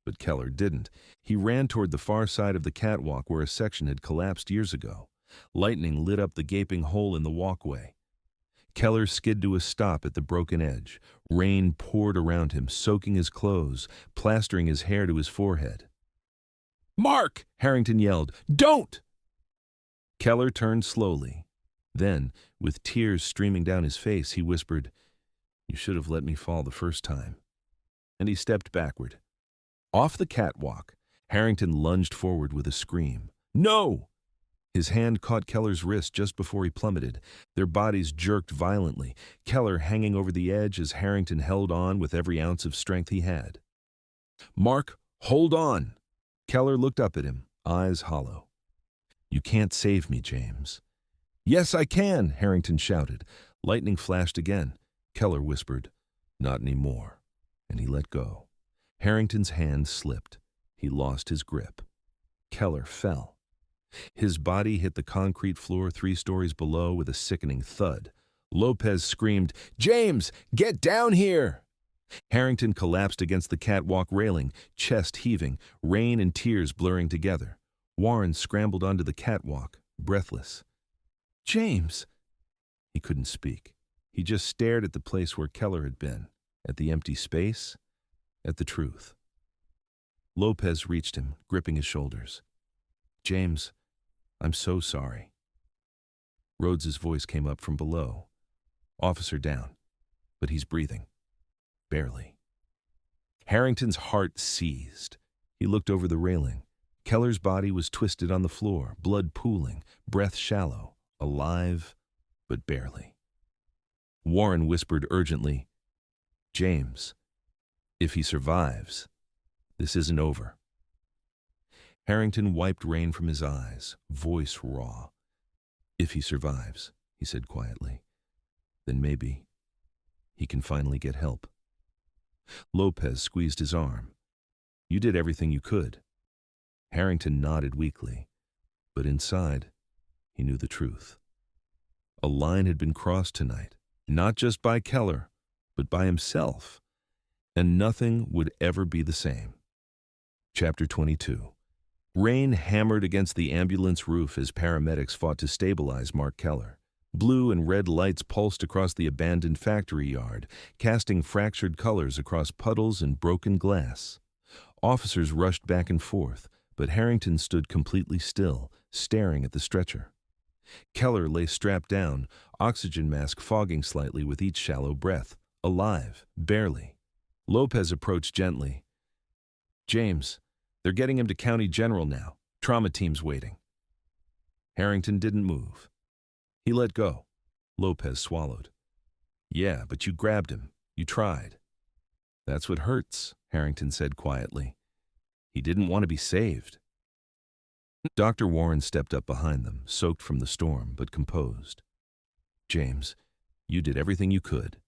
But Keller didn't. He ran toward the far side of the catwalk where a section had collapsed years ago. Lightning lit up the gaping hole in the walkway. Keller skid to a stop at the broken edge. Rain poured around him, soaking his clothes, plastering his hair to his forehead. "Mark!" Harrington yelled. "Don't!" Keller turned slowly. Then, with tears streaming down his face, he whispered, You should have let me fall the first time. And he stepped backward. Off the catwalk, Harrington lunged forward with a scream. No! His hand caught Keller's wrist just before he plummeted. Their bodies jerked violently, Keller hanging over the edge as Harrington held on with every ounce of strength he had. Mark, hold on! Keller looked up at him, eyes hollow. You can't save me, James. Yes, I can, Harrington shouted. Lightning flashed again. Keller whispered, Not anymore. And he let go. Harrington's hand slipped. He lost his grip. Keller fell. His body hit the concrete floor 3 stories below with a sickening thud. Lopez screamed, James, get down here! Harrington collapsed against the catwalk railing, chest heaving, rain and tears blurring together. Warren scrambled onto the catwalk, breathless. James! He couldn't speak. He just stared at the place where Keller had been, at the empty space, at the truth. Lopez reached him, gripping his shoulders. James, I'm so sorry. Rhodes's voice came up from below. Officer down, but he's breathing. Barely. Harrington's heart seized. He looked over the railing. Keller's body was twisted on the floor, blood pooling, breath shallow, alive, but barely. Warren whispered urgently, James, if he survives, this isn't over. Harrington wiped rain from his eyes, voice raw. If he survives, he said quietly, then maybe he can finally get help. Lopez squeezed his arm. You did everything you could. Harrington nodded weakly, but inside, he knew the truth. A line had been crossed tonight, not just by Keller, but by himself, and nothing would ever be the same. Chapter 22. Rain hammered against the ambulance roof as paramedics fought to stabilize Mark Keller. Blue and red lights pulsed across the abandoned factory yard, casting fractured colors across puddles and broken glass. Officers rushed back and forth, but Harrington stood completely still, staring at the stretcher. Keller lay strapped down, oxygen mask fogging slightly with each shallow breath, alive, barely. Lopez approached gently. James, they're getting him to County General now. Trauma team's waiting. Harrington didn't move. He let go. Lopez swallowed. Yeah, but you grabbed him. You tried. That's what hurts, Harrington said quietly. He didn't want to be saved. Dr. Warren stepped up behind them, soaked from the storm, but composed. James, you did everything you could.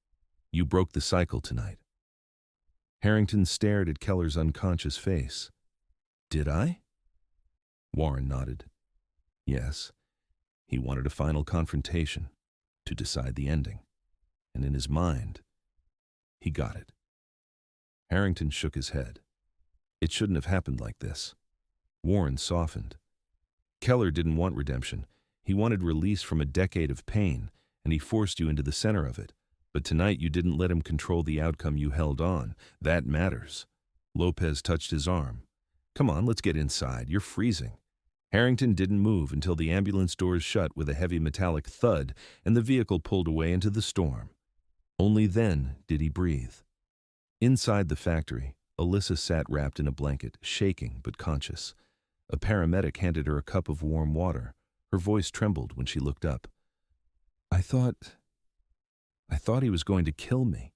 You broke the cycle tonight. Harrington stared at Keller's unconscious face. Did I? Warren nodded. Yes. He wanted a final confrontation, to decide the ending. And in his mind, he got it. Harrington shook his head. It shouldn't have happened like this. Warren softened. Keller didn't want redemption. He wanted release from a decade of pain, and he forced you into the center of it. But tonight you didn't let him control the outcome you held on. That matters. Lopez touched his arm. Come on, let's get inside. You're freezing. Harrington didn't move until the ambulance doors shut with a heavy metallic thud and the vehicle pulled away into the storm. Only then did he breathe. Inside the factory, Alyssa sat wrapped in a blanket, shaking but conscious. A paramedic handed her a cup of warm water. Her voice trembled when she looked up. I thought he was going to kill me.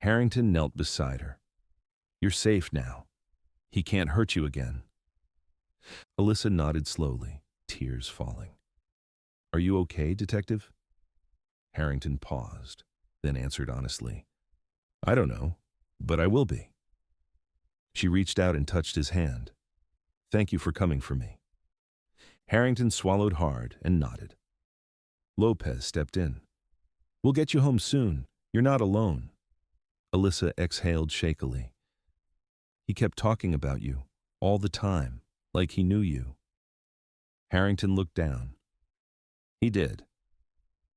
Harrington knelt beside her. You're safe now. He can't hurt you again. Alyssa nodded slowly, tears falling. Are you okay, Detective? Harrington paused, then answered honestly. I don't know, but I will be. She reached out and touched his hand. Thank you for coming for me. Harrington swallowed hard and nodded. Lopez stepped in. We'll get you home soon. You're not alone. Alyssa exhaled shakily. He kept talking about you, all the time, like he knew you. Harrington looked down. He did.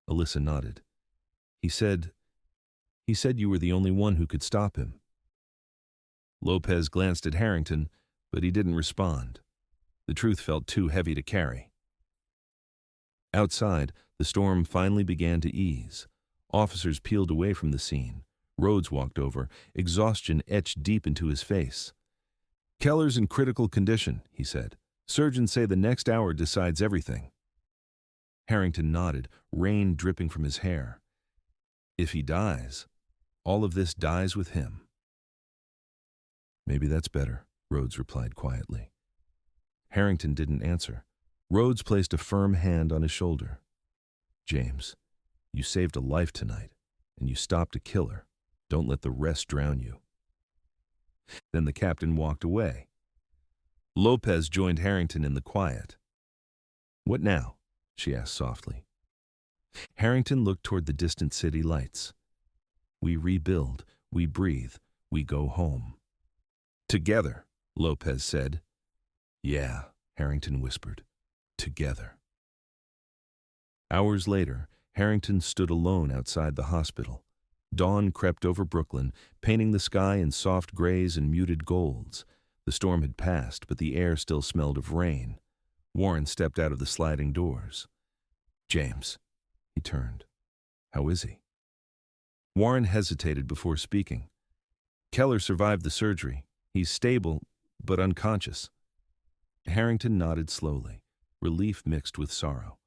Alyssa nodded. He said you were the only one who could stop him. Lopez glanced at Harrington, but he didn't respond. The truth felt too heavy to carry. Outside, the storm finally began to ease. Officers peeled away from the scene. Rhodes walked over, exhaustion etched deep into his face. "Keller's in critical condition," he said. "Surgeons say the next hour decides everything." Harrington nodded, rain dripping from his hair. "If he dies, all of this dies with him." "Maybe that's better," Rhodes replied quietly. Harrington didn't answer. Rhodes placed a firm hand on his shoulder. "James, you saved a life tonight, and you stopped a killer. Don't let the rest drown you." Then the captain walked away. Lopez joined Harrington in the quiet. "What now?" she asked softly. Harrington looked toward the distant city lights. "We rebuild, we breathe, we go home." "Together," Lopez said. "Yeah," Harrington whispered. "Together." Hours later, Harrington stood alone outside the hospital. Dawn crept over Brooklyn, painting the sky in soft grays and muted golds. The storm had passed, but the air still smelled of rain. Warren stepped out of the sliding doors. "James." He turned. "How is he?" Warren hesitated before speaking. "Keller survived the surgery. He's stable, but unconscious." Harrington nodded slowly, relief mixed with sorrow.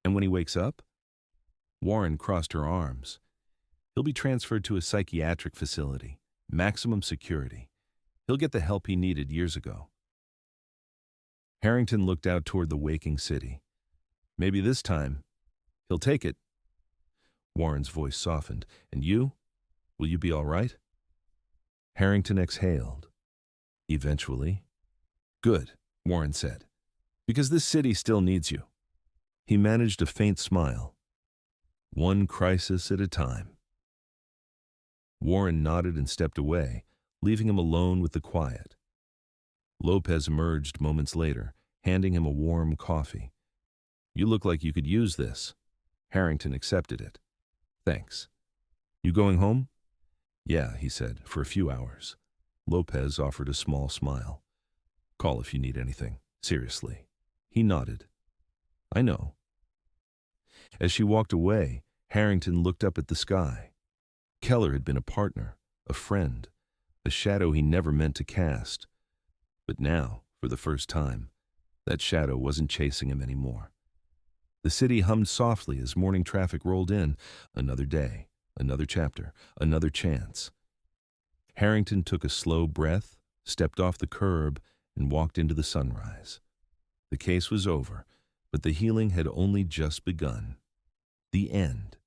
"And when he wakes up?" Warren crossed her arms. "He'll be transferred to a psychiatric facility, maximum security. He'll get the help he needed years ago." Harrington looked out toward the waking city. "Maybe this time, he'll take it." Warren's voice softened. "And you? Will you be all right?" Harrington exhaled. "Eventually." "Good," Warren said, "because this city still needs you." He managed a faint smile. "One crisis at a time." Warren nodded and stepped away, leaving him alone with the quiet. Lopez emerged moments later, handing him a warm coffee. "You look like you could use this." Harrington accepted it. "Thanks." "You going home?" "Yeah," he said, "for a few hours." Lopez offered a small smile. "Call if you need anything. Seriously." He nodded. "I know." As she walked away, Harrington looked up at the sky. Keller had been a partner, a friend, a shadow he never meant to cast. But now, for the first time, that shadow wasn't chasing him anymore. The city hummed softly as morning traffic rolled in. Another day, another chapter, another chance. Harrington took a slow breath, stepped off the curb, and walked into the sunrise. The case was over, but the healing had only just begun. The end.